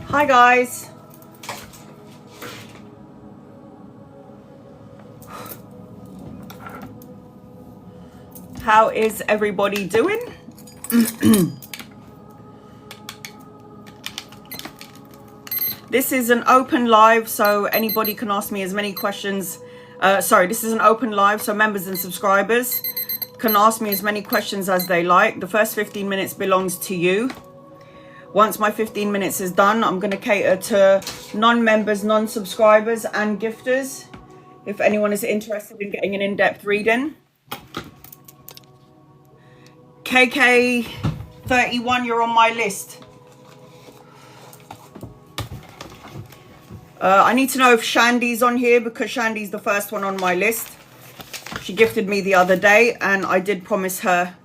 Hi guys. How is everybody doing? This is an open live, so anybody can ask me as many questions. This is an open live, so members and subscribers can ask me as many questions as they like. The first 15 minutes belongs to you. Once my 15 minutes is done, I'm going to cater to non-members, non-subscribers and gifters. If anyone is interested in getting an in-depth reading. KK31, you're on my list. I need to know if Shandy's on here because Shandy's the first one on my list. She gifted me the other day and I did promise her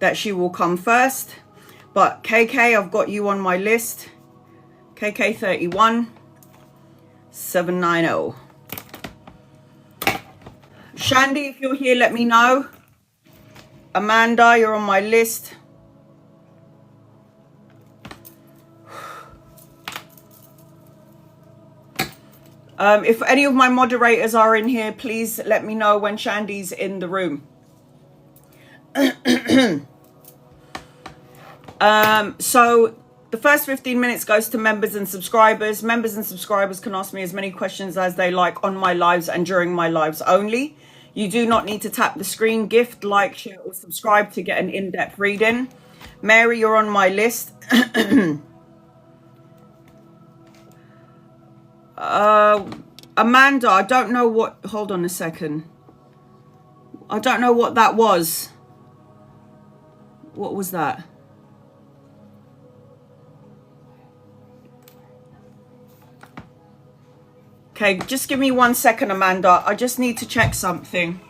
that she will come first. But KK, I've got you on my list. KK31 790. Shandy, if you're here, let me know. Amanda, you're on my list. If any of my moderators are in here, please let me know when Shandy's in the room. So the first 15 minutes goes to members and subscribers. Members and subscribers can ask me as many questions as they like on my lives and during my lives only. You do not need to tap the screen, gift, like, share, or subscribe to get an in-depth reading. Mary, you're on my list. Amanda, I don't know what... Hold on a second. I don't know what that was. What was that? Okay, just give me 1 second, Amanda. I just need to check something.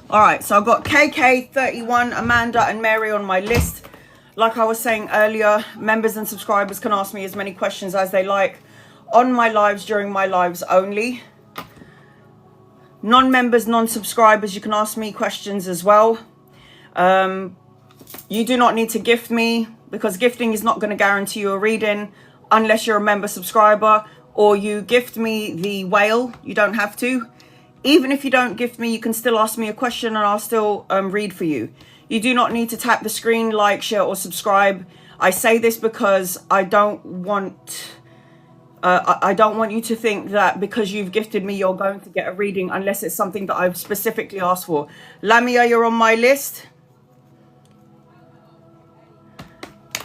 All right, so I've got KK, 31, Amanda and Mary on my list. Like I was saying earlier, members and subscribers can ask me as many questions as they like on my lives, during my lives only. Non-members, non-subscribers, you can ask me questions as well. You do not need to gift me, because gifting is not going to guarantee you a reading unless you're a member subscriber, or you gift me the whale. You don't have to. Even if you don't gift me, you can still ask me a question and I'll still read for you. You do not need to tap the screen, like, share or subscribe. I say this because I don't want you to think that because you've gifted me, you're going to get a reading unless it's something that I've specifically asked for. Lamia, you're on my list.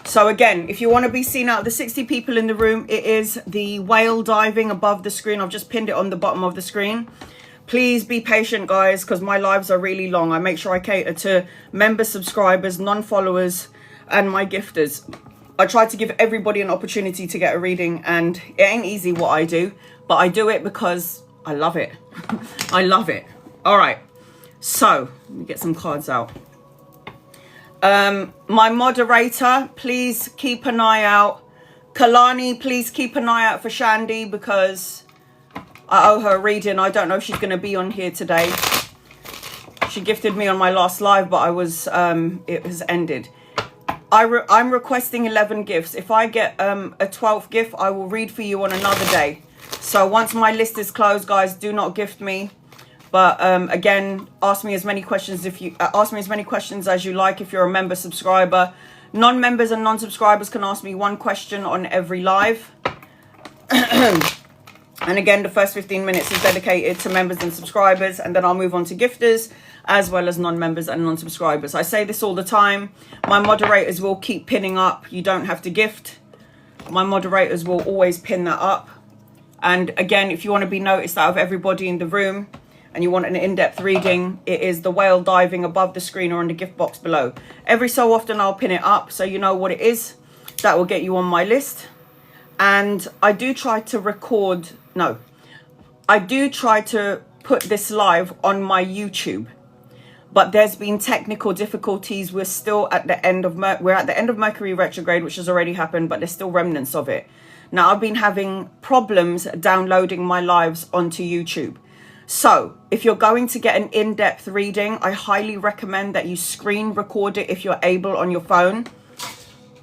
So again, if you want to be seen out of the 60 people in the room, it is the whale diving above the screen. I've just pinned it on the bottom of the screen. Please be patient, guys, because my lives are really long. I make sure I cater to members, subscribers, non-followers, and my gifters. I try to give everybody an opportunity to get a reading, and it ain't easy what I do, but I do it because I love it. I love it. All right, so let me get some cards out. My moderator, please keep an eye out. Kalani, please keep an eye out for Shandy, because I owe her a reading. I don't know if she's going to be on here today. She gifted me on my last live, but it has ended. I'm requesting 11 gifts. If I get a 12th gift, I will read for you on another day. So once my list is closed, guys, do not gift me. But again, ask me as many questions as you like if you're a member subscriber. Non-members and non-subscribers can ask me one question on every live. And again, the first 15 minutes is dedicated to members and subscribers, and then I'll move on to gifters as well as non-members and non-subscribers. I say this all the time. My moderators will keep pinning up. You don't have to gift. My moderators will always pin that up. And again, if you want to be noticed out of everybody in the room and you want an in-depth reading, it is the whale diving above the screen or in the gift box below. Every so often I'll pin it up so you know what it is. That will get you on my list. And I do try to put this live on my YouTube, but there's been technical difficulties. We're still at the end of Mercury retrograde, which has already happened, but there's still remnants of it. Now, I've been having problems downloading my lives onto YouTube. So if you're going to get an in-depth reading, I highly recommend that you screen record it if you're able on your phone,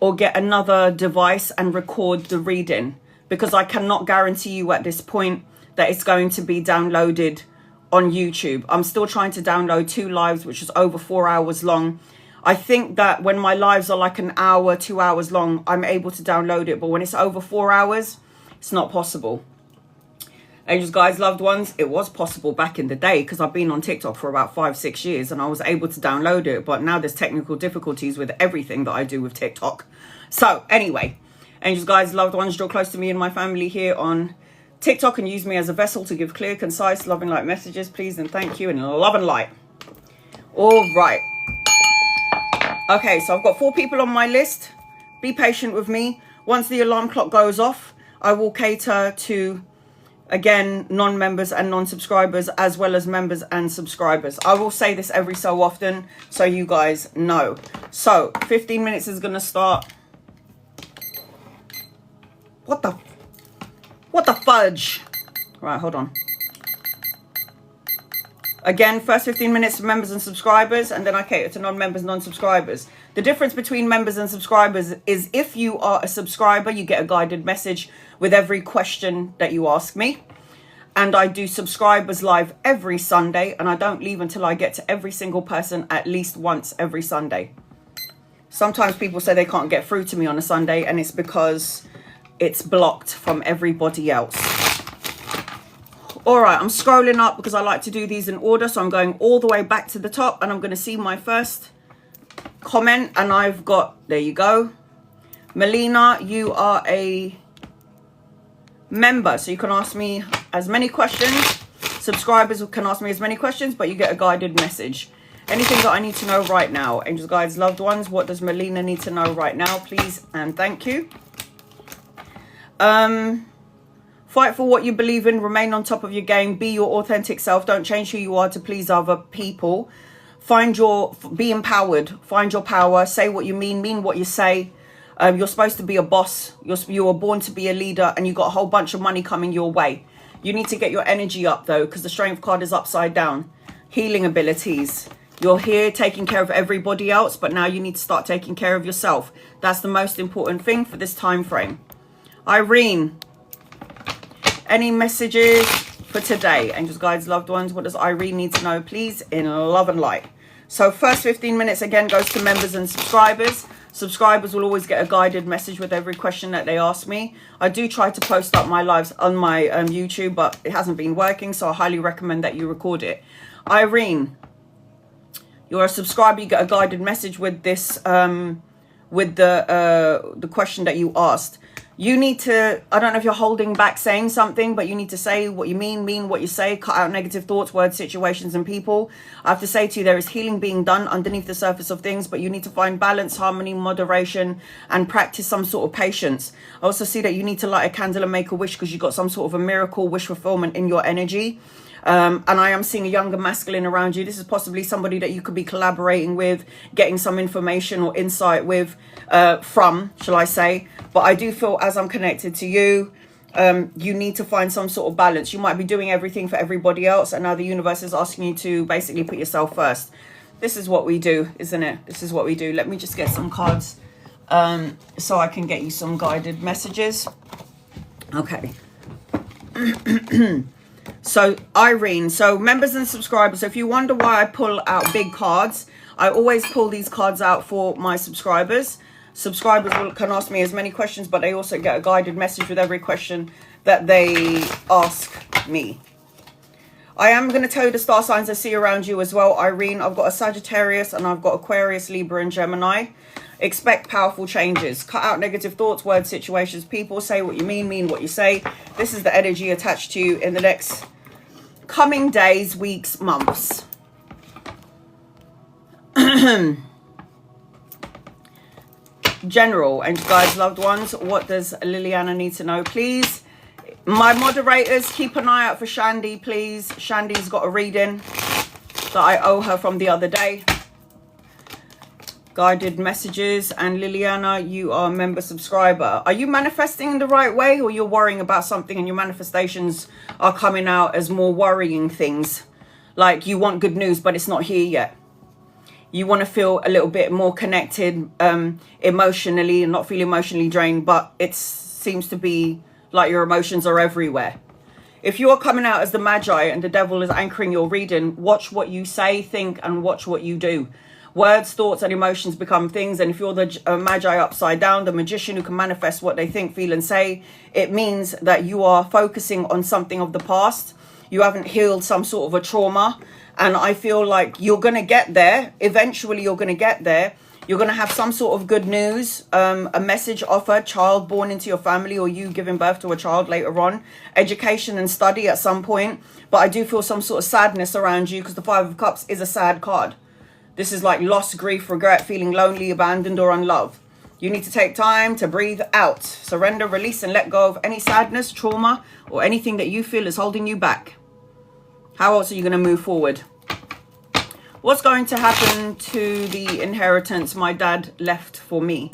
or get another device and record the reading, because I cannot guarantee you at this point that it's going to be downloaded on YouTube. I'm still trying to download 2 lives, which is over 4 hours long. I think that when my lives are like an hour, 2 hours long, I'm able to download it. But when it's over 4 hours, it's not possible. Angels, guys, loved ones, it was possible back in the day, because I've been on TikTok for about 5-6 years and I was able to download it. But now there's technical difficulties with everything that I do with TikTok. So anyway, angels, guys, loved ones, draw close to me and my family here on TikTok and use me as a vessel to give clear, concise, loving light messages, please and thank you, and love and light. All right. Okay, so I've got 4 people on my list. Be patient with me. Once the alarm clock goes off, I will cater to, again, non-members and non-subscribers, as well as members and subscribers. I will say this every so often so you guys know. So 15 minutes is going to start. What the fudge? Right, hold on. Again, first 15 minutes for members and subscribers, and then I cater to non-members, non-subscribers. The difference between members and subscribers is if you are a subscriber, you get a guided message with every question that you ask me. And I do subscribers live every Sunday, and I don't leave until I get to every single person at least once every Sunday. Sometimes people say they can't get through to me on a Sunday, and it's because it's blocked from everybody else. All right, I'm scrolling up because I like to do these in order. So I'm going all the way back to the top, and I'm going to see my first comment. And I've got, there you go. Melina, you are a member, so you can ask me as many questions. Subscribers can ask me as many questions, but you get a guided message. Anything that I need to know right now. Angels, guides, loved ones, what does Melina need to know right now, please and thank you. Fight for what you believe in. Remain on top of your game. Be your authentic self. Don't change who you are to please other people. Be empowered. Find your power. Say what you mean what you say. You're supposed to be a boss. You were born to be a leader, and you got a whole bunch of money coming your way. You need to get your energy up though, because the strength card is upside down. Healing abilities. You're here taking care of everybody else, but now you need to start taking care of yourself. That's the most important thing for this time frame. Irene, any messages for today? Angels, guides, loved ones, what does Irene need to know, please, in love and light? So first 15 minutes again goes to members and subscribers. Subscribers will always get a guided message with every question that they ask me. I do try to post up my lives on my YouTube, but it hasn't been working, so I highly recommend that you record it. Irene, you're a subscriber, you get a guided message with this, with the question that you asked. You need to, I don't know if you're holding back saying something, but you need to say what you mean what you say, cut out negative thoughts, words, situations, and people. I have to say to you, there is healing being done underneath the surface of things, but you need to find balance, harmony, moderation, and practice some sort of patience. I also see that you need to light a candle and make a wish, because you've got some sort of a miracle wish fulfillment in your energy. And I am seeing a younger masculine around you. This is possibly somebody that you could be collaborating with, getting some information or insight with, from, shall I say. But I do feel as I'm connected to you, you need to find some sort of balance. You might be doing everything for everybody else, and now the universe is asking you to basically put yourself first. This is what we do, isn't it? This is what we do. Let me just get some cards so I can get you some guided messages. Okay. So Irene, so members and subscribers, if you wonder why I pull out big cards, I always pull these cards out for my subscribers. Subscribers can ask me as many questions, but they also get a guided message with every question that they ask me. I am going to tell you the star signs I see around you as well, Irene. I've got a Sagittarius and I've got Aquarius, Libra, and Gemini. Expect powerful changes. Cut out negative thoughts, words, situations, people. Say what you mean what you say. This is the energy attached to you in the next coming days, weeks, months. General, and guys, loved ones, what does Liliana need to know, please? My moderators, keep an eye out for Shandy, please. Shandy's got a reading that I owe her from the other day. Guided messages. And Liliana, you are a member subscriber. Are you manifesting in the right way, or you're worrying about something and your manifestations are coming out as more worrying things? Like you want good news, but it's not here yet. You want to feel a little bit more connected emotionally and not feel emotionally drained, but it seems to be like your emotions are everywhere. If you are coming out as the Magi and the devil is anchoring your reading, watch what you say, think, and watch what you do. Words, thoughts, and emotions become things. And if you're the Magi upside down, the magician who can manifest what they think, feel, and say, it means that you are focusing on something of the past. You haven't healed some sort of a trauma. And I feel like you're going to get there. Eventually, you're going to get there. You're going to have some sort of good news, a message, offer, child born into your family, or you giving birth to a child later on, education and study at some point. But I do feel some sort of sadness around you, because the Five of Cups is a sad card. This is like loss, grief, regret, feeling lonely, abandoned, or unloved. You need to take time to breathe out, surrender, release, and let go of any sadness, trauma, or anything that you feel is holding you back. How else are you going to move forward? What's going to happen to the inheritance my dad left for me?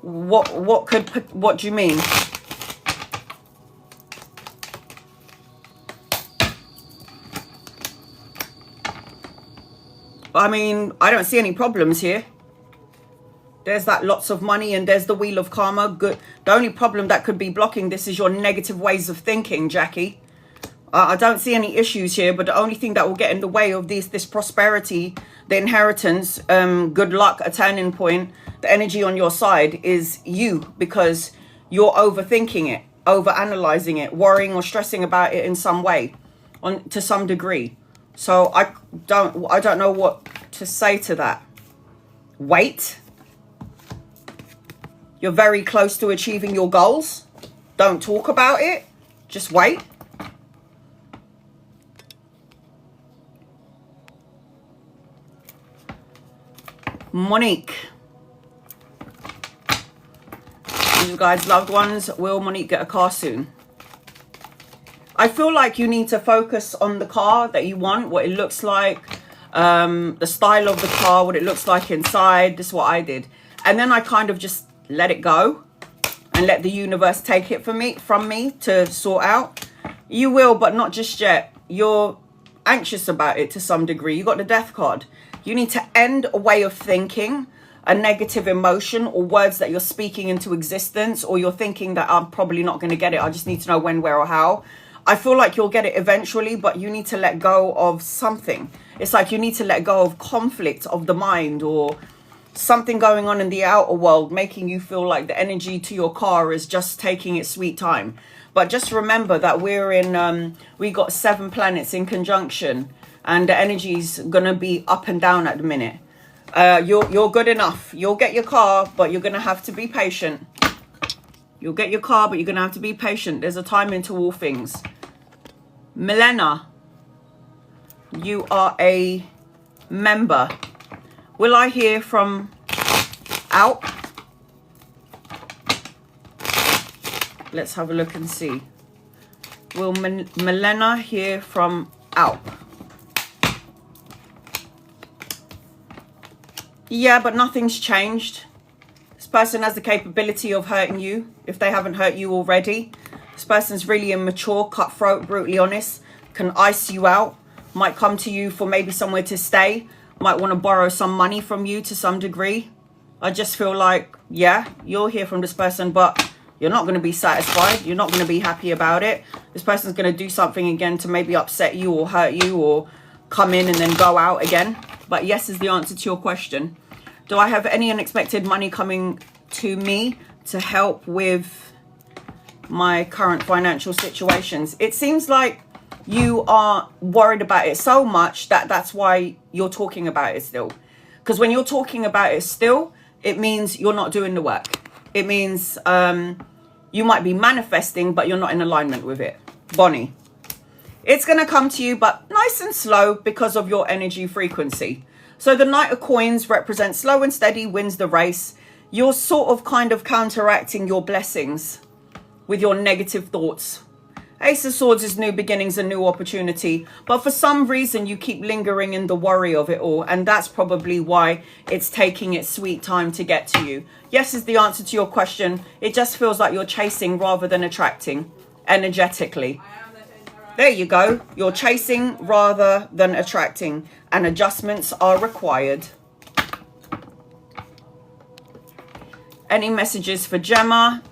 What do you mean? I mean, I don't see any problems here. There's that lots of money, and there's the wheel of karma. Good. The only problem that could be blocking this is your negative ways of thinking, Jackie. I don't see any issues here, but the only thing that will get in the way of this prosperity, the inheritance, good luck, a turning point, the energy on your side is you, because you're overthinking it, overanalyzing it, worrying or stressing about it in some way, to some degree. So I don't know what to say to that. Wait. You're very close to achieving your goals. Don't talk about it. Just wait. Monique. you guys' loved ones. Will Monique get a car soon? I feel like you need to focus on the car that you want, what it looks like, the style of the car, what it looks like inside. This is what I did. And then I kind of just let it go and let the universe take it from me to sort out. You will, but not just yet. You're anxious about it to some degree. You got the death card. You need to end a way of thinking, a negative emotion, or words that you're speaking into existence, or you're thinking that I'm probably not going to get it. I just need to know when, where, or how. I feel like you'll get it eventually, but you need to let go of something. It's like you need to let go of conflict of the mind, or something going on in the outer world making you feel like the energy to your car is just taking its sweet time. But just remember that we're in, we got 7 planets in conjunction, and the energy's gonna be up and down at the minute. You're good enough. You'll get your car, but you're gonna have to be patient. You'll get your car, but you're gonna have to be patient. There's a timing to all things. Milena, you are a member. Will I hear from out? Let's have a look and see. Will Milena hear from out? Yeah, but nothing's changed. This person has the capability of hurting you if they haven't hurt you already. This person's really immature, cutthroat, brutally honest, can ice you out, might come to you for maybe somewhere to stay, might want to borrow some money from you to some degree. I just feel like, yeah, you'll hear from this person, but you're not going to be satisfied. You're not going to be happy about it. This person's going to do something again to maybe upset you or hurt you, or come in and then go out again. But yes is the answer to your question. Do I have any unexpected money coming to me to help with my current financial situations? It seems like you are worried about it so much that that's why you're talking about it still. Because when you're talking about it still, it means you're not doing the work. It means you might be manifesting, but you're not in alignment with it. Bonnie, it's going to come to you, but nice and slow because of your energy frequency. So the Knight of Coins represents slow and steady wins the race. You're sort of kind of counteracting your blessings with your negative thoughts. Ace of Swords is new beginnings, a new opportunity. But for some reason, you keep lingering in the worry of it all. And that's probably why it's taking its sweet time to get to you. Yes is the answer to your question. It just feels like you're chasing rather than attracting energetically. There you go. You're chasing rather than attracting. And adjustments are required. Any messages for Gemma?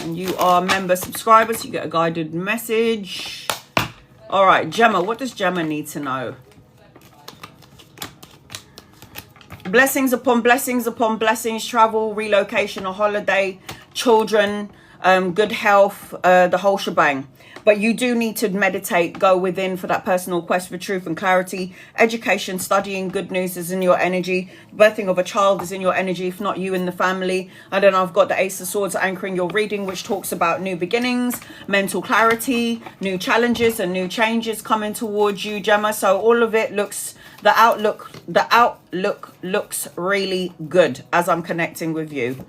And you are a member subscriber, so you get a guided message. All right, Gemma, what does Gemma need to know? Blessings upon blessings upon blessings, travel, relocation, a holiday, children, good health, the whole shebang. But you do need to meditate, go within for that personal quest for truth and clarity. Education, studying, good news is in your energy. Birthing of a child is in your energy, if not you in the family. I don't know, I've got the Ace of Swords anchoring your reading, which talks about new beginnings, mental clarity, new challenges and new changes coming towards you, Gemma. So all of it looks, the outlook looks really good as I'm connecting with you.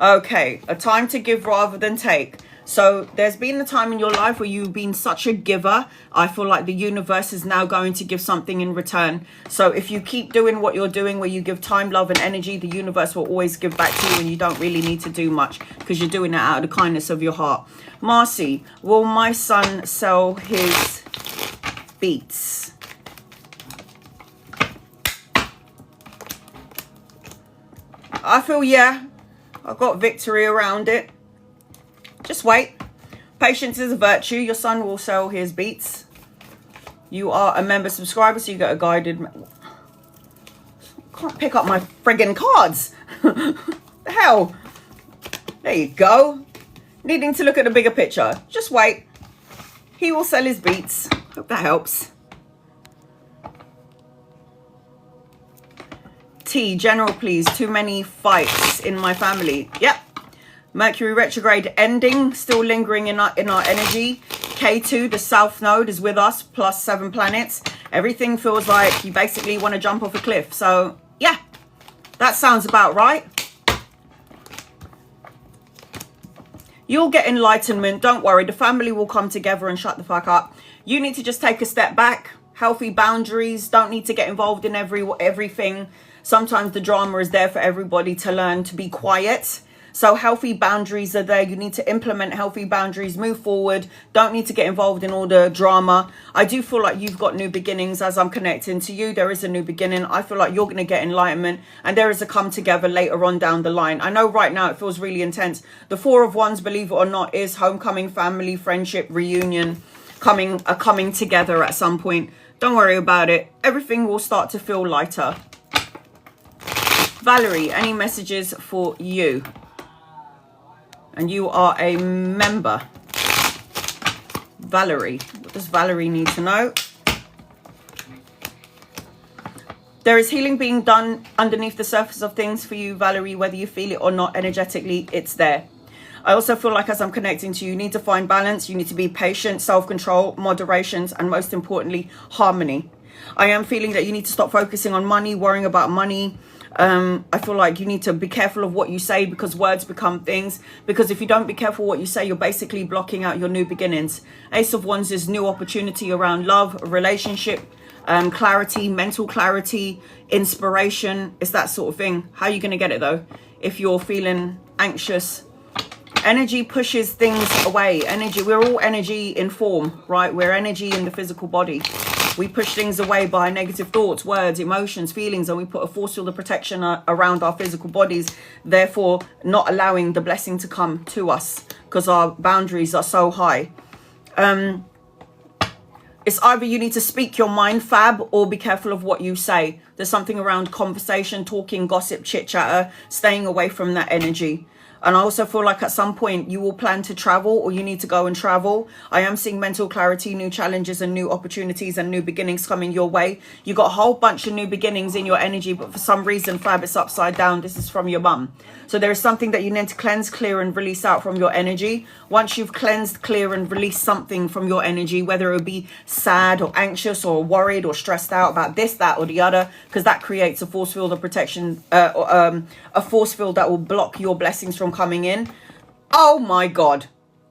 Okay, a time to give rather than take. So there's been a time in your life where you've been such a giver. I feel like the universe is now going to give something in return. So if you keep doing what you're doing, where you give time, love and energy, the universe will always give back to you, and you don't really need to do much because you're doing it out of the kindness of your heart. Marcy, will my son sell his beats? I feel, yeah, I've got victory around it. Just wait. Patience is a virtue. Your son will sell his beats. You are a member subscriber, so you get a guided... Can't pick up my friggin' cards. The hell? There you go. Needing to look at the bigger picture. Just wait. He will sell his beats. Hope that helps. T, general please. Too many fights in my family. Yep. Mercury retrograde ending, still lingering in our energy. K2, the south node, is with us, plus 7 planets. Everything feels like you basically want to jump off a cliff. So, yeah, that sounds about right. You'll get enlightenment. Don't worry. The family will come together and shut the fuck up. You need to just take a step back. Healthy boundaries. Don't need to get involved in everything. Sometimes the drama is there for everybody to learn to be quiet. So healthy boundaries are there. You need to implement healthy boundaries, move forward. Don't need to get involved in all the drama. I do feel like you've got new beginnings as I'm connecting to you. There is a new beginning. I feel like you're going to get enlightenment and there is a come together later on down the line. I know right now it feels really intense. The Four of Wands, believe it or not, is homecoming, family, friendship, reunion, coming together at some point. Don't worry about it. Everything will start to feel lighter. Valerie, any messages for you? And you are a member. Valerie. What does Valerie need to know? There is healing being done underneath the surface of things for you, Valerie, whether you feel it or not energetically, it's there. I also feel like as I'm connecting to you, you need to find balance. You need to be patient, self-control, moderations, and most importantly, harmony. I am feeling that you need to stop focusing on money, worrying about money. I feel like you need to be careful of what you say because words become things. Because if you don't be careful what you say, you're basically blocking out your new beginnings. Ace of Wands is new opportunity around love, relationship, clarity, mental clarity, inspiration. It's that sort of thing. How are you going to get it though? If you're feeling anxious, energy pushes things away. Energy, we're all energy in form, right? We're energy in the physical body. We push things away by negative thoughts, words, emotions, feelings, and we put a force field of protection around our physical bodies, therefore not allowing the blessing to come to us because our boundaries are so high. It's either you need to speak your mind, Fab, or be careful of what you say. There's something around conversation, talking, gossip, chit-chatter, staying away from that energy. And I also feel like at some point you will plan to travel or you need to go and travel. I am seeing mental clarity, new challenges and new opportunities and new beginnings coming your way. You got a whole bunch of new beginnings in your energy, but for some reason, Fab, it's upside down. This is from your mum. So there is something that you need to cleanse, clear and release out from your energy. Once you've cleansed, clear and released something from your energy, whether it be sad or anxious or worried or stressed out about this, that or the other, because that creates a force field of protection, a force field that will block your blessings from coming in. Oh my God,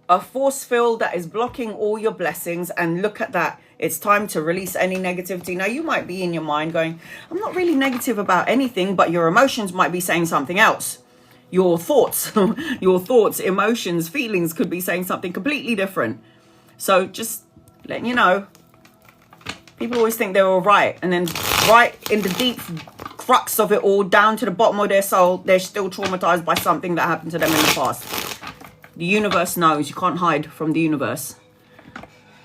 a force field that is blocking all your blessings. And look at that. It's time to release any negativity. Now you might be in your mind going, I'm not really negative about anything, but your emotions might be saying something else. Your thoughts, emotions, feelings could be saying something completely different. So just letting you know, people always think they're all right. And then right in the deep crux of it all, down to the bottom of their soul, they're still traumatized by something that happened to them in the past. The universe knows. You can't hide from the universe.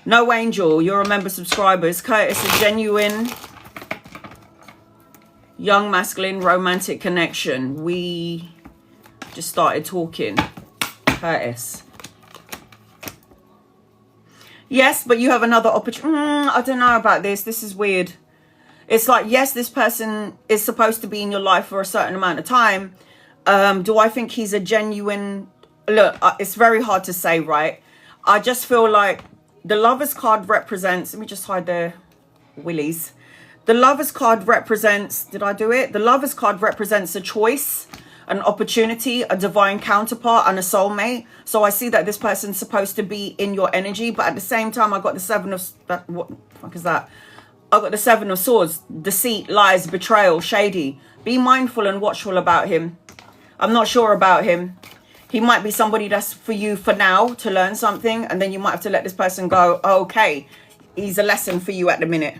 No Angel, you're a member subscribers. Curtis, a genuine young masculine romantic connection. We just started talking. Curtis. Yes, but you have another opportunity. I don't know about this. This is weird. It's like, yes, this person is supposed to be in your life for a certain amount of time. Do I think he's a genuine... Look, it's very hard to say, right? I just feel like the Lovers card represents... Let me just hide the willies. The Lovers card represents... Did I do it? The Lovers card represents a choice, an opportunity, a divine counterpart, and a soulmate. So I see that this person's supposed to be in your energy. But at the same time, I got the Seven of... What the fuck is that? I got the Seven of Swords. Deceit, lies, betrayal, shady. Be mindful and watchful about him. I'm not sure about him. He might be somebody that's for you for now to learn something. And then you might have to let this person go, oh, okay, he's a lesson for you at the minute.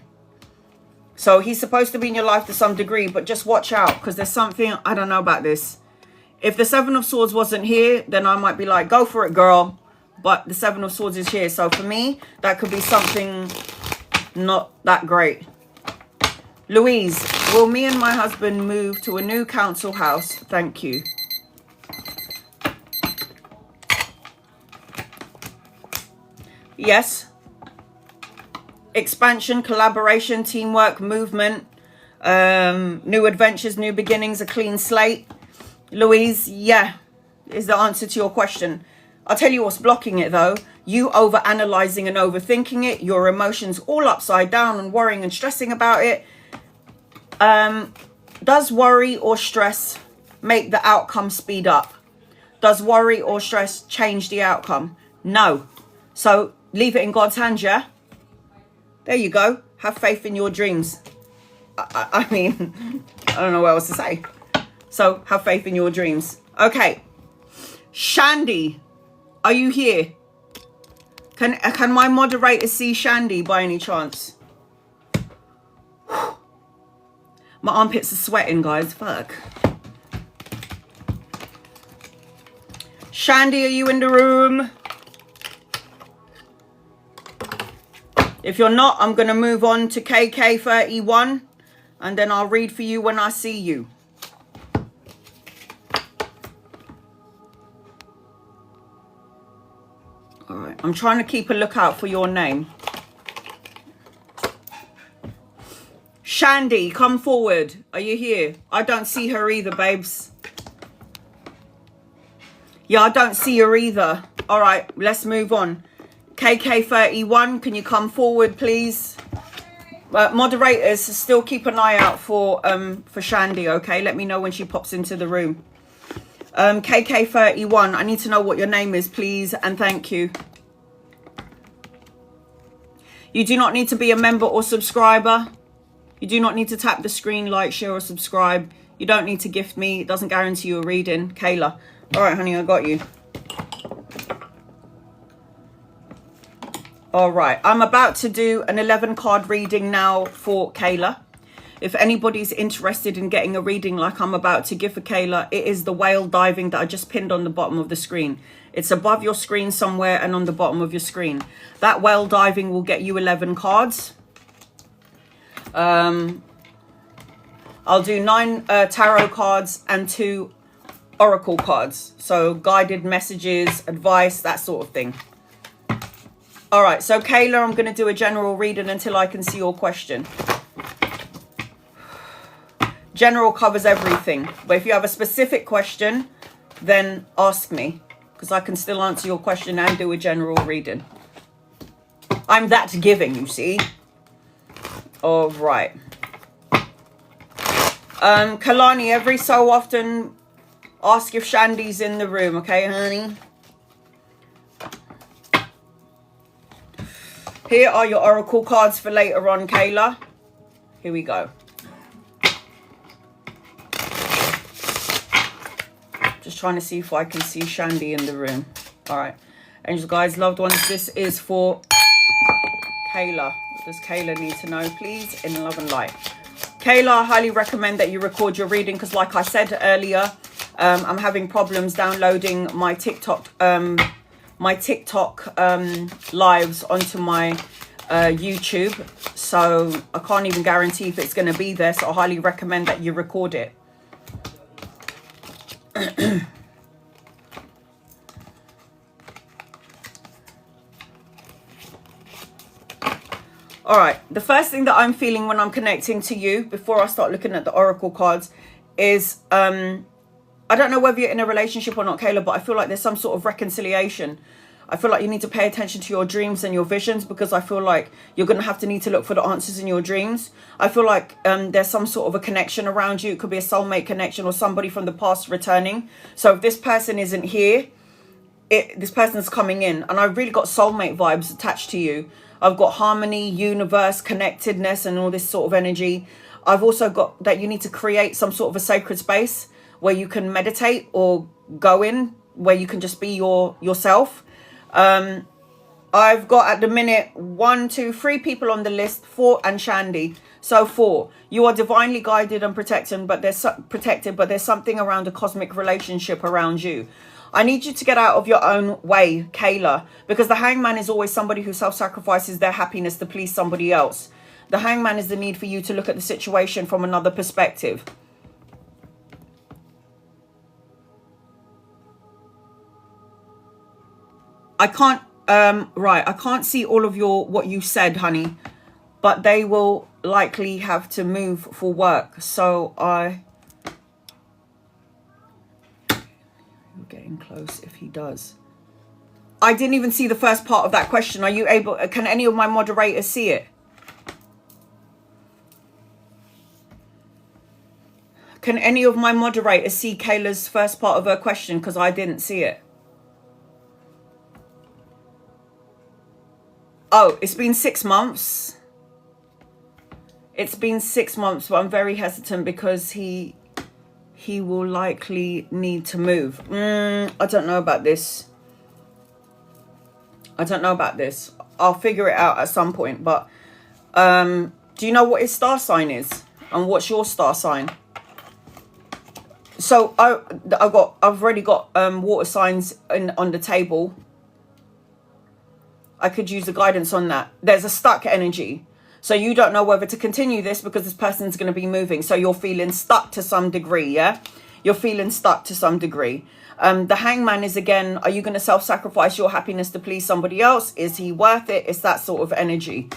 So he's supposed to be in your life to some degree. But just watch out because there's something, I don't know about this. If the Seven of Swords wasn't here, then I might be like, go for it, girl. But the Seven of Swords is here. So for me, that could be something not that great. Louise, will me and my husband move to a new council house? Thank you. Yes. Expansion, collaboration, teamwork, movement, new adventures, new beginnings, a clean slate. Louise, yeah, is the answer to your question. I'll tell you what's blocking it though. You over-analyzing and overthinking it. Your emotions all upside down and worrying and stressing about it. Does worry or stress make the outcome speed up? Does worry or stress change the outcome? No. So leave it in God's hands, yeah? There you go. Have faith in your dreams. I mean, I don't know what else to say. So have faith in your dreams. Okay. Shandy, are you here? Can my moderator see Shandy by any chance? My armpits are sweating, guys. Fuck. Shandy, are you in the room? If you're not, I'm going to move on to KK31 and then I'll read for you when I see you. All right, I'm trying to keep a lookout for your name. Shandy, come forward. Are you here? I don't see her either, babes. Yeah, I don't see her either. All right, let's move on. KK31, can you come forward, please? Moderators, still keep an eye out for Shandy, okay? Let me know when she pops into the room. KK31, I need to know what your name is, please, and thank you. You do not need to be a member or subscriber. You do not need to tap the screen, like, share, or subscribe. You don't need to gift me. It doesn't guarantee you a reading. Kayla. All right, honey, I got you. All right, I'm about to do an 11 card reading now for Kayla. If anybody's interested in getting a reading like I'm about to give for Kayla, it is the whale diving that I just pinned on the bottom of the screen. It's above your screen somewhere and on the bottom of your screen. That whale diving will get you 11 cards. I'll do 9 tarot cards and 2 oracle cards. So guided messages, advice, that sort of thing. All right, so Kayla, I'm going to do a general reading until I can see your question. General covers everything, but if you have a specific question, then ask me, because I can still answer your question and do a general reading. I'm that giving, you see. All right. Kalani, every so often, ask if Shandy's in the room, okay, honey? Here are your oracle cards for later on, Kayla. Here we go. Just trying to see if I can see Shandy in the room. All right. Angels, guys, loved ones, this is for Kayla. What does Kayla need to know, please? In love and light. Kayla, I highly recommend that you record your reading because, like I said earlier, I'm having problems downloading my TikTok lives onto my YouTube, so I can't even guarantee if it's going to be there, so I highly recommend that you record it. All right, the first thing that I'm feeling when I'm connecting to you before I start looking at the oracle cards is I don't know whether you're in a relationship or not, Kayla, but I feel like there's some sort of reconciliation. I feel like you need to pay attention to your dreams and your visions, because I feel like you're going to have to need to look for the answers in your dreams. I feel like there's some sort of a connection around you. It could be a soulmate connection or somebody from the past returning. So if this person isn't here, this person's coming in. And I've really got soulmate vibes attached to you. I've got harmony, universe, connectedness, and all this sort of energy. I've also got that you need to create some sort of a sacred space where you can meditate or go in, where you can just be yourself. I've got at the minute 1, 2, 3 people on the list, 4 and Shandy. So 4. You are divinely guided and protected, but there's something around a cosmic relationship around you. I need you to get out of your own way, Kayla, because the hangman is always somebody who self-sacrifices their happiness to please somebody else. The hangman is the need for you to look at the situation from another perspective. I can't, I can't see all of what you said, honey, but they will likely have to move for work. So you're getting close if he does. I didn't even see the first part of that question. Are you able, can any of my moderators see it? Can any of my moderators see Kayla's first part of her question? Because I didn't see it. Oh, it's been 6 months. It's been 6 months, but I'm very hesitant because he will likely need to move. I don't know about this. I don't know about this. I'll figure it out at some point. But do you know what his star sign is? And what's your star sign? So I've already got water signs on the table. I could use the guidance on that. There's a stuck energy. So you don't know whether to continue this because this person's going to be moving. So you're feeling stuck to some degree, yeah? You're feeling stuck to some degree. The hangman is, again, are you going to self-sacrifice your happiness to please somebody else? Is he worth it? It's that sort of energy.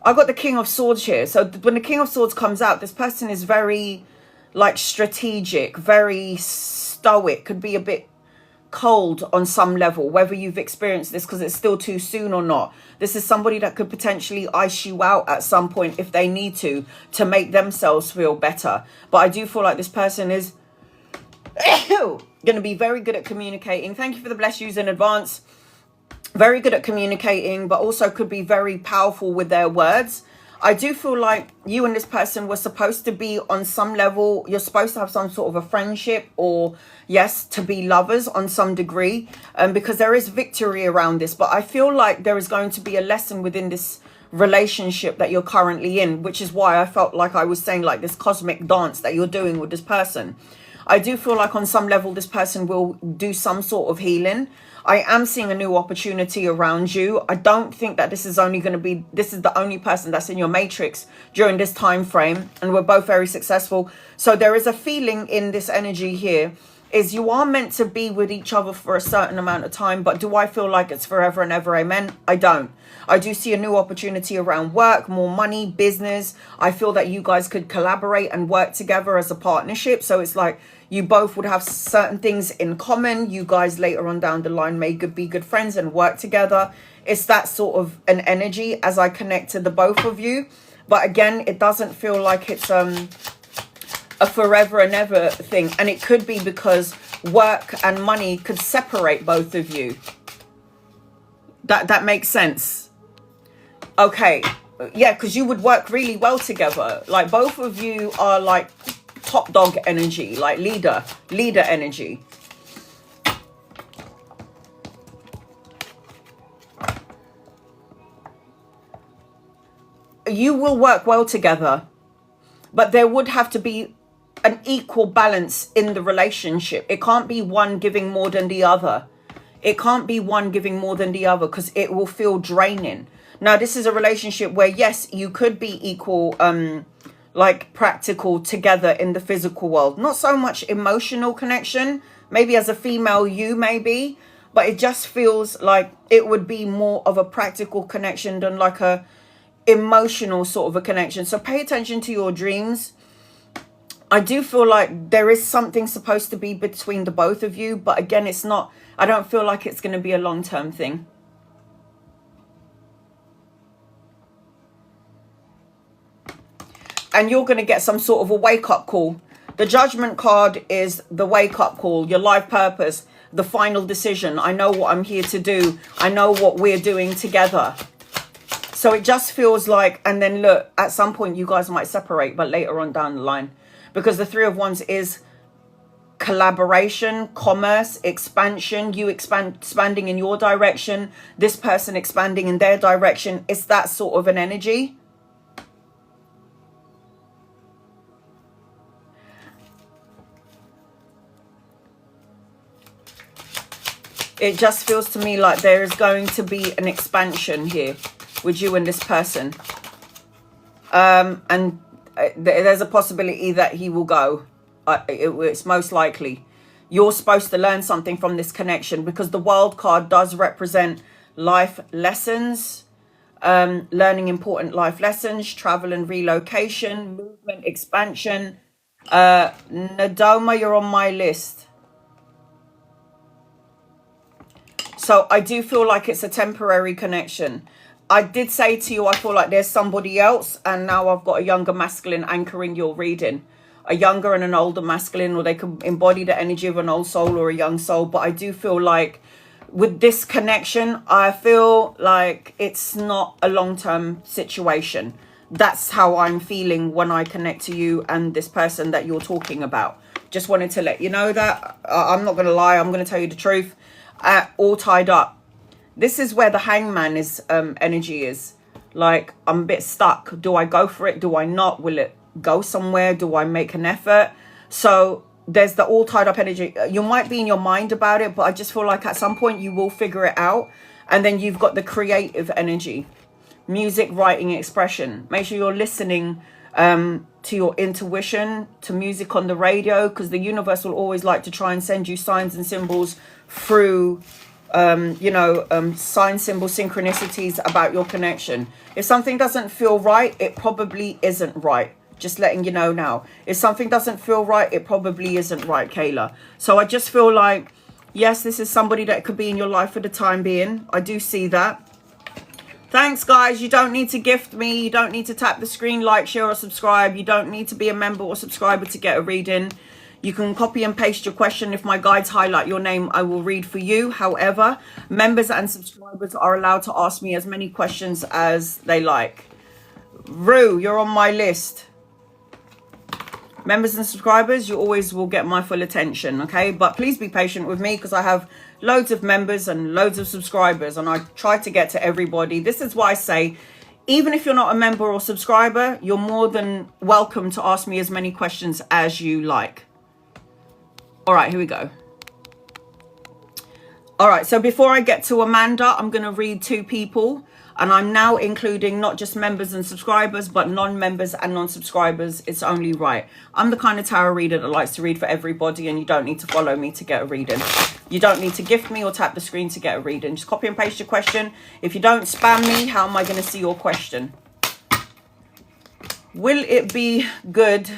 I got the King of Swords here. So when the King of Swords comes out, this person is very, like, strategic, very stoic, could be a bit cold on some level, whether you've experienced this because it's still too soon or not. This is somebody that could potentially ice you out at some point if they need to make themselves feel better. But I do feel like this person is going to be very good at communicating. Thank you for the bless yous in advance. Very good at communicating, but also could be very powerful with their words. I do feel like you and this person were supposed to be on some level. You're supposed to have some sort of a friendship, or yes, to be lovers on some degree, because there is victory around this. But I feel like there is going to be a lesson within this relationship that you're currently in, which is why I felt like I was saying, like, this cosmic dance that you're doing with this person. I do feel like on some level this person will do some sort of healing. I am seeing a new opportunity around you. I don't think that this is only going to be, this is the only person that's in your matrix during this time frame, and we're both very successful. So there is a feeling in this energy here is you are meant to be with each other for a certain amount of time, but do I feel like it's forever and ever? Amen. I don't. I do see a new opportunity around work, more money, business. I feel that you guys could collaborate and work together as a partnership. So it's like you both would have certain things in common. You guys later on down the line may be good friends and work together. It's that sort of an energy as I connect to the both of you. But again, it doesn't feel like it's a forever and ever thing. And it could be because work and money could separate both of you. That makes sense. Okay. Yeah, because you would work really well together. Like, both of you are like top dog energy, like leader energy. You will work well together, but there would have to be an equal balance in the relationship. It can't be one giving more than the other. It can't be one giving more than the other, because it will feel draining. Now, this is a relationship where, yes, you could be equal, like practical together in the physical world. Not so much emotional connection. Maybe as a female, you maybe. But it just feels like it would be more of a practical connection than like a emotional sort of a connection. So pay attention to your dreams. I do feel like there is something supposed to be between the both of you. But again, it's not. I don't feel like it's going to be a long-term thing. And you're going to get some sort of a wake-up call. The Judgment card is the wake-up call, your life purpose, the final decision. I know what I'm here to do. I know what we're doing together. So it just feels like, and then look, at some point you guys might separate, but later on down the line. Because the Three of Wands is collaboration, commerce, expansion, you expanding in your direction, this person expanding in their direction. It's that sort of an energy. It just feels to me like there is going to be an expansion here with you and this person. And there's a possibility that he will go. It's most likely. You're supposed to learn something from this connection, because the World card does represent life lessons, learning important life lessons, travel and relocation, movement, expansion. Nadoma, you're on my list. So I do feel like it's a temporary connection. I did say to you, I feel like there's somebody else, and now I've got a younger masculine anchoring your reading. A younger and an older masculine, or they can embody the energy of an old soul or a young soul. But I do feel like with this connection, I feel like it's not a long-term situation. That's how I'm feeling when I connect to you and this person that you're talking about. Just wanted to let you know that. I'm not going to lie. I'm going to tell you the truth. All tied up. This is where the hangman is energy is. Like, I'm a bit stuck. Do I go for it? Do I not? Will it go somewhere? Do I make an effort? So there's the all tied up energy. You might be in your mind about it, but I just feel like at some point you will figure it out. And then you've got the creative energy. Music, writing, expression. Make sure you're listening to your intuition, to music on the radio, because the universe will always like to try and send you signs and symbols through sign, symbol, synchronicities about your connection. If something doesn't feel right, it probably isn't right. Just letting you know now. If something doesn't feel right, it probably isn't right, Kayla. So I just feel like, yes, this is somebody that could be in your life for the time being. I do see that. Thanks, guys. You don't need to gift me. You don't need to tap the screen, like, share, or subscribe. You don't need to be a member or subscriber to get a reading. You can copy and paste your question. If my guides highlight your name, I will read for you. However, members and subscribers are allowed to ask me as many questions as they like. Rue, you're on my list. Members and subscribers, you always will get my full attention, okay? But please be patient with me because I have loads of members and loads of subscribers, and I try to get to everybody. This is why I say, even if you're not a member or subscriber, you're more than welcome to ask me as many questions as you like. All right, here we go. All right, so before I get to Amanda, I'm going to read two people. And I'm now including not just members and subscribers, but non-members and non-subscribers. It's only right. I'm the kind of tarot reader that likes to read for everybody, and you don't need to follow me to get a reading. You don't need to gift me or tap the screen to get a reading. Just copy and paste your question. If you don't spam me, how am I going to see your question? Will it be good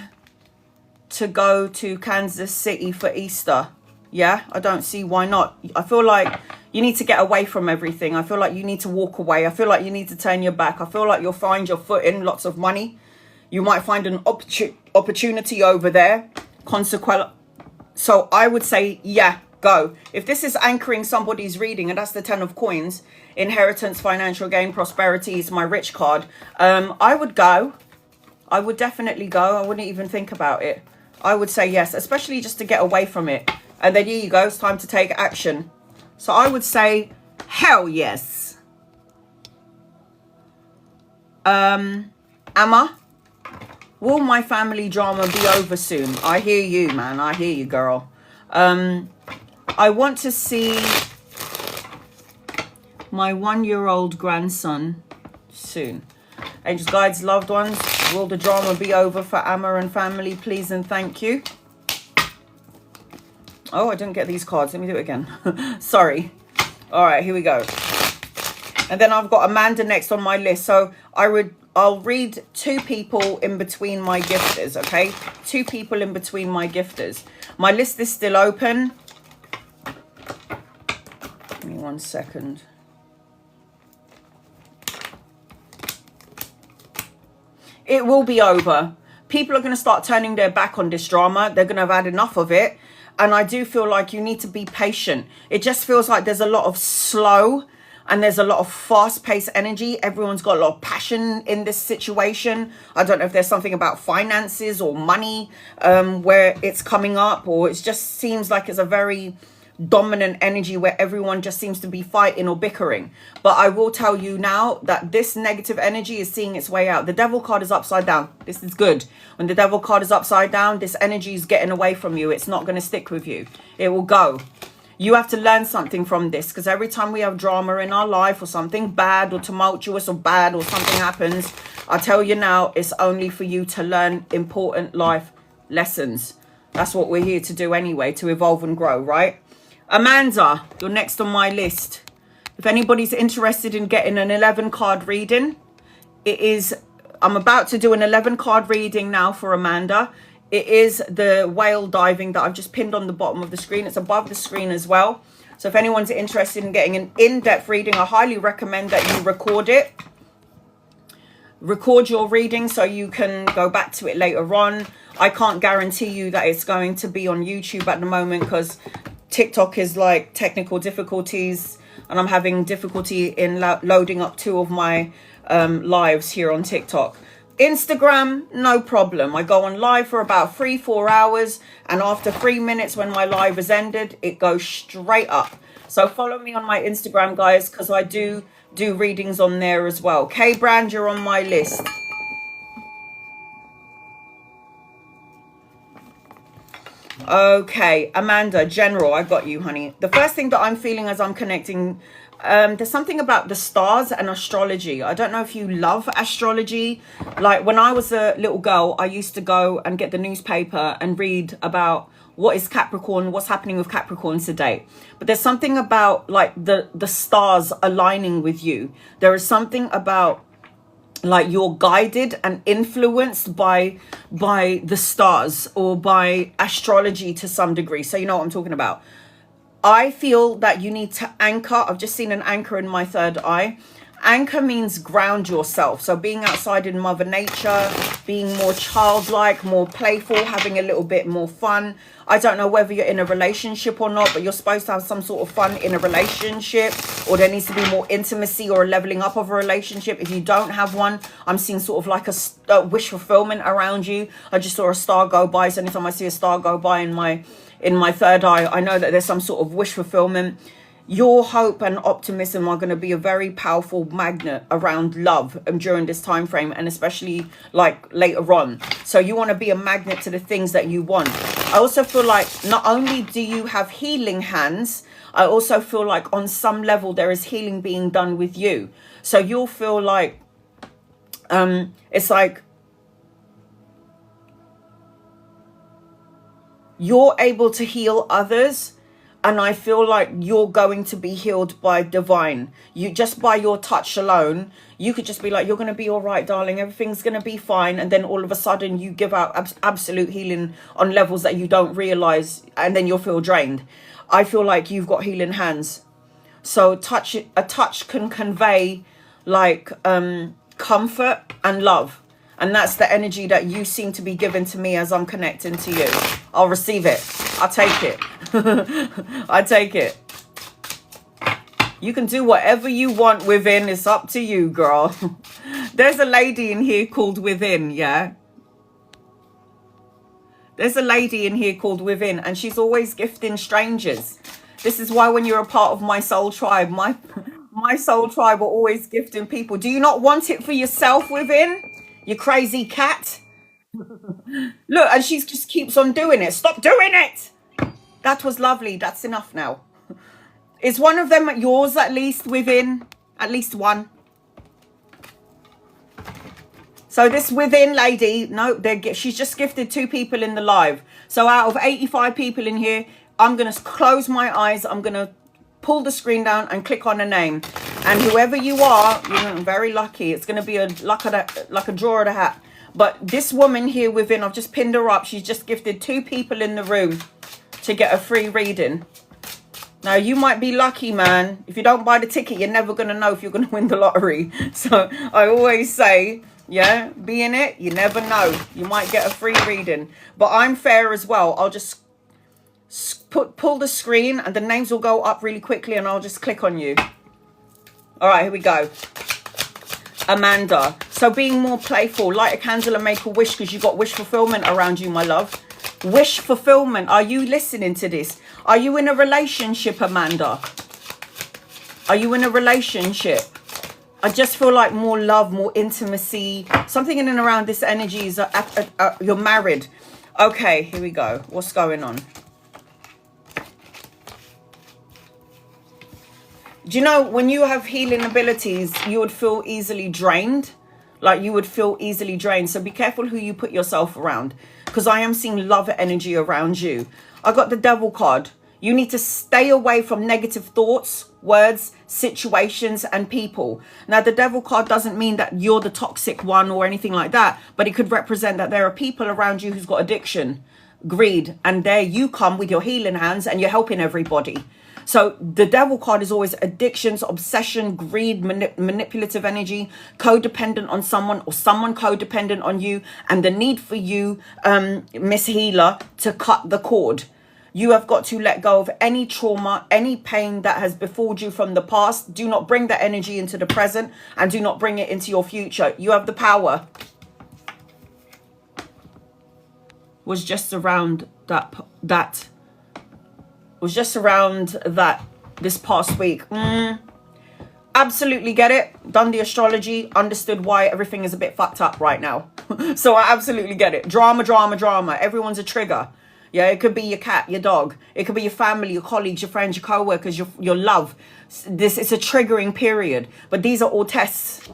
to go to Kansas City for Easter? Yeah, I don't see why not. I feel like you need to get away from everything. I feel like you need to walk away. I feel like you need to turn your back. I feel like you'll find your foot in lots of money. You might find an opportunity over there. Consequently. So I would say, yeah, go. If this is anchoring somebody's reading, and that's the 10 of coins, inheritance, financial gain, prosperity is my rich card. I would go. I would definitely go. I wouldn't even think about it. I would say yes, especially just to get away from it. And then here you go. It's time to take action. So I would say, hell yes. Emma, will my family drama be over soon? I hear you, man. I hear you, girl. I want to see my 1-year-old grandson soon. Angels, guides, loved ones, will the drama be over for Emma and family, please and thank you? Oh, I didn't get these cards. Let me do it again. Sorry. All right, here we go. And then I've got Amanda next on my list. So I'll read two people in between my gifters, okay? Two people in between my gifters. My list is still open. Give me 1 second. It will be over. People are going to start turning their back on this drama. They're going to have had enough of it. And I do feel like you need to be patient. It just feels like there's a lot of slow and there's a lot of fast-paced energy. Everyone's got a lot of passion in this situation. I don't know if there's something about finances or money where it's coming up, or it just seems like it's a very dominant energy where everyone just seems to be fighting or bickering. But I will tell you now that this negative energy is seeing its way out. The devil card is upside down. This is good. When the devil card is upside down, this energy is getting away from you. It's not going to stick with you. It will go. You have to learn something from this, because every time we have drama in our life or something bad or tumultuous or bad or something happens, I tell you now, it's only for you to learn important life lessons. That's what we're here to do anyway, to evolve and grow, right? Amanda, you're next on my list. If anybody's interested in getting an 11-card reading, I'm about to do an 11-card reading now for Amanda. It is the whale diving that I've just pinned on the bottom of the screen. It's above the screen as well. So if anyone's interested in getting an in-depth reading, I highly recommend that you record it. Record your reading so you can go back to it later on. I can't guarantee you that it's going to be on YouTube at the moment because TikTok is like technical difficulties, and I'm having difficulty in loading up 2 of my lives here on TikTok. Instagram, no problem. I go on live for about 3-4 hours, and after 3 minutes when my live has ended, it goes straight up. So follow me on my Instagram, guys, because I do readings on there as well. K Brand, you're on my list. Okay, Amanda, General, I got you, honey. The first thing that I'm feeling as I'm connecting, there's something about the stars and astrology. I don't know if you love astrology. Like when I was a little girl, I used to go and get the newspaper and read about what is Capricorn, what's happening with Capricorns today. But there's something about like the stars aligning with you. There is something about like you're guided and influenced by the stars or by astrology to some degree. So you know what I'm talking about. I feel that you need to anchor. I've just seen an anchor in my third eye. Anchor means ground yourself. So being outside in Mother Nature, being more childlike, more playful, having a little bit more fun. I don't know whether you're in a relationship or not, but you're supposed to have some sort of fun in a relationship, or there needs to be more intimacy or a leveling up of a relationship. If you don't have one, I'm seeing sort of like a wish fulfillment around you. I just saw a star go by. So anytime I see a star go by in my third eye, I know that there's some sort of wish fulfillment. Your hope and optimism are going to be a very powerful magnet around love during this time frame, and especially like later on. So you want to be a magnet to the things that you want. I also feel like not only do you have healing hands, I also feel like on some level there is healing being done with you. So you'll feel like it's like you're able to heal others. And I feel like you're going to be healed by divine. You just by your touch alone, you could just be like, you're going to be all right, darling. Everything's going to be fine. And then all of a sudden you give out absolute healing on levels that you don't realize. And then you'll feel drained. I feel like you've got healing hands. So a touch can convey like comfort and love. And that's the energy that you seem to be giving to me as I'm connecting to you. I'll receive it. I'll take it. I take it. You can do whatever you want within. It's up to you, girl. There's a lady in here called Within, yeah? There's a lady in here called Within, and she's always gifting strangers. This is why when you're a part of my soul tribe, my soul tribe are always gifting people. Do you not want it for yourself, Within? You crazy cat. Look, and she just keeps on doing it. Stop doing it. That was lovely. That's enough now. Is one of them yours at least, Within? At least one. So this Within lady, no, she's just gifted 2 people in the live. So out of 85 people in here, I'm going to close my eyes. I'm going to pull the screen down and click on a name. And whoever you are, you're very lucky. It's going to be like a draw of the hat. But this woman here Within, I've just pinned her up. She's just gifted 2 people in the room to get a free reading. Now, you might be lucky, man. If you don't buy the ticket, you're never going to know if you're going to win the lottery. So I always say, yeah, be in it. You never know. You might get a free reading. But I'm fair as well. I'll just pull the screen and the names will go up really quickly and I'll just click on you. All right, here we go. Amanda. So being more playful, light a candle and make a wish, because you got wish fulfillment around you, my love. Wish fulfillment. Are you listening to this? Are you in a relationship, Amanda? Are you in a relationship? I just feel like more love, more intimacy. Something in and around this energy is you're married. Okay, here we go. What's going on? Do you know, when you have healing abilities, you would feel easily drained. Like you would feel easily drained. So be careful who you put yourself around. Because I am seeing love energy around you. I got the Devil card. You need to stay away from negative thoughts, words, situations, and people. Now, the Devil card doesn't mean that you're the toxic one or anything like that. But it could represent that there are people around you who's got addiction, greed. And there you come with your healing hands and you're helping everybody. So the devil card is always addictions, obsession, greed, manipulative energy, codependent on someone or someone codependent on you, and the need for you, Miss Healer, to cut the cord. You have got to let go of any trauma, any pain that has befalled you from the past. Do not bring that energy into the present, and do not bring it into your future. You have the power. Was just around that this past week. Absolutely get it. Done the astrology, understood why everything is a bit fucked up right now. So I absolutely get it. Drama, drama, drama. Everyone's a trigger. Yeah, it could be your cat, your dog. It could be your family, your colleagues, your friends, your co-workers, your love. It's a triggering period. But these are all tests.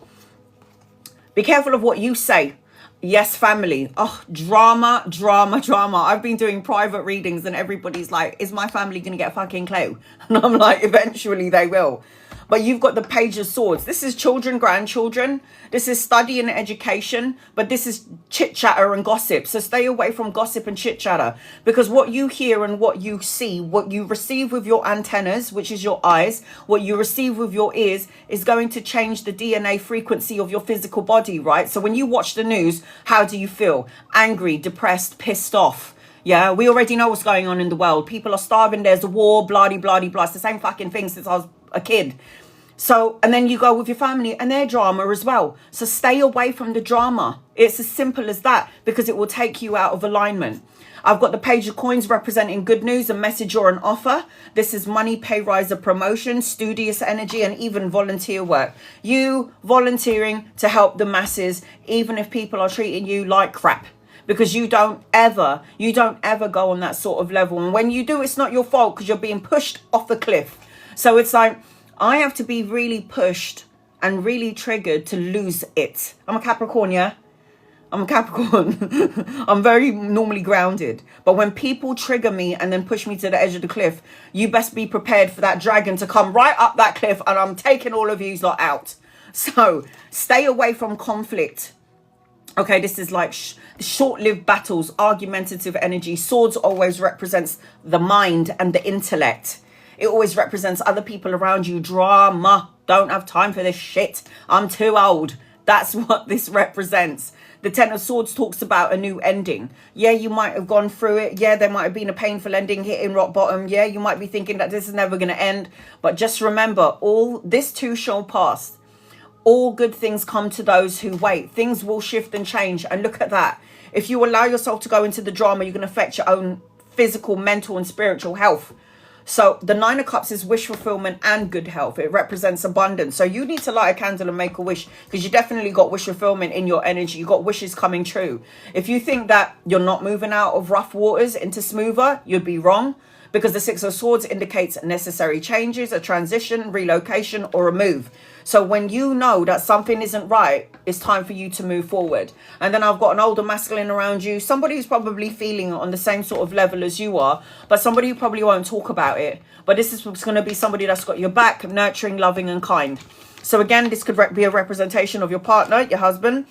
Be careful of what you say. Yes, family. Oh, drama, drama, drama. I've been doing private readings and everybody's like, is my family going to get a fucking clue? And I'm like, eventually they will. But you've got the Page of Swords. This is children, grandchildren. This is study and education. But this is chit-chatter and gossip. So stay away from gossip and chit-chatter. Because what you hear and what you see, what you receive with your antennas, which is your eyes, what you receive with your ears is going to change the DNA frequency of your physical body, right? So when you watch the news, how do you feel? Angry, depressed, pissed off. Yeah, we already know what's going on in the world. People are starving. There's a war, blah, blah, blah. It's the same fucking thing since I was a kid. So, and then you go with your family and their drama as well. So stay away from the drama. It's as simple as that, because it will take you out of alignment. I've got the Page of Coins representing good news, a message or an offer. This is money, pay rise, a promotion, studious energy, and even volunteer work. You volunteering to help the masses, even if people are treating you like crap. Because you don't ever go on that sort of level. And when you do, it's not your fault, because you're being pushed off the cliff. So it's like, I have to be really pushed and really triggered to lose it. I'm a Capricorn, yeah? I'm a Capricorn. I'm very normally grounded. But when people trigger me and then push me to the edge of the cliff, you best be prepared for that dragon to come right up that cliff, and I'm taking all of you lot out. So stay away from conflict. Okay, this is like short-lived battles, argumentative energy. Swords always represents the mind and the intellect. It always represents other people around you. Drama. Don't have time for this shit. I'm too old. That's what this represents. The Ten of Swords talks about a new ending. Yeah, you might have gone through it. Yeah, there might have been a painful ending, hitting rock bottom. Yeah, you might be thinking that this is never going to end. But just remember, all this too shall pass. All good things come to those who wait. Things will shift and change. And look at that. If you allow yourself to go into the drama, you're going to affect your own physical, mental, and spiritual health. So the Nine of Cups is wish fulfillment and good health. It represents abundance. So you need to light a candle and make a wish, because you definitely got wish fulfillment in your energy. You got wishes coming true. If you think that you're not moving out of rough waters into smoother, you'd be wrong, because the Six of Swords indicates necessary changes, a transition, relocation, or a move. So when you know that something isn't right, it's time for you to move forward. And then I've got an older masculine around you, somebody who's probably feeling on the same sort of level as you are, but somebody who probably won't talk about it. But this is going to be somebody that's got your back, nurturing, loving, and kind. So again, this could be a representation of your partner, your husband.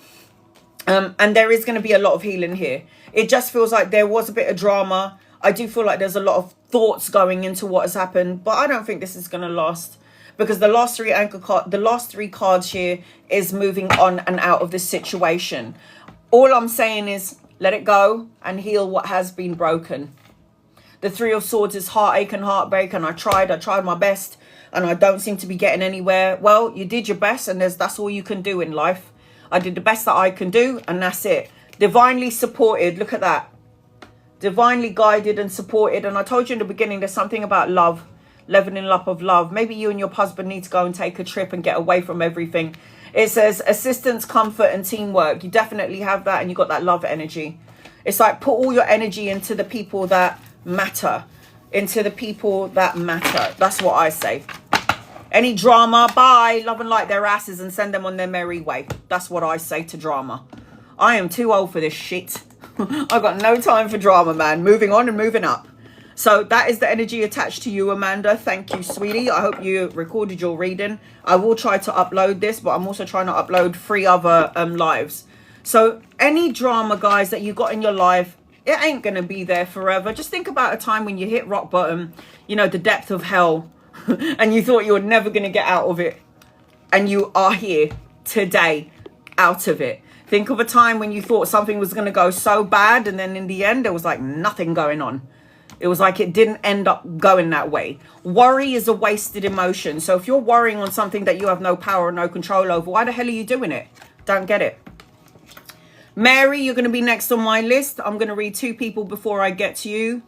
And there is going to be a lot of healing here. It just feels like there was a bit of drama. I do feel like there's a lot of thoughts going into what has happened, but I don't think this is going to last. Because the last three cards here is moving on and out of this situation. All I'm saying is let it go and heal what has been broken. The Three of Swords is heartache and heartbreak, and I tried my best, and I don't seem to be getting anywhere. Well, you did your best, and that's all you can do in life. I did the best that I can do, and that's it. Divinely supported, look at that. Divinely guided and supported. And I told you in the beginning, there's something about love. Leveling up of love. Maybe you and your husband need to go and take a trip and get away from everything. It says assistance, comfort, and teamwork. You definitely have that, and you got that love energy. It's like put all your energy into the people that matter. Into the people that matter. That's what I say. Any drama, bye. Love and light their asses and send them on their merry way. That's what I say to drama. I am too old for this shit. I've got no time for drama, man. Moving on and moving up. So that is the energy attached to you, Amanda. Thank you, sweetie. I hope you recorded your reading. I will try to upload this, but I'm also trying to upload 3 other lives. So any drama, guys, that you got in your life, It ain't going to be there forever. Just think about a time when you hit rock bottom, you know, the depth of hell, and you thought you were never going to get out of it. And you are here today, out of it. Think of a time when you thought something was going to go so bad, and then in the end, there was like nothing going on. It was like it didn't end up going that way. Worry is a wasted emotion. So if you're worrying on something that you have no power or no control over, why the hell are you doing it? Don't get it. Mary, you're going to be next on my list. I'm going to read 2 people before I get to you.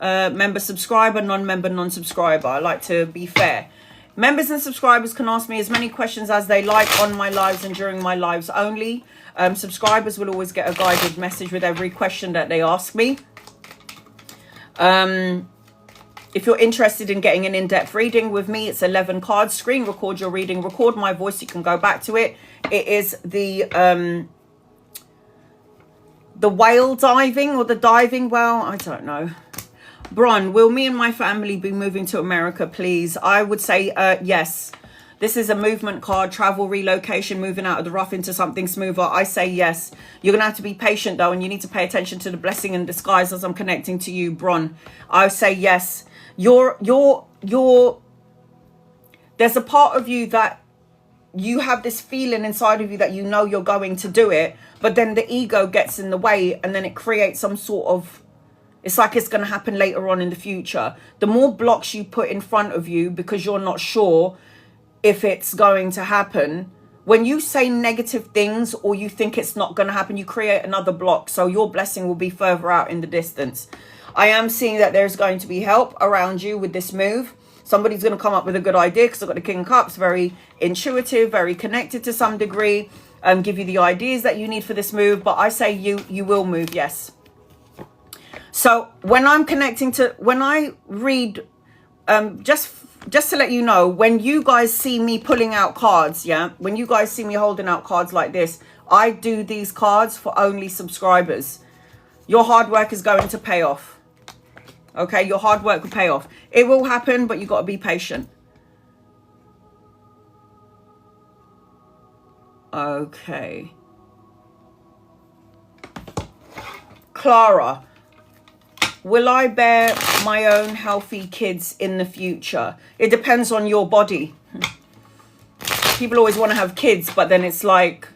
Member, subscriber, non-member, non-subscriber. I like to be fair. Members and subscribers can ask me as many questions as they like on my lives and during my lives only. Subscribers will always get a guided message with every question that they ask me. If you're interested in getting an in-depth reading with me, it's 11 cards. Screen record your reading, record my voice. You can go back to it. It is the whale diving or the diving well. I don't know. Bron, will me and my family be moving to America, please? I would say yes. This is a movement card, travel, relocation, moving out of the rough into something smoother. I say yes. You're going to have to be patient, though, and you need to pay attention to the blessing in disguise as I'm connecting to you, Bron. I say yes. There's a part of you that you have this feeling inside of you that you know you're going to do it, but then the ego gets in the way, and then it creates some sort of, it's like it's going to happen later on in the future. The more blocks you put in front of you because you're not sure if it's going to happen, when you say negative things or you think it's not going to happen, you create another block. So your blessing will be further out in the distance. I am seeing that there's going to be help around you with this move. Somebody's going to come up with a good idea, because I've got the King of Cups, very intuitive, very connected to some degree, give you the ideas that you need for this move. But I say you will move, yes. So when I'm connecting to, when I read, just to let you know, when you guys see me pulling out cards, yeah, when you guys see me holding out cards like this, I do these cards for only subscribers. Your hard work is going to pay off. Okay, your hard work will pay off. It will happen, but you got to be patient. Okay. Clara, will I bear my own healthy kids in the future? It depends on your body. People always want to have kids, but then it's like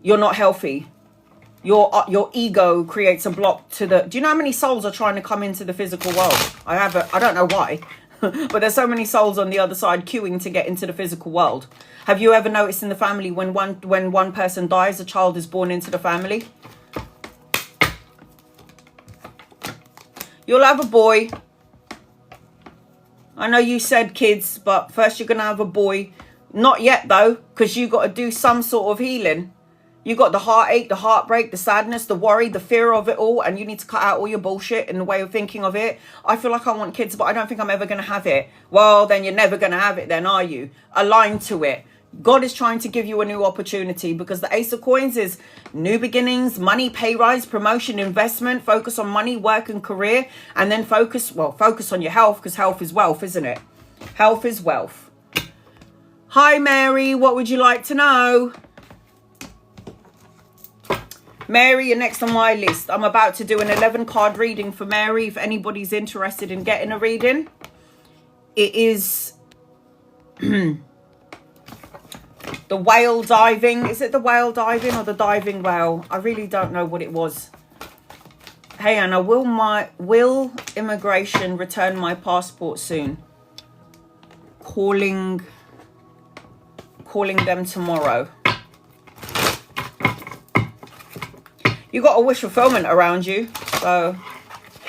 you're not healthy. Your ego creates a block to the... Do you know how many souls are trying to come into the physical world? I don't know why, but there's so many souls on the other side queuing to get into the physical world. Have you ever noticed in the family when one person dies, a child is born into the family? You'll have a boy. I know you said kids, but first you're going to have a boy. Not yet, though, because you got to do some sort of healing. You got the heartache, the heartbreak, the sadness, the worry, the fear of it all, and you need to cut out all your bullshit in the way of thinking of it. I feel like I want kids, but I don't think I'm ever going to have it. Well, then you're never going to have it then, are you? Align to it. God is trying to give you a new opportunity, because the Ace of Coins is new beginnings, money, pay rise, promotion, investment, focus on money, work and career, and then focus on your health, because health is wealth, isn't it? Health is wealth. Hi, Mary. What would you like to know? Mary, you're next on my list. I'm about to do an 11 card reading for Mary. If anybody's interested in getting a reading, it is the whale diving. Is it the whale diving or the diving whale? I really don't know what it was. Hey Anna, will immigration return my passport soon? Calling them tomorrow. You got a wish fulfillment around you. So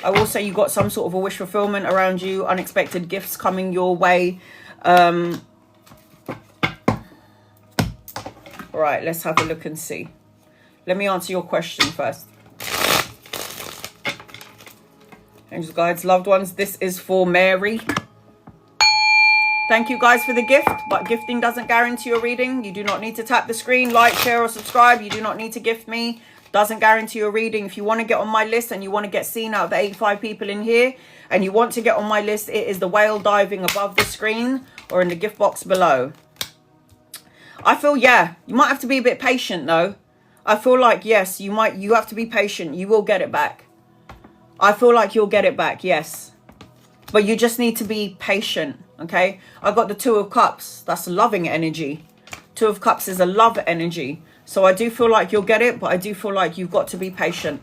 I will say you got some sort of a wish fulfillment around you. Unexpected gifts coming your way. Right, let's have a look and see. Let me answer your question first. Angels, guides, loved ones, this is for Mary. Thank you guys for the gift, but gifting doesn't guarantee your reading. You do not need to tap the screen, like, share or subscribe. You do not need to gift me. Doesn't guarantee your reading. If you want to get on my list and you want to get seen out of the 85 people in here and you want to get on my list, it is the whale diving above the screen or in the gift box below. I feel, yeah, you might have to be a bit patient though. I feel like, yes, you have to be patient. You will get it back. I feel like you'll get it back, yes. But you just need to be patient, okay? I got the Two of Cups. That's loving energy. Two of Cups is a love energy. So I do feel like you'll get it, but I do feel like you've got to be patient.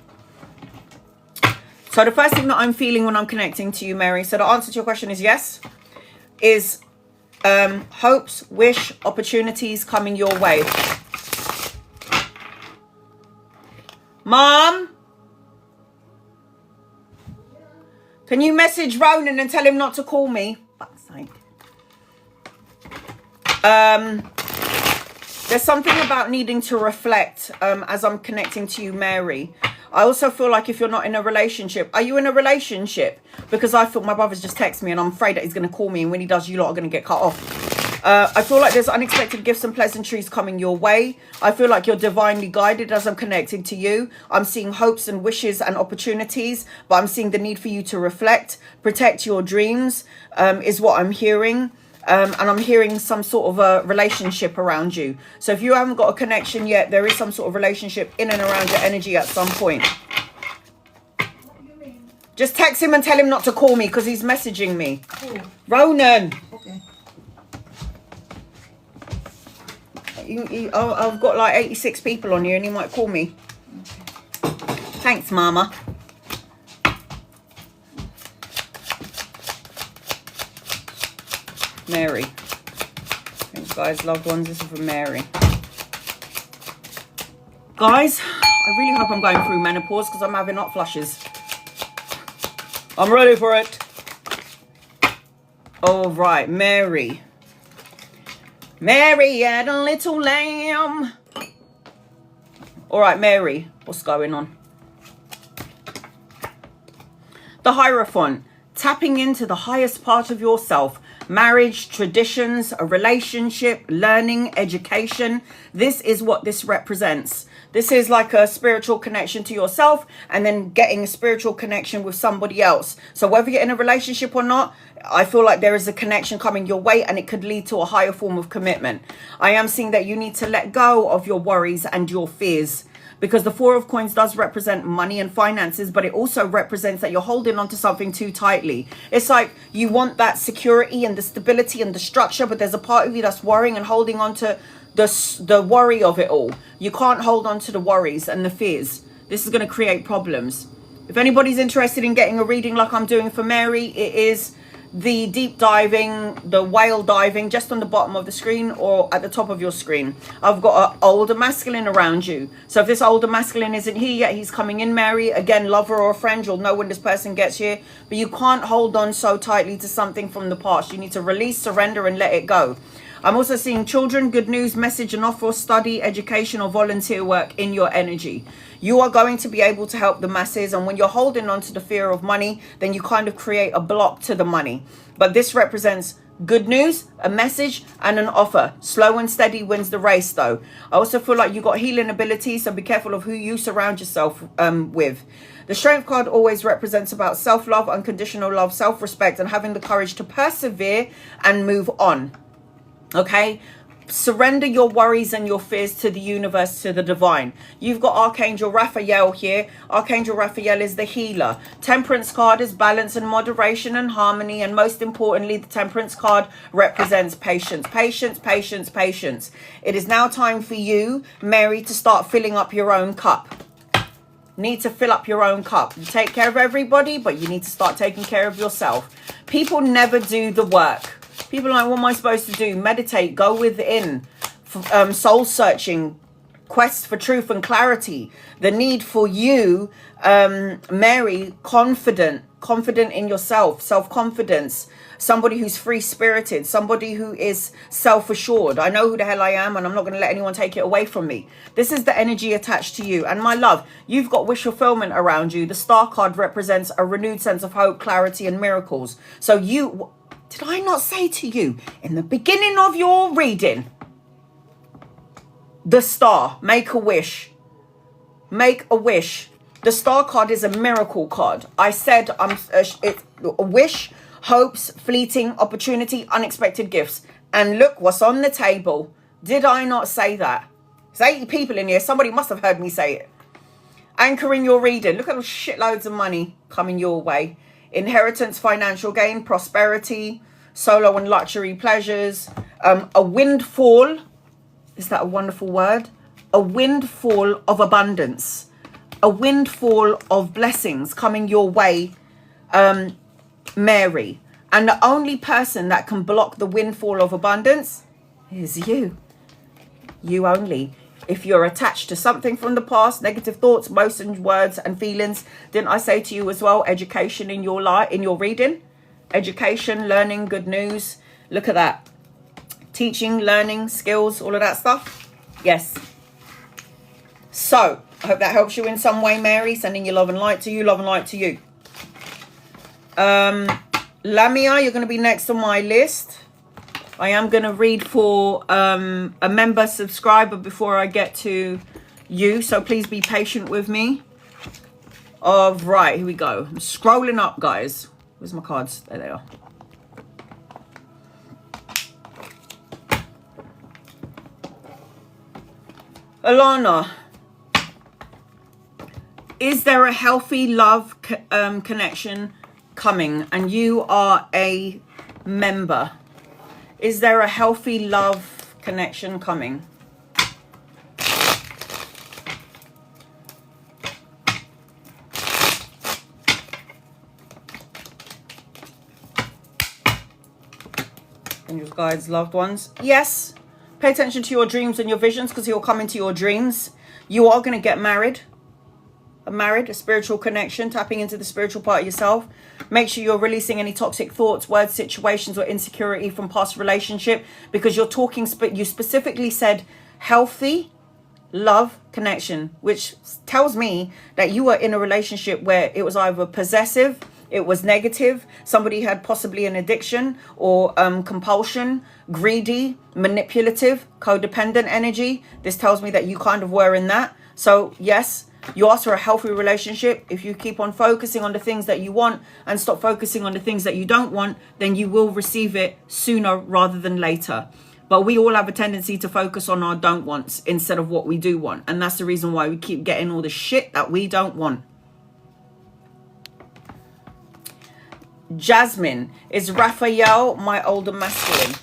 So the first thing that I'm feeling when I'm connecting to you, Mary, so the answer to your question is yes, is hopes, wish, opportunities coming your way. Mom? Can you message Ronan and tell him not to call me? Fuck's sake. There's something about needing to reflect as I'm connecting to you, Mary. I also feel like if you're not in a relationship, are you in a relationship? Because I feel my brother's just texted me and I'm afraid that he's going to call me. And when he does, you lot are going to get cut off. I feel like there's unexpected gifts and pleasantries coming your way. I feel like you're divinely guided as I'm connecting to you. I'm seeing hopes and wishes and opportunities, but I'm seeing the need for you to reflect, protect your dreams, is what I'm hearing. And I'm hearing some sort of a relationship around you. So if you haven't got a connection yet, there is some sort of relationship in and around your energy at some point. Just text him and tell him not to call me because he's messaging me. Oh. Ronan. Okay. I've got like 86 people on here and he might call me. Okay. Thanks, Mama. Mary. Thanks, guys. Loved ones. This is for Mary. Guys, I really hope I'm going through menopause because I'm having hot flushes. I'm ready for it. All right, Mary. Mary had a little lamb. All right, Mary. What's going on? The Hierophant. Tapping into the highest part of yourself. Marriage, traditions, a relationship, learning, education. This is what this represents. This is like a spiritual connection to yourself and then getting a spiritual connection with somebody else. So whether you're in a relationship or not, I feel like there is a connection coming your way and it could lead to a higher form of commitment. I am seeing that you need to let go of your worries and your fears. Because the Four of Coins does represent money and finances, but it also represents that you're holding on to something too tightly. It's like you want that security and the stability and the structure, but there's a part of you that's worrying and holding on to the worry of it all. You can't hold on to the worries and the fears. This is going to create problems. If anybody's interested in getting a reading like I'm doing for Mary, it is the deep diving, the whale diving, just on the bottom of the screen or at the top of your screen. I've got an older masculine around you. So if this older masculine isn't here yet, he's coming in, Mary. Again, lover or a friend, you'll know when this person gets here. But you can't hold on so tightly to something from the past. You need to release, surrender, and let it go. I'm also seeing children, good news, message, and offer, study, education, or volunteer work in your energy. You are going to be able to help the masses. And when you're holding on to the fear of money, then you kind of create a block to the money. But this represents good news, a message, and an offer. Slow and steady wins the race, though. I also feel like you got healing ability, so be careful of who you surround yourself with. The Strength card always represents about self-love, unconditional love, self-respect, and having the courage to persevere and move on. Okay? Surrender your worries and your fears to the universe, to the divine. You've got Archangel Raphael here. Archangel Raphael is the healer. Temperance card is balance and moderation and harmony. And most importantly, the Temperance card represents patience. Patience, patience, patience. It is now time for you, Mary, to start filling up your own cup. Need to fill up your own cup. You take care of everybody, but you need to start taking care of yourself. People never do the work. People are like, what am I supposed to do? Meditate, go within, soul searching, quest for truth and clarity. The need for you, Mary, confident in yourself, self-confidence, somebody who's free-spirited, somebody who is self-assured. I know who the hell I am and I'm not going to let anyone take it away from me. This is the energy attached to you. And my love, you've got wish fulfillment around you. The Star card represents a renewed sense of hope, clarity, and miracles. So you... Did I not say to you in the beginning of your reading, the Star, make a wish. Make a wish. The Star card is a miracle card. I said it's a wish, hopes, fleeting, opportunity, unexpected gifts. And look what's on the table. Did I not say that? There's 80 people in here. Somebody must have heard me say it. Anchoring your reading. Look at those shitloads of money coming your way. Inheritance, financial gain, prosperity, solo and luxury pleasures. A windfall. Is that a wonderful word? A windfall of abundance. A windfall of blessings coming your way, Mary. And the only person that can block the windfall of abundance is you. You only. If you're attached to something from the past, negative thoughts, emotions, words and feelings. Didn't I say to you as well, education in your life, in your reading? Education, learning, good news. Look at that. Teaching, learning, skills, all of that stuff. Yes. So, I hope that helps you in some way, Mary. Sending you love and light to you, love and light to you. Lamia, you're going to be next on my list. I am going to read for a member subscriber before I get to you. So please be patient with me. Right, here we go. I'm scrolling up, guys. Where's my cards? There they are. Alana, is there a healthy love connection coming? And you are a member. Is there a healthy love connection coming? Angels, guides, loved ones. Yes. Pay attention to your dreams and your visions, because he'll come into your dreams. You are going to get married. A spiritual connection, tapping into the spiritual part of yourself. Make sure you're releasing any toxic thoughts, words, situations, or insecurity from past relationship, because you're talking, you specifically said healthy love connection, which tells me that you were in a relationship where it was either possessive, it was negative, somebody had possibly an addiction or compulsion, greedy, manipulative, codependent energy. This tells me that you kind of were in that. So yes, you ask for a healthy relationship. If you keep on focusing on the things that you want and stop focusing on the things that you don't want, then you will receive it sooner rather than later. But we all have a tendency to focus on our don't wants instead of what we do want. And that's the reason why we keep getting all the shit that we don't want. Jasmine, is Raphael my older masculine?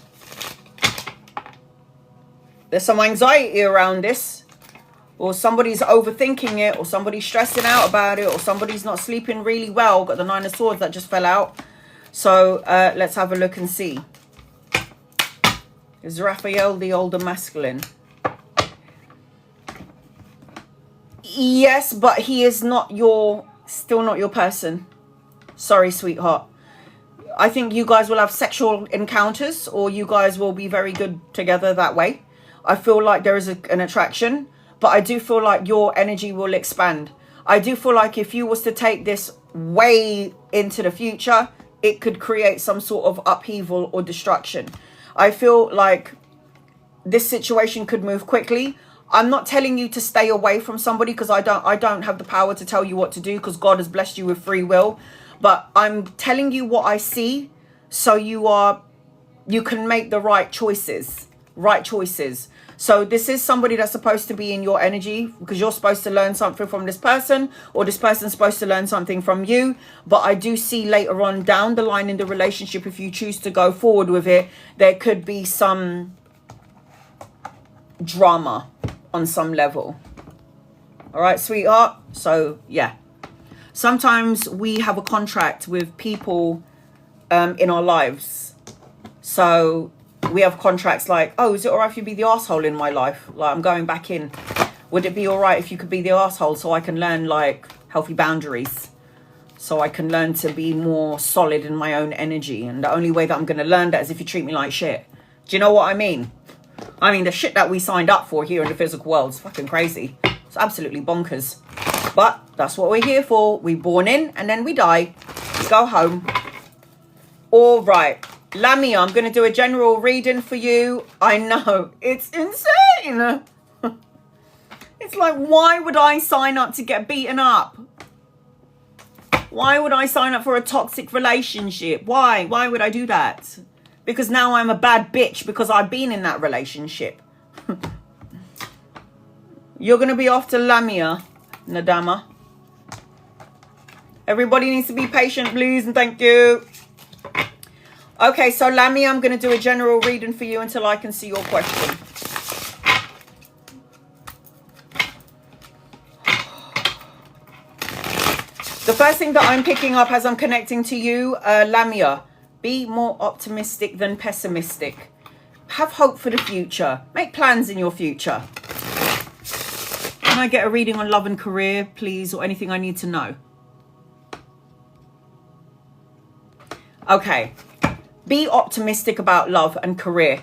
There's some anxiety around this. Or somebody's overthinking it, or somebody's stressing out about it, or somebody's not sleeping really well. Got the 9 of Swords that just fell out. So let's have a look and see. Is Raphael the older masculine? Yes, but he is not still not your person. Sorry, sweetheart. I think you guys will have sexual encounters, or you guys will be very good together that way. I feel like there is an attraction. But I do feel like your energy will expand. I do feel like if you was to take this way into the future, it could create some sort of upheaval or destruction. I feel like this situation could move quickly. I'm not telling you to stay away from somebody, because I don't have the power to tell you what to do, because God has blessed you with free will. But I'm telling you what I see, so you can make the right choices. Right choices. So this is somebody that's supposed to be in your energy, because you're supposed to learn something from this person, or this person's supposed to learn something from you. But I do see later on down the line in the relationship, if you choose to go forward with it, there could be some drama on some level. All right, sweetheart. So yeah, sometimes we have a contract with people in our lives. So we have contracts like, oh, is it all right if you be the asshole in my life? Like, I'm going back in. Would it be all right if you could be the asshole, so I can learn like healthy boundaries? So I can learn to be more solid in my own energy. And the only way that I'm going to learn that is if you treat me like shit. Do you know what I mean? I mean, the shit that we signed up for here in the physical world is fucking crazy. It's absolutely bonkers. But that's what we're here for. We're born in and then we die. We go home. All right. Lamia, I'm going to do a general reading for you. I know, it's insane. It's like, why would I sign up to get beaten up? Why would I sign up for a toxic relationship? Why? Why would I do that? Because now I'm a bad bitch because I've been in that relationship. You're going to be off to Lamia. Nadama. Everybody needs to be patient, please, and thank you. Okay, so Lamia, I'm going to do a general reading for you until I can see your question. The first thing that I'm picking up as I'm connecting to you, Lamia, be more optimistic than pessimistic. Have hope for the future. Make plans in your future. Can I get a reading on love and career, please, or anything I need to know? Okay. Be optimistic about love and career.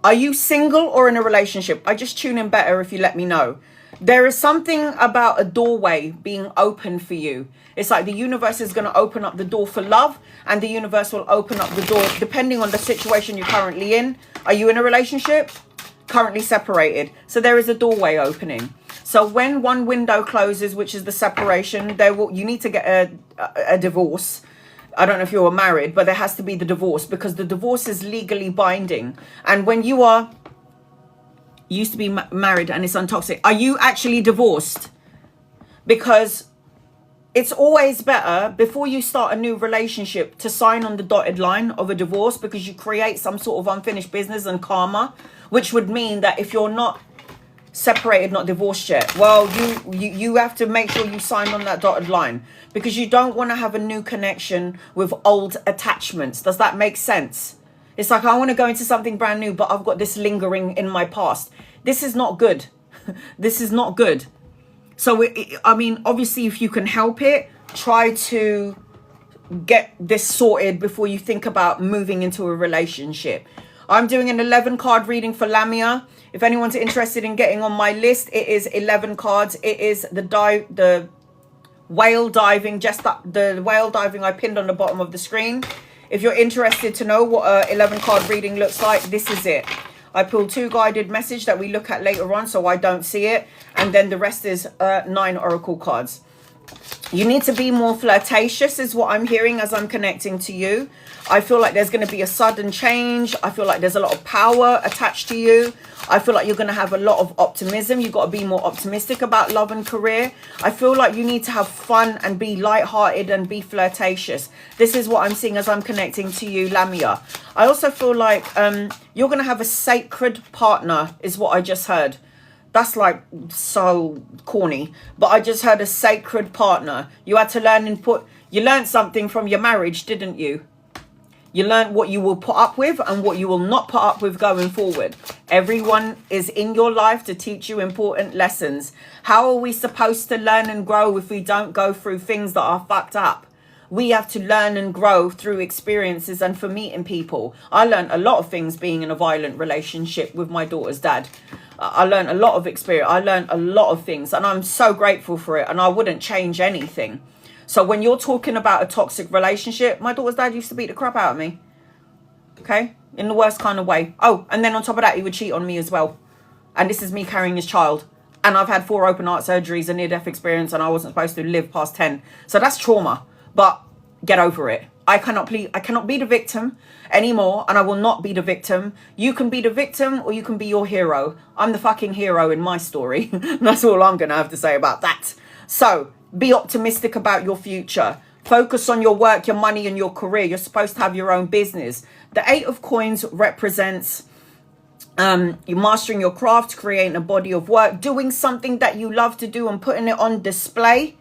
Are you single or in a relationship? I just tune in better if you let me know. There is something about a doorway being open for you. It's like the universe is going to open up the door for love, and the universe will open up the door depending on the situation you're currently in. Are you in a relationship? Currently separated. So there is a doorway opening. So when one window closes, which is the separation, you need to get a divorce. I don't know if you're married, but there has to be the divorce, because the divorce is legally binding. And when you used to be married and it's untoxic, are you actually divorced? Because it's always better before you start a new relationship to sign on the dotted line of a divorce, because you create some sort of unfinished business and karma, which would mean that if you're not separated, not divorced yet, well, you have to make sure you sign on that dotted line, because you don't want to have a new connection with old attachments. Does that make sense? It's like, I want to go into something brand new, but I've got this lingering in my past. This is not good. This is not good. So, I mean, obviously, if you can help it, try to get this sorted before you think about moving into a relationship. I'm doing an 11 card reading for Lamia. If anyone's interested in getting on my list, it is 11 cards. It is the whale diving, just the whale diving I pinned on the bottom of the screen. If you're interested to know what a 11 card reading looks like, this is it. I pulled 2 guided message that we look at later on, so I don't see it. And then the rest is 9 oracle cards. You need to be more flirtatious is what I'm hearing as I'm connecting to you. I feel like there's going to be a sudden change. I feel like there's a lot of power attached to you. I feel like you're going to have a lot of optimism. You've got to be more optimistic about love and career. I feel like you need to have fun and be lighthearted and be flirtatious. This is what I'm seeing as I'm connecting to you, Lamia. I also feel like you're going to have a sacred partner is what I just heard. That's like so corny, but I just heard a sacred partner. You had to learn you learned something from your marriage, didn't you? You learned what you will put up with and what you will not put up with going forward. Everyone is in your life to teach you important lessons. How are we supposed to learn and grow if we don't go through things that are fucked up? We have to learn and grow through experiences and for meeting people. I learned a lot of things being in a violent relationship with my daughter's dad. I learned a lot of experience. I learned a lot of things, and I'm so grateful for it, and I wouldn't change anything. So when you're talking about a toxic relationship, my daughter's dad used to beat the crap out of me. Okay? In the worst kind of way. Oh, and then on top of that, he would cheat on me as well. And this is me carrying his child. And I've had 4 open heart surgeries, a near-death experience, and I wasn't supposed to live past 10. So that's trauma. But get over it. I cannot be the victim anymore, and I will not be the victim. You can be the victim or you can be your hero. I'm the fucking hero in my story. That's all I'm going to have to say about that. So be optimistic about your future. Focus on your work, your money, and your career. You're supposed to have your own business. The 8 of Coins represents you mastering your craft, creating a body of work, doing something that you love to do and putting it on display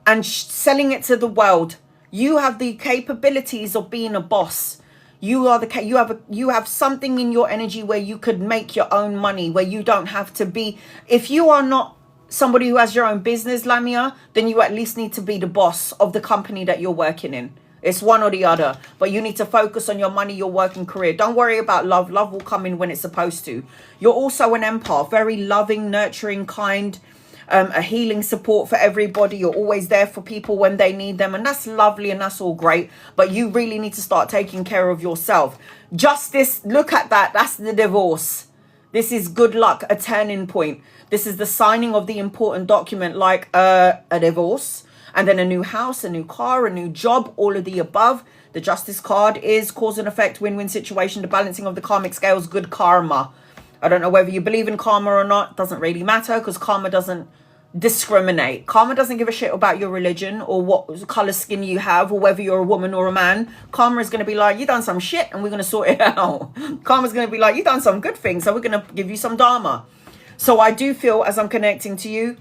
and selling it to the world. You have the capabilities of being a boss. You have something in your energy where you could make your own money, where you don't have to be. If you are not somebody who has your own business, Lamia, then you at least need to be the boss of the company that you're working in. It's one or the other, but you need to focus on your money, your working career. Don't worry about love. Love will come in when it's supposed to. You're also an empath, very loving, nurturing, kind, a healing support for everybody. You're always there for people when they need them, and that's lovely and that's all great, but you really need to start taking care of yourself. Justice, look at that. That's the divorce. This is good luck, a turning point. This is the signing of the important document, like a divorce, and then a new house, a new car, a new job, all of the above. The Justice card is cause and effect, win-win situation, the balancing of the karmic scales, good karma. I don't know whether you believe in karma or not. Doesn't really matter, because karma doesn't discriminate. Karma doesn't give a shit about your religion or what color skin you have or whether you're a woman or a man. Karma is going to be like, you done some shit and we're going to sort it out. Karma is going to be like, you done some good things, so we're going to give you some dharma. So I do feel, as I'm connecting to you,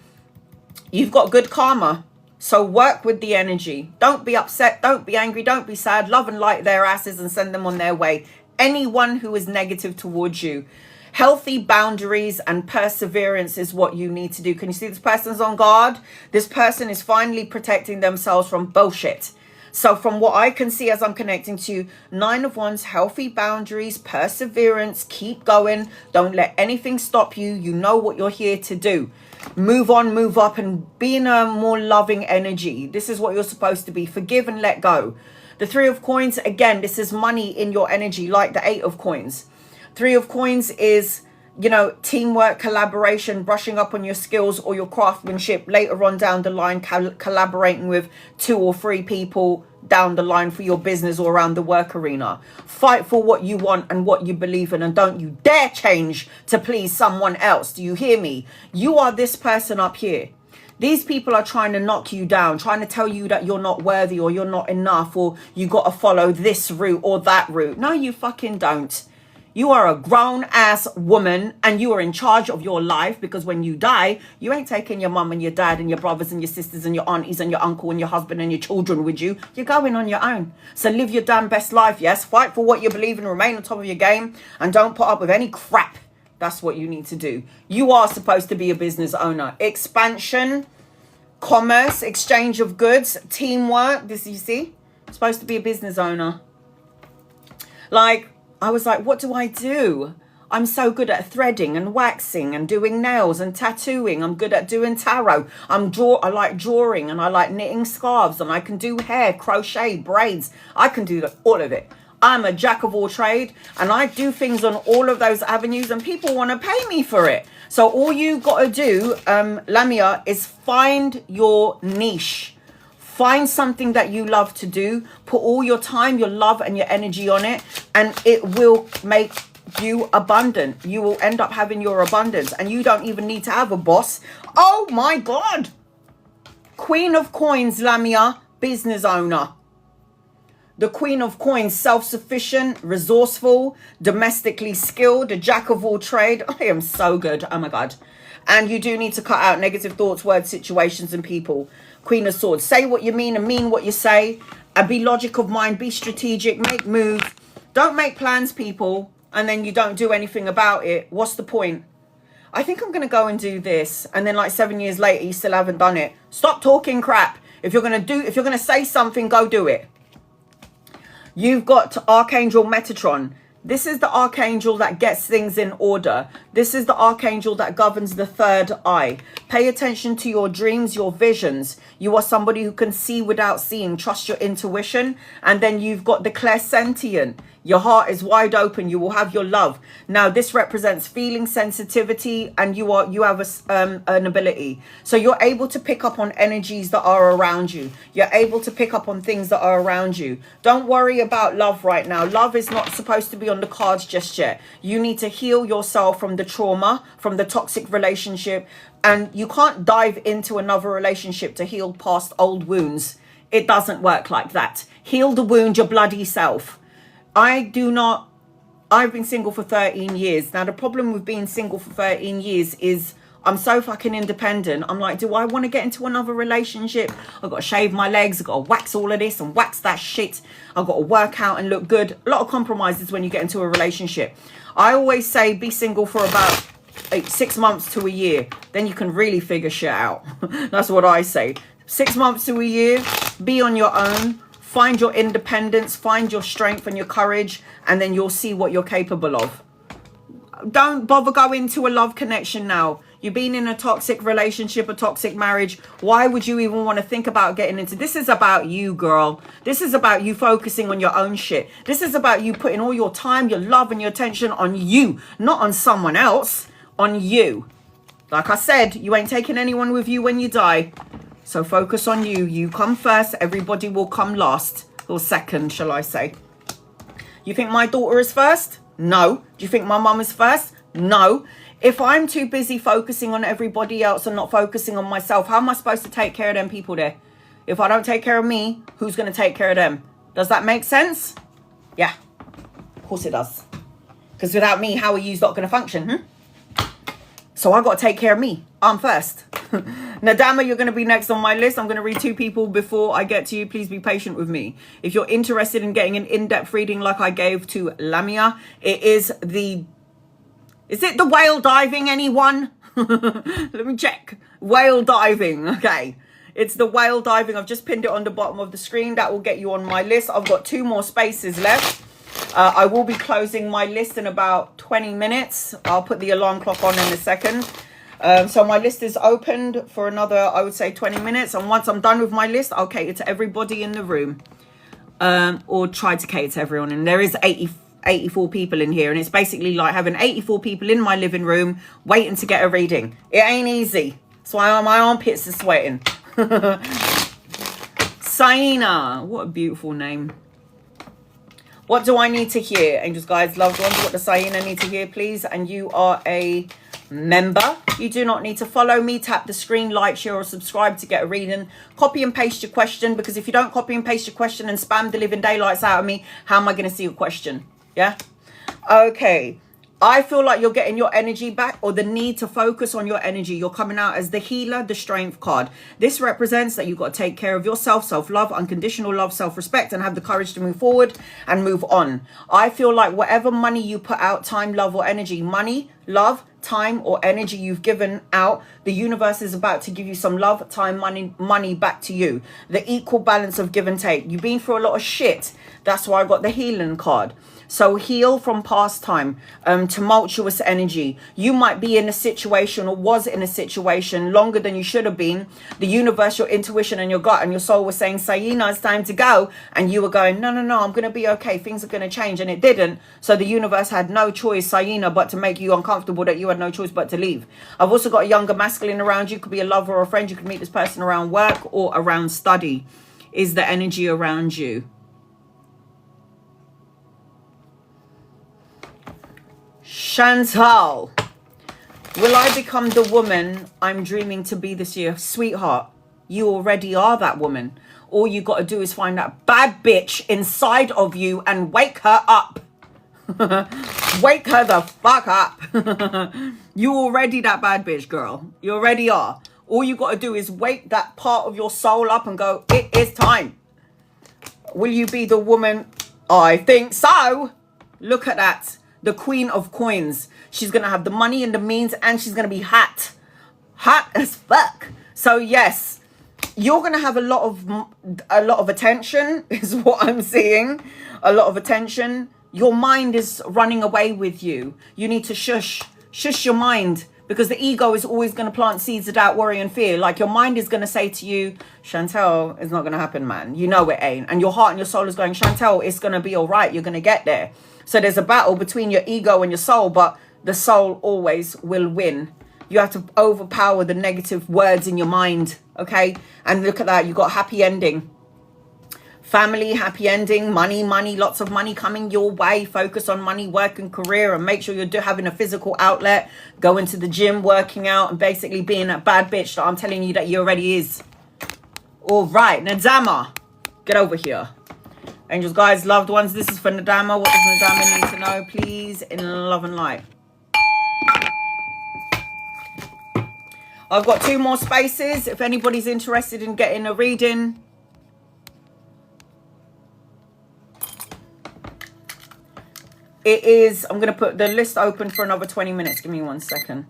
you've got good karma. So work with the energy. Don't be upset. Don't be angry. Don't be sad. Love and light their asses and send them on their way. Anyone who is negative towards you. Healthy boundaries and perseverance is what you need to do. Can you see this person's on guard? This person is finally protecting themselves from bullshit. So from what I can see as I'm connecting to you, 9 of Wands, healthy boundaries, perseverance, keep going. Don't let anything stop you. You know what you're here to do. Move on, move up, and be in a more loving energy. This is what you're supposed to be. Forgive and let go. The 3 of Coins, again, this is money in your energy, like the 8 of Coins. 3 of Coins is, you know, teamwork, collaboration, brushing up on your skills or your craftsmanship later on down the line, collaborating with 2 or 3 people down the line for your business or around the work arena. Fight for what you want and what you believe in, and don't you dare change to please someone else. Do you hear me? You are this person up here. These people are trying to knock you down, trying to tell you that you're not worthy or you're not enough or you got to follow this route or that route. No, you fucking don't. You are a grown-ass woman and you are in charge of your life, because when you die, you ain't taking your mum and your dad and your brothers and your sisters and your aunties and your uncle and your husband and your children with you. You're going on your own. So live your damn best life, yes? Fight for what you believe in, remain on top of your game, and don't put up with any crap. That's what you need to do. You are supposed to be a business owner. Expansion, commerce, exchange of goods, teamwork. This, you see? Supposed to be a business owner. Like, I was like, what do I do? I'm so good at threading and waxing and doing nails and tattooing. I'm good at doing tarot. I like drawing and I like knitting scarves, and I can do hair, crochet, braids. I can do all of it. I'm a jack of all trade, and I do things on all of those avenues, and people want to pay me for it. So all you got to do, Lamia, is find your niche. Find something that you love to do. Put all your time, your love, and your energy on it, and it will make you abundant. You will end up having your abundance, and you don't even need to have a boss. Oh my God. Queen of Coins, Lamia, business owner. The Queen of Coins, self-sufficient, resourceful, domestically skilled, a jack of all trade. I am so good. Oh my God. And you do need to cut out negative thoughts, words, situations, and people. Queen of Swords. Say what you mean and mean what you say. And be logic of mind. Be strategic. Make moves. Don't make plans, people, and then you don't do anything about it. What's the point? I think I'm going to go and do this. And then like 7 years later, you still haven't done it. Stop talking crap. If you're going to say something, go do it. You've got Archangel Metatron. This is the archangel that gets things in order. This is the archangel that governs the third eye. Pay attention to your dreams, your visions. You are somebody who can see without seeing. Trust your intuition. And then you've got the clairsentient. Your heart is wide open. You will have your love. Now, this represents feeling, sensitivity, and you have an ability. So you're able to pick up on energies that are around you. You're able to pick up on things that are around you. Don't worry about love right now. Love is not supposed to be on the cards just yet. You need to heal yourself from the trauma, from the toxic relationship. And you can't dive into another relationship to heal past old wounds. It doesn't work like that. Heal the wound your bloody self. I've been single for 13 years. Now, the problem with being single for 13 years is I'm so fucking independent. I'm like, do I want to get into another relationship? I've got to shave my legs. I've got to wax all of this and wax that shit. I've got to work out and look good. A lot of compromises when you get into a relationship. I always say be single for about 6 months to a year. Then you can really figure shit out. That's what I say. 6 months to a year. Be on your own. Find your independence, find your strength and your courage, and then you'll see what you're capable of. Don't bother going to a love connection now. You've been in a toxic relationship, a toxic marriage. Why would you even want to think about getting into this? Is about you, girl. This is about you focusing on your own shit. This is about you putting all your time, your love, and your attention on you, not on someone else, on you. Like I said, you ain't taking anyone with you when you die. So focus on you. You come first. Everybody will come last. Or second, shall I say. You think my daughter is first? No. Do you think my mum is first? No. If I'm too busy focusing on everybody else and not focusing on myself, how am I supposed to take care of them people there? If I don't take care of me, who's going to take care of them? Does that make sense? Yeah, of course it does. Because without me, how are you not going to function? So I got to take care of me. I'm first. Nadama, you're going to be next on my list. I'm going to read 2 people before I get to you. Please be patient with me. If you're interested in getting an in-depth reading like I gave to Lamia, it is the... Is it the whale diving, anyone? Let me check. Whale diving. Okay. It's the whale diving. I've just pinned it on the bottom of the screen. That will get you on my list. I've got 2 more spaces left. I will be closing my list in about 20 minutes. I'll put the alarm clock on in a second. So my list is opened for another, I would say, 20 minutes. And once I'm done with my list, I'll cater to everybody in the room. Or try to cater to everyone. And there is 84 people in here. And it's basically like having 84 people in my living room waiting to get a reading. It ain't easy. That's why my armpits are sweating. Saina. What a beautiful name. What do I need to hear? Angels, guides, loved ones, what does Saina need to hear, please? And you are a member. You do not need to follow me. Tap the screen, like, share, or subscribe to get a reading. Copy and paste your question, because if you don't copy and paste your question and spam the living daylights out of me, how am I going to see your question? Yeah? Okay. I feel like you're getting your energy back, or the need to focus on your energy. You're coming out as the healer, the strength card. This represents that you've got to take care of yourself, self-love, unconditional love, self-respect, and have the courage to move forward and move on. I feel like whatever money you put out, time, love, or energy, money, love, time, or energy you've given out, the universe is about to give you some love, time, money back to you. The equal balance of give and take. You've been through a lot of shit. That's why I got the healing card. So heal from past time, tumultuous energy. You might be in a situation, or was in a situation longer than you should have been. The universe, your intuition and your gut and your soul was saying, Saina, it's time to go. And you were going, no, I'm going to be okay. Things are going to change. And it didn't. So the universe had no choice, Saina, but to make you uncomfortable, that you had no choice but to leave. I've also got a younger masculine around you. Could be a lover or a friend. You could meet this person around work or around study. Is the energy around you? Chantal, will I become the woman I'm dreaming to be this year? Sweetheart, you already are that woman. All you got to do is find that bad bitch inside of you and wake her up. Wake her the fuck up. You already that bad bitch, girl. You already are. All you got to do is wake that part of your soul up and go, it is time. Will you be the woman? I think so. Look at that. The queen of coins. She's going to have the money and the means, and she's going to be hot. Hot as fuck. So yes, you're going to have a lot of attention is what I'm seeing. A lot of attention. Your mind is running away with you. You need to shush your mind, because the ego is always going to plant seeds of doubt, worry, and fear. Like, your mind is going to say to you, Chantal, it's not going to happen, man. You know it ain't. And your heart and your soul is going, Chantal, it's going to be all right. You're going to get there. So there's a battle between your ego and your soul, but the soul always will win. You have to overpower the negative words in your mind, okay? And look at that. You got happy ending. Family, happy ending, money, lots of money coming your way. Focus on money, work, and career, and make sure you're having a physical outlet. Go into the gym, working out, and basically being that bad bitch that I'm telling you that you already is. All right, Nadama, get over here. Angels, guides, loved ones, this is for Nadama. What does Nadama need to know, please, in love and light? I've got 2 more spaces. If anybody's interested in getting a reading. It is, I'm going to put the list open for another 20 minutes. Give me 1 second.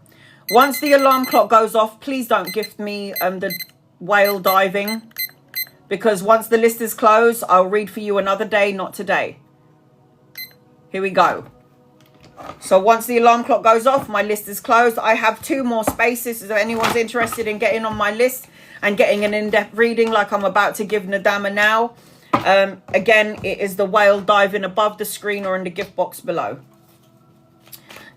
Once the alarm clock goes off, please don't gift me the whale diving. Because once the list is closed, I'll read for you another day, not today. Here we go. So once the alarm clock goes off, my list is closed. I have 2 more spaces. If anyone's interested in getting on my list and getting an in-depth reading like I'm about to give Nadama now. Again, it is the whale diving above the screen or in the gift box below.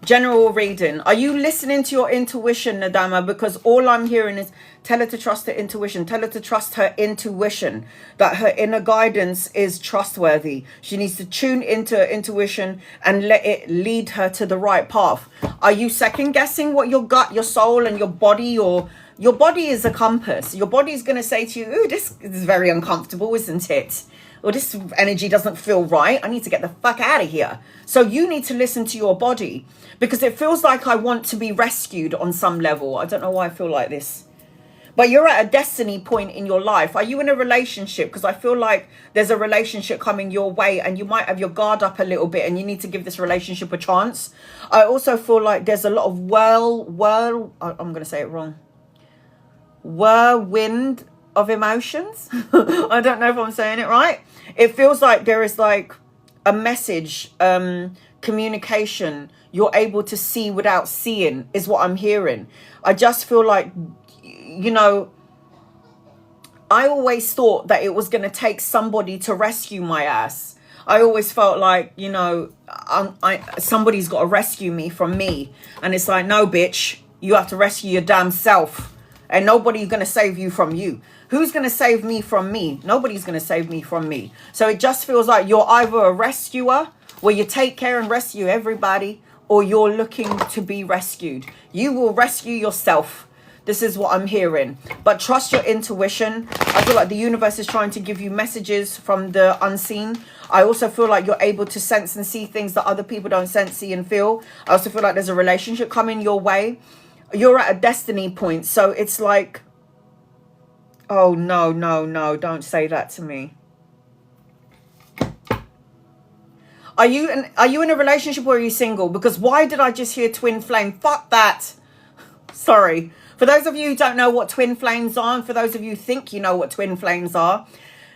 General reading. Are you listening to your intuition, Nadama? Because all I'm hearing is tell her to trust her intuition. Tell her to trust her intuition. That her inner guidance is trustworthy. She needs to tune into her intuition and let it lead her to the right path. Are you second guessing what your gut, your soul, and your body, or your body is a compass. Your body is going to say to you, ooh, this is very uncomfortable, isn't it? Or this energy doesn't feel right. I need to get the fuck out of here. So you need to listen to your body, because it feels like I want to be rescued on some level. I don't know why I feel like this. But you're at a destiny point in your life. Are you in a relationship? Because I feel like there's a relationship coming your way and you might have your guard up a little bit and you need to give this relationship a chance. I also feel like there's a lot of I'm going to say it wrong. Whirlwind of emotions. I don't know if I'm saying it right. It feels like there is like a message, communication you're able to see without seeing is what I'm hearing. I just feel like, you know, I always thought that it was going to take somebody to rescue my ass. I always felt like, you know, somebody's got to rescue me from me. And it's like, no, bitch, you have to rescue your damn self. And nobody's going to save you from you. Who's going to save me from me? Nobody's going to save me from me. So it just feels like you're either a rescuer, where you take care and rescue everybody, or you're looking to be rescued. You will rescue yourself. This is what I'm hearing. But trust your intuition. I feel like the universe is trying to give you messages from the unseen. I also feel like you're able to sense and see things that other people don't sense, see, and feel. I also feel like there's a relationship coming your way. You're at a destiny point. So it's like, oh, no, don't say that to me. Are you in a relationship, or are you single? Because why did I just hear twin flame? Fuck that. Sorry. For those of you who don't know what twin flames are, and for those of you who think you know what twin flames are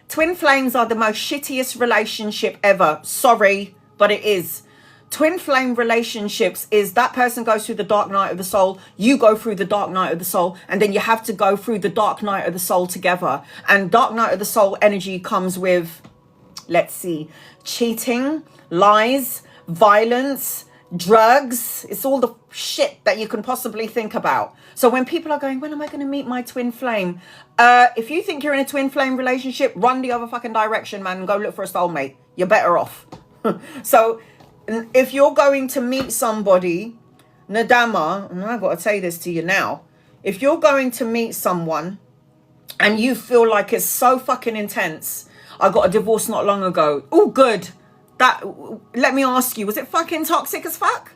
the most shittiest relationship ever. Sorry, but it is. Twin flame relationships is that person goes through the dark night of the soul, you go through the dark night of the soul, and then you have to go through the dark night of the soul together. And dark night of the soul energy comes with, let's see, cheating, lies, violence, drugs. It's all the shit that you can possibly think about. So when people are going, when am I going to meet my twin flame? If you think you're in a twin flame relationship, run the other fucking direction, man, and go look for a soulmate. You're better off. So if you're going to meet somebody, Nadama, and I've got to say this to you now, if you're going to meet someone and you feel like it's so fucking intense, I got a divorce not long ago. Oh, good. Let me ask you, was it fucking toxic as fuck?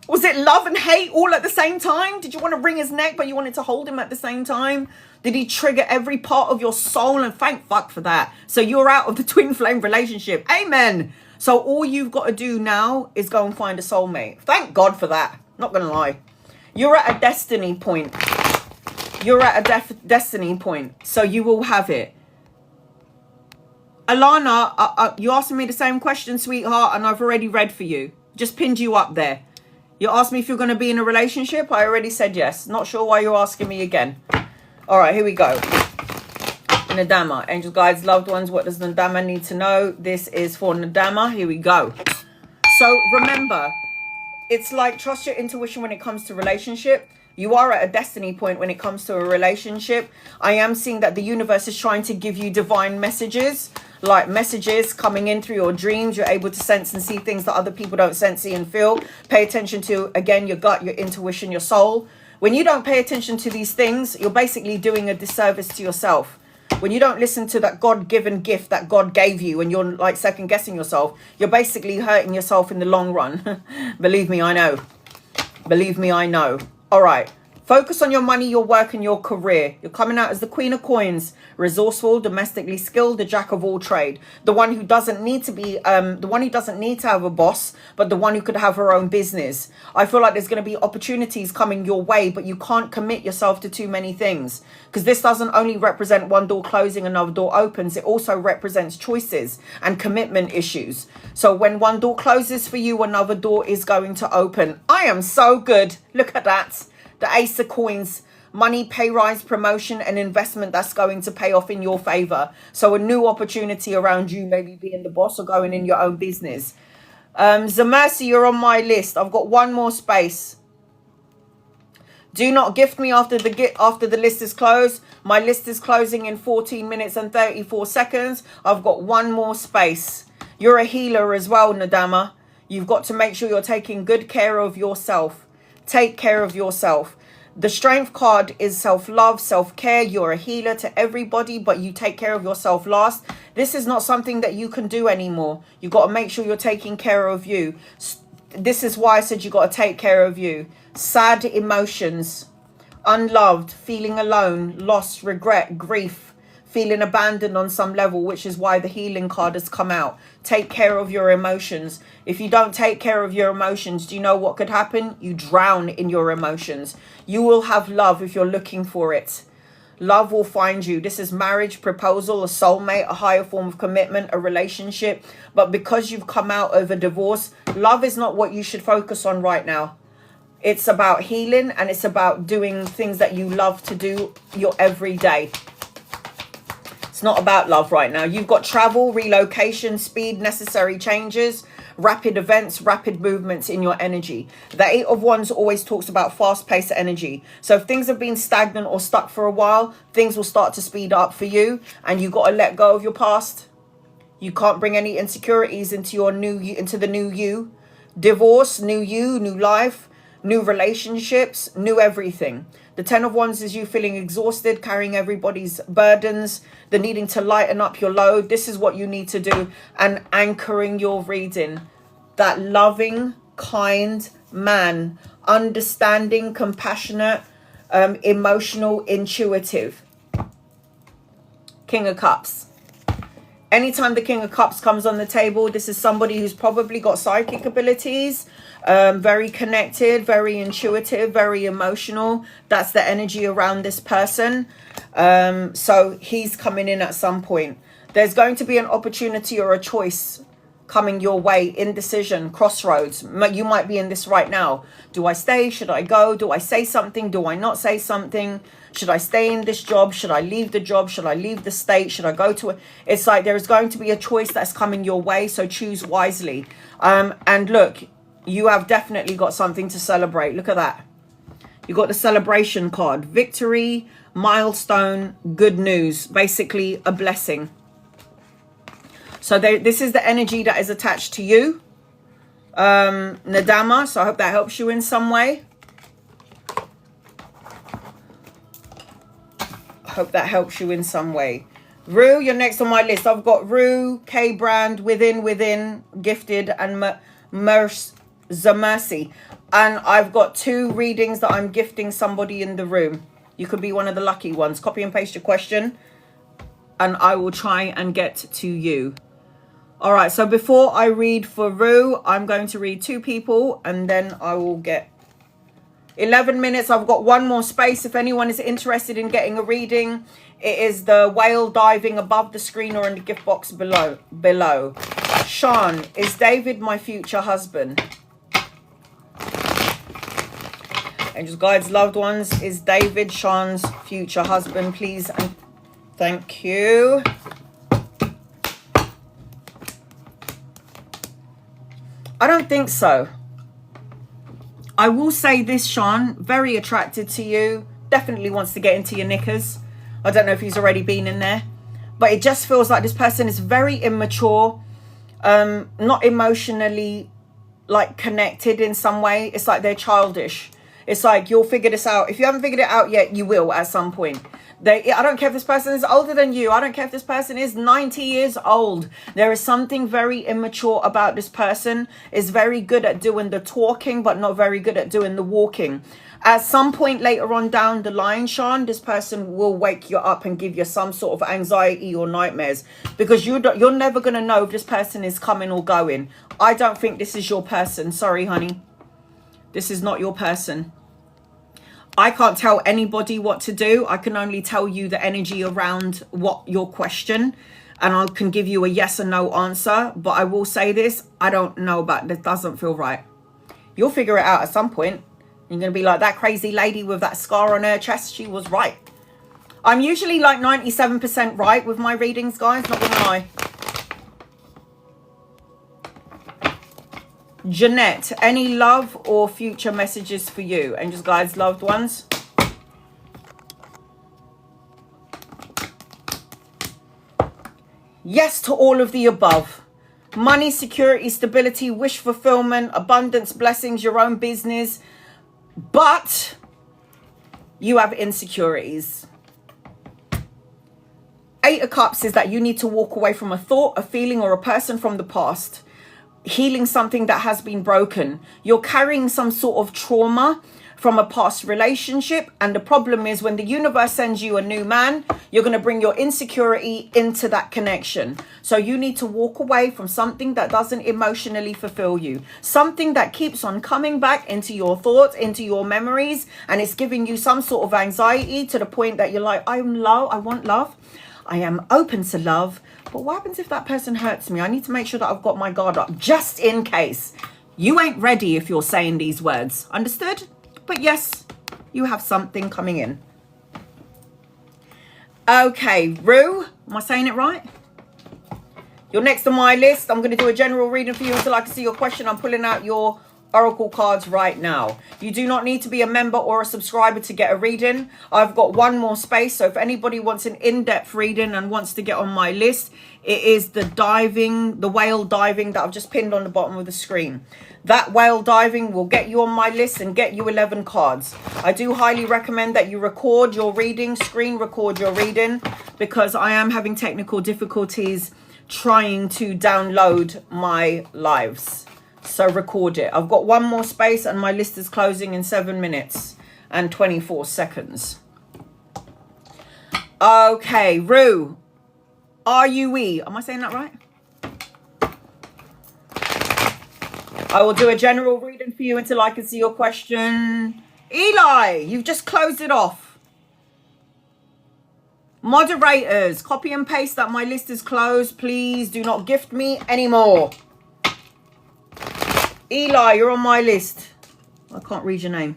Was it love and hate all at the same time? Did you want to wring his neck, but you wanted to hold him at the same time? Did he trigger every part of your soul? And thank fuck for that. So you're out of the twin flame relationship. Amen. So all you've got to do now is go and find a soulmate. Thank God for that. Not going to lie. You're at a destiny point. You're at a destiny point. So you will have it. Alana, you asking me the same question, sweetheart, and I've already read for you. Just pinned you up there. You asked me if you're going to be in a relationship. I already said yes. Not sure why you're asking me again. All right, here we go. Nadama, angels, guides, loved ones. What does Nadama need to know? This is for Nadama. Here we go. So remember, it's like trust your intuition when it comes to relationship. You are at a destiny point when it comes to a relationship. I am seeing that the universe is trying to give you divine messages, like messages coming in through your dreams. You're able to sense and see things that other people don't sense, see, and feel. Pay attention to, again, your gut, your intuition, your soul. When you don't pay attention to these things, you're basically doing a disservice to yourself. When you don't listen to that God-given gift that God gave you and you're like second-guessing yourself, you're basically hurting yourself in the long run. Believe me, I know. Believe me, I know. All right. Focus on your money, your work, and your career. You're coming out as the Queen of Coins, resourceful, domestically skilled, the Jack of all trade. The one who doesn't need to be, the one who doesn't need to have a boss, but the one who could have her own business. I feel like there's going to be opportunities coming your way, but you can't commit yourself to too many things. Because this doesn't only represent one door closing, another door opens. It also represents choices and commitment issues. So when one door closes for you, another door is going to open. I am so good. Look at that. The Ace of Coins, money, pay rise, promotion, and investment that's going to pay off in your favor. So a new opportunity around you, maybe being the boss or going in your own business. Zamercy, you're on my list. I've got one more space. Do not gift me after the list is closed. My list is closing in 14 minutes and 34 seconds. I've got one more space. You're a healer as well, Nadama. You've got to make sure you're taking good care of yourself. Take care of yourself. The strength card is self-love, self-care. You're a healer to everybody, but you take care of yourself last. This is not something that you can do anymore. You've got to make sure you're taking care of you. This is why I said you got to take care of you. Sad emotions, unloved, feeling alone, loss, regret, grief, feeling abandoned on some level, which is why the healing card has come out. Take care of your emotions. If you don't take care of your emotions, do you know what could happen? You drown in your emotions. You will have love if you're looking for it. Love will find you. This is marriage, proposal, a soulmate, a higher form of commitment, a relationship. But because you've come out of a divorce, love is not what you should focus on right now. It's about healing, and it's about doing things that you love to do your everyday. It's not about love right now. You've got travel, relocation, speed, necessary changes, rapid events, rapid movements in your energy. The Eight of Wands always talks about fast-paced energy. So if things have been stagnant or stuck for a while, things will start to speed up for you, and you've got to let go of your past. You can't bring any insecurities into your into the new you. Divorce, new you, new life, new relationships, new everything. The Ten of Wands is you feeling exhausted, carrying everybody's burdens, the needing to lighten up your load. This is what you need to do, and anchoring your reading. That loving, kind man, understanding, compassionate, emotional, intuitive. King of Cups. Anytime the King of Cups comes on the table, this is somebody who's probably got psychic abilities, very connected, very intuitive, very emotional. That's the energy around this person. So he's coming in at some point. There's going to be an opportunity or a choice coming your way, indecision, crossroads. You might be in this right now. Do I stay? Should I go? Do I say something? Do I not say something? Should I stay in this job? Should I leave the job? Should I leave the state? Should I go to it? It's like there is going to be a choice that's coming your way, so choose wisely. And look, you have definitely got something to celebrate. Look at that. You got the celebration card. Victory, milestone, good news. Basically a blessing. So this is the energy that is attached to you, Nadama. So I hope that helps you in some way. Hope that helps you in some way. Rue, you're next on my list. I've got Rue, K Brand, Within, Gifted, and Zamercy. And I've got 2 readings that I'm gifting somebody in the room. You could be one of the lucky ones. Copy and paste your question, and I will try and get to you. All right, so before I read for Rue, I'm going to read 2 people, and then I will get 11 minutes. I've got one more space. If anyone is interested in getting a reading, it is the whale diving above the screen or in the gift box below. Sean, is David my future husband? Angels, guides, loved ones, is David Sean's future husband, please? And thank you. I don't think so. I will say this, Sean, very attracted to you. Definitely wants to get into your knickers. I don't know if he's already been in there. But it just feels like this person is very immature. Not emotionally, like, connected in some way. It's like they're childish. It's like you'll figure this out. If you haven't figured it out yet, you will at some point. I don't care if this person is older than you. I don't care if this person is 90 years old. There is something very immature about this person. Is very good at doing the talking, but not very good at doing the walking. At some point later on down the line, Sean, this person will wake you up and give you some sort of anxiety or nightmares, because you're never going to know if this person is coming or going. I don't think this is your person. Sorry, honey. This is not your person. I can't tell anybody what to do. I can only tell you the energy around what your question, and I can give you a yes or no answer. But I will say this, I don't know about this. Doesn't feel right. You'll figure it out at some point. You're going to be like that crazy lady with that scar on her chest. She was right. I'm usually like 97% right with my readings, guys. Not going to lie. Jeanette, any love or future messages for you? Angels, guides, loved ones. Yes to all of the above. Money, security, stability, wish fulfillment, abundance, blessings, your own business. But you have insecurities. Eight of Cups is that you need to walk away from a thought, a feeling, or a person from the past. Healing something that has been broken. You're carrying some sort of trauma from a past relationship, and the problem is when the universe sends you a new man, you're going to bring your insecurity into that connection. So you need to walk away from something that doesn't emotionally fulfill you, something that keeps on coming back into your thoughts, into your memories, and it's giving you some sort of anxiety to the point that you're like, I want love, I am open to love, but what happens if that person hurts me? I need to make sure that I've got my guard up just in case. You ain't ready if you're saying these words. Understood? But yes, you have something coming in. Okay, Rue, am I saying it right? You're next on my list. I'm going to do a general reading for you until I can see your question. I'm pulling out your oracle cards right now. You do not need to be a member or a subscriber to get a reading. I've got one more space, so if anybody wants an in-depth reading and wants to get on my list, it is the whale diving that I've just pinned on the bottom of the screen. That whale diving will get you on my list and get you 11 cards. I do highly recommend that you record your reading, screen record your reading, because I am having technical difficulties trying to download my lives. So record it. I've got one more space and my list is closing in 7 minutes and 24 seconds. Okay, Rue. R-U-E. Am I saying that right? I will do a general reading for you until I can see your question. Eli, you've just closed it off. Moderators, copy and paste that my list is closed. Please do not gift me anymore. Eli, you're on my list. I can't read your name.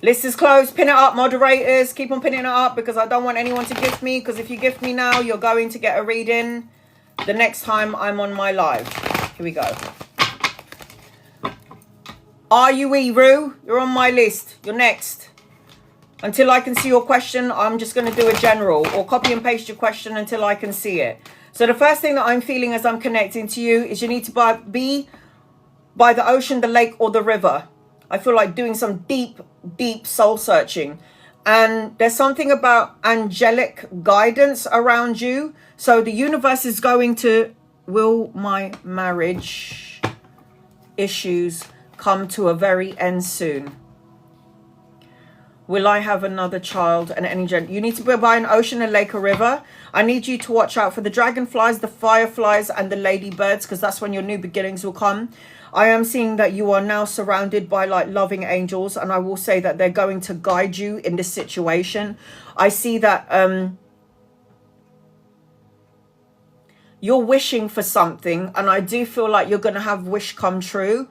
List is closed. Pin it up, moderators. Keep on pinning it up because I don't want anyone to gift me. Because if you gift me now, you're going to get a reading the next time I'm on my live. Here we go. R-U-E, Rue, you're on my list. You're next. Until I can see your question, I'm just going to do a general or copy and paste your question until I can see it. So the first thing that I'm feeling as I'm connecting to you is you need to be by the ocean, the lake, or the river. I feel like doing some deep, deep soul searching. And there's something about angelic guidance around you. So the universe is going to, will my marriage issues come to a very end soon? Will I have another child and any gender? You need to be by an ocean, a lake, a river. I need you to watch out for the dragonflies, the fireflies, and the ladybirds, because that's when your new beginnings will come. I am seeing that you are now surrounded by like loving angels, and I will say that they're going to guide you in this situation. I see that you're wishing for something, and I do feel like you're going to have wish come true.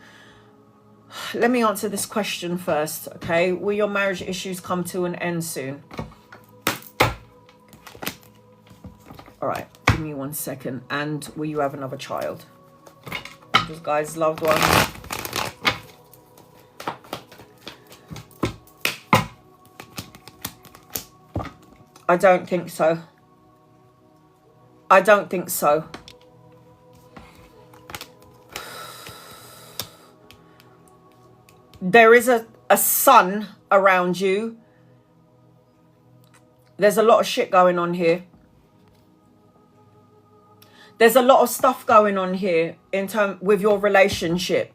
Let me answer this question first, okay? Will your marriage issues come to an end soon? All right, give me 1 second. And will you have another child? Just guys, loved one. I don't think so. I don't think so. There is a sun around you. There's a lot of shit going on here. There's a lot of stuff going on here in terms with your relationship.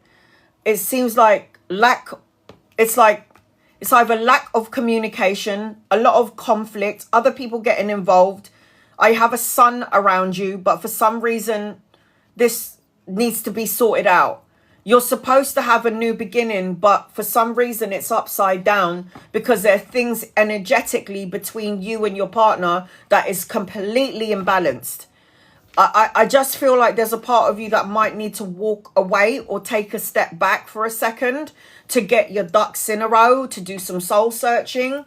It seems like it's either lack of communication, a lot of conflict, other people getting involved. I have a sun around you, but for some reason, this needs to be sorted out. You're supposed to have a new beginning, but for some reason it's upside down because there are things energetically between you and your partner that is completely imbalanced. I just feel like there's a part of you that might need to walk away or take a step back for a second to get your ducks in a row, to do some soul searching.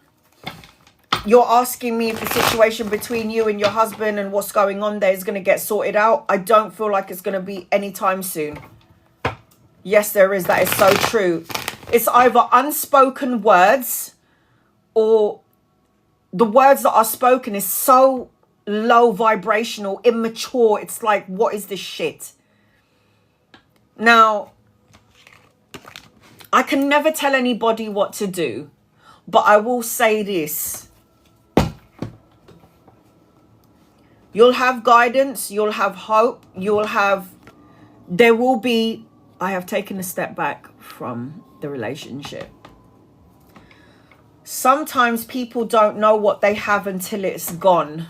You're asking me if the situation between you and your husband and what's going on there is going to get sorted out. I don't feel like it's going to be anytime soon. Yes, there is. That is so true. It's either unspoken words, or the words that are spoken is so low vibrational, immature. It's like, what is this shit? Now, I can never tell anybody what to do, but I will say this. You'll have guidance, you'll have hope, there will be, I have taken a step back from the relationship. Sometimes people don't know what they have until it's gone.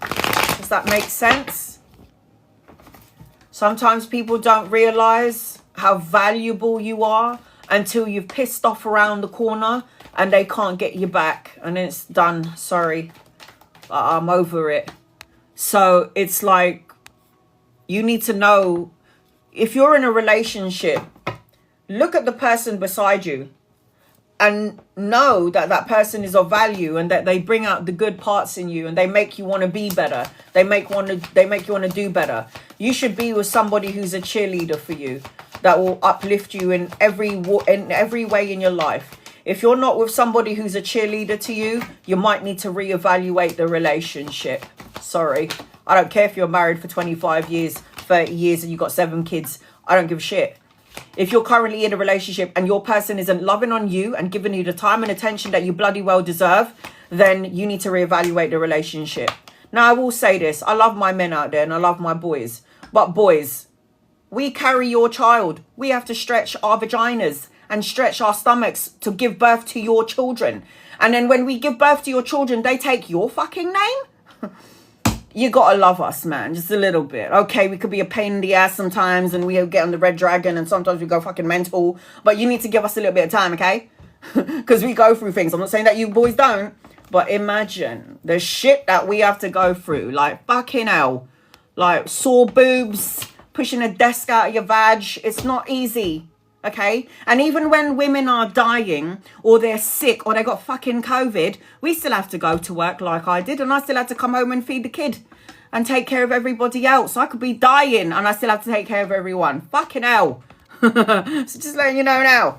Does that make sense? Sometimes people don't realize how valuable you are until you've pissed off around the corner and they can't get you back. And it's done. Sorry. I'm over it. So it's like, you need to know, if you're in a relationship, look at the person beside you and know that that person is of value and that they bring out the good parts in you and they make you want to be better. They make you want to do better. You should be with somebody who's a cheerleader for you, that will uplift you in every way in your life. If you're not with somebody who's a cheerleader to you, you might need to reevaluate the relationship. Sorry. I don't care if you're married for 25 years, 30 years, and you've got 7 kids. I don't give a shit. If you're currently in a relationship and your person isn't loving on you and giving you the time and attention that you bloody well deserve, then you need to reevaluate the relationship. Now, I will say this. I love my men out there and I love my boys. But boys, we carry your child. We have to stretch our vaginas and stretch our stomachs to give birth to your children. And then when we give birth to your children, they take your fucking name? You gotta love us, man, just a little bit. Okay, we could be a pain in the ass sometimes and we get on the red dragon and sometimes we go fucking mental. But you need to give us a little bit of time, okay? Because we go through things. I'm not saying that you boys don't. But imagine the shit that we have to go through. Like, fucking hell. Like, sore boobs, pushing a desk out of your vag. It's not easy. Okay, and even when women are dying or they're sick or they got fucking COVID, we still have to go to work like I did, and I still had to come home and feed the kid and take care of everybody else. I could be dying and I still have to take care of everyone. Fucking hell. So just letting you know now.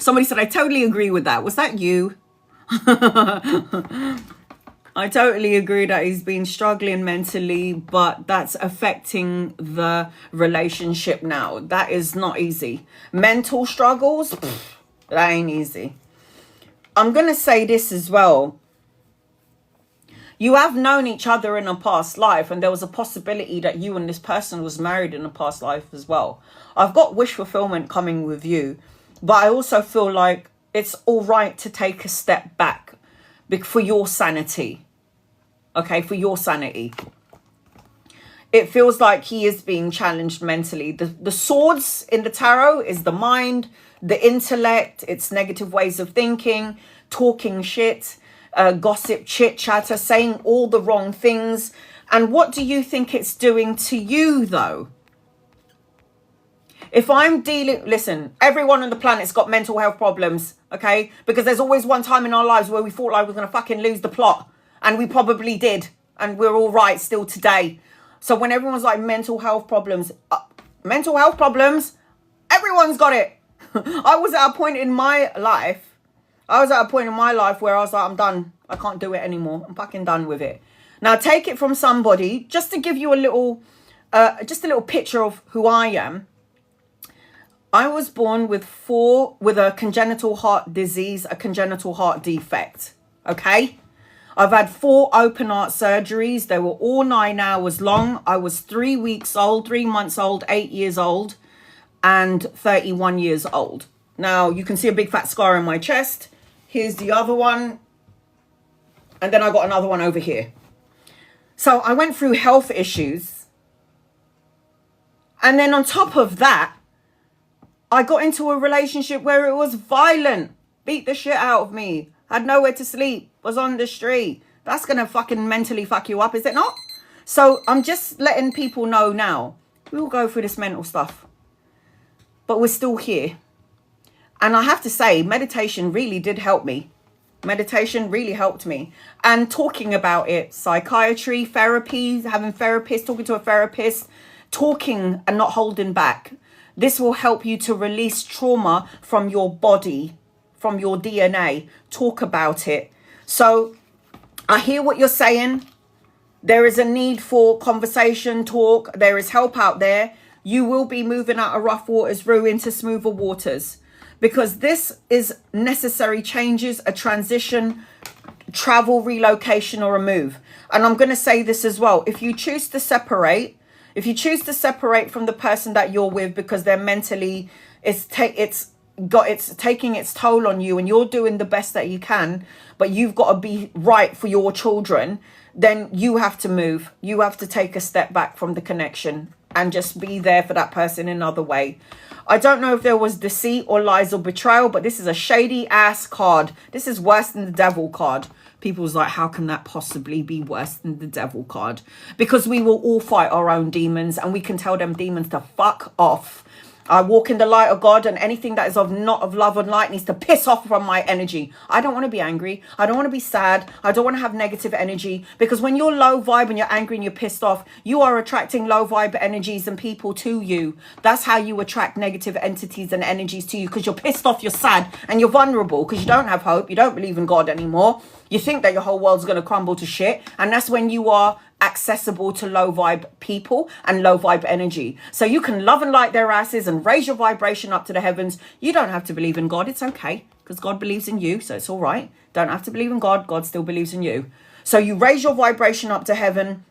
Somebody said, I totally agree with that. Was that you? I totally agree that he's been struggling mentally, but that's affecting the relationship now. That is not easy. Mental struggles, that ain't easy. I'm going to say this as well. You have known each other in a past life, and there was a possibility that you and this person was married in a past life as well. I've got wish fulfillment coming with you, but I also feel like it's all right to take a step back for your sanity. Okay, for your sanity. It feels like he is being challenged mentally. The swords in the tarot is the mind, the intellect, it's negative ways of thinking, talking shit, gossip, chit-chatter, saying all the wrong things. And what do you think it's doing to you, though? If I'm dealing... Listen, everyone on the planet's got mental health problems, okay? Because there's always one time in our lives where we thought like we were going to fucking lose the plot. And we probably did. And we're all right still today. So when everyone's like mental health problems, everyone's got it. I was at a point in my life where I was like, I'm done. I can't do it anymore. I'm fucking done with it. Now take it from somebody, just to give you a little picture of who I am. I was born with a congenital heart disease, a congenital heart defect. Okay? I've had 4 open heart surgeries. They were all 9 hours long. I was 3 weeks old, 3 months old, 8 years old, and 31 years old. Now, you can see a big fat scar on my chest. Here's the other one. And then I got another one over here. So I went through health issues. And then on top of that, I got into a relationship where it was violent. Beat the shit out of me. Had nowhere to sleep. Was on the street. That's going to fucking mentally fuck you up, is it not? So I'm just letting people know now. We all go through this mental stuff. But we're still here. And I have to say, meditation really did help me. Meditation really helped me. And talking about it, psychiatry, therapy, having therapists, talking to a therapist, talking and not holding back. This will help you to release trauma from your body, from your DNA. Talk about it. So I hear what you're saying. There is a need for conversation, talk. There is help out there. You will be moving out of rough waters, Rue, into smoother waters. Because this is necessary changes, a transition, travel, relocation, or a move. And I'm going to say this as well. If you choose to separate, from the person that you're with because they're mentally, it's taking its toll on you and you're doing the best that you can, but you've got to be right for your children, then you have to move. You have to take a step back from the connection and just be there for that person in another way. I don't know if there was deceit or lies or betrayal, but this is a shady ass card. This is worse than the devil card. People's like, how can that possibly be worse than the devil card? Because we will all fight our own demons and we can tell them demons to fuck off. I walk in the light of God, and anything that is not of love and light needs to piss off from my energy. I don't want to be angry. I don't want to be sad. I don't want to have negative energy, because when you're low vibe and you're angry and you're pissed off, you are attracting low vibe energies and people to you. That's how you attract negative entities and energies to you, because you're pissed off, you're sad, and you're vulnerable because you don't have hope. You don't believe in God anymore. You think that your whole world's going to crumble to shit. And that's when you are accessible to low vibe people and low vibe energy. So you can love and light their asses and raise your vibration up to the heavens. You don't have to believe in God. It's okay, because God believes in you. So it's all right. Don't have to believe in God. God still believes in you. So you raise your vibration up to heaven.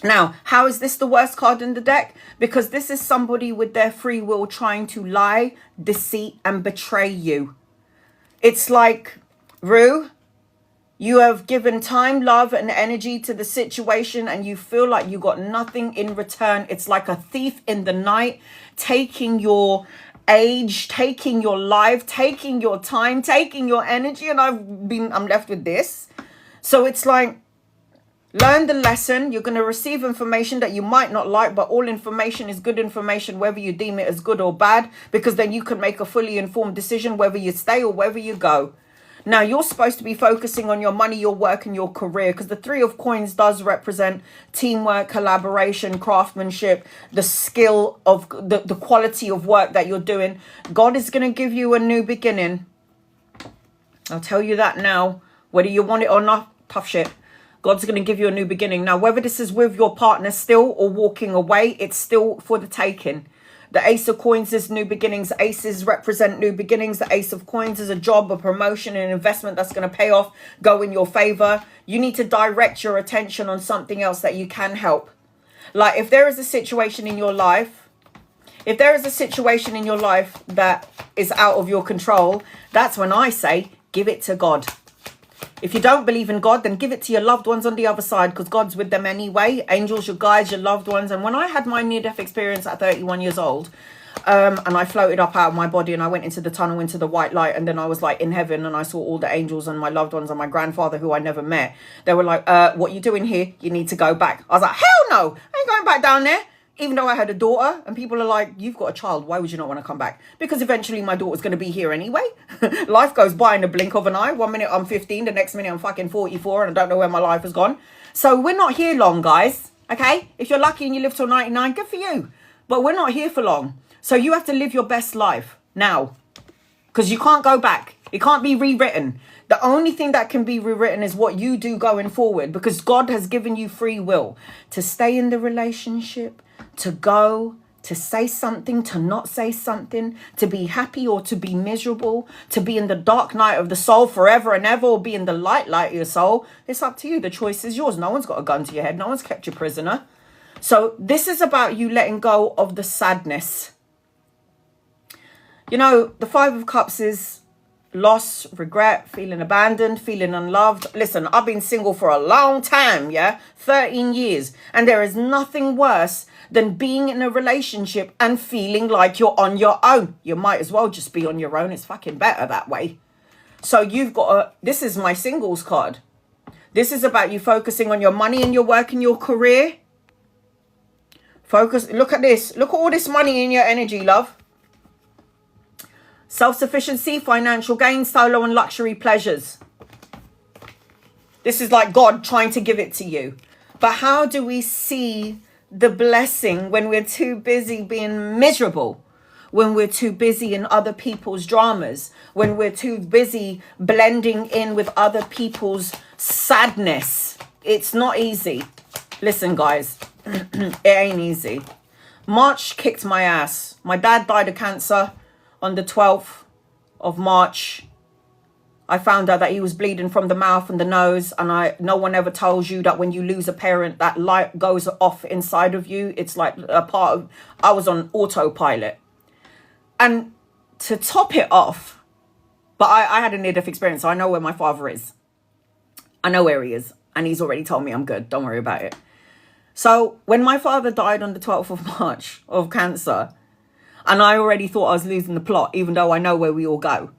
Now, how is this the worst card in the deck? Because this is somebody with their free will trying to lie, deceit, and betray you. It's like, Rue, you have given time, love, and energy to the situation, and you feel like you got nothing in return. It's like a thief in the night, taking your age, taking your life, taking your time, taking your energy, and I'm left with this. So it's like, learn the lesson. You're going to receive information that you might not like, but all information is good information, whether you deem it as good or bad, because then you can make a fully informed decision whether you stay or whether you go. Now, you're supposed to be focusing on your money, your work, and your career, because the Three of Coins does represent teamwork, collaboration, craftsmanship, the skill of the quality of work that you're doing. God is going to give you a new beginning. I'll tell you that now, whether you want it or not. Tough shit. God's going to give you a new beginning. Now, whether this is with your partner still or walking away, it's still for the taking. The Ace of Coins is new beginnings. Aces represent new beginnings. The Ace of Coins is a job, a promotion, an investment that's going to pay off, go in your favor. You need to direct your attention on something else that you can help. Like if there is a situation in your life, that is out of your control, that's when I say, give it to God. If you don't believe in God, then give it to your loved ones on the other side, because God's with them anyway. Angels, your guides, your loved ones. And when I had my near-death experience at 31 years old, and I floated up out of my body and I went into the tunnel, into the white light, and then I was like in heaven and I saw all the angels and my loved ones and my grandfather, who I never met. They were like, what you doing here? You need to go back. I was like, hell no, I ain't going back down there. Even though I had a daughter, and people are like, you've got a child, why would you not want to come back? Because eventually my daughter's going to be here anyway. Life goes by in the blink of an eye. 1 minute I'm 15, the next minute I'm fucking 44, and I don't know where my life has gone. So we're not here long, guys. Okay? If you're lucky and you live till 99, good for you. But we're not here for long. So you have to live your best life now. Because you can't go back. It can't be rewritten. The only thing that can be rewritten is what you do going forward, because God has given you free will to stay in the relationship, to go, to say something, to not say something, to be happy or to be miserable, to be in the dark night of the soul forever and ever, or be in the light of your soul. It's up to you. The choice is yours. No one's got a gun to your head. No one's kept you prisoner. So this is about you letting go of the sadness. You know, the Five of Cups is loss, regret, feeling abandoned, feeling unloved. Listen, I've been single for a long time, yeah? 13 years. And there is nothing worse than being in a relationship and feeling like you're on your own. You might as well just be on your own. It's fucking better that way. So you've got this is my singles card. This is about you focusing on your money and your work and your career. Focus. Look at this. Look at all this money in your energy, love. Self-sufficiency, financial gain, solo and luxury pleasures. This is like God trying to give it to you. But how do we see the blessing when we're too busy being miserable? When we're too busy in other people's dramas? When we're too busy blending in with other people's sadness? It's not easy. Listen, guys, it ain't easy. March kicked my ass. My dad died of cancer on the 12th of March. I found out that he was bleeding from the mouth and the nose. And no one ever tells you that when you lose a parent, that light goes off inside of you. It's like a part of, I was on autopilot. And to top it off, but I had a near-death experience, so I know where my father is. I know where he is. And he's already told me I'm good. Don't worry about it. So when my father died on the 12th of March of cancer, and I already thought I was losing the plot, even though I know where we all go.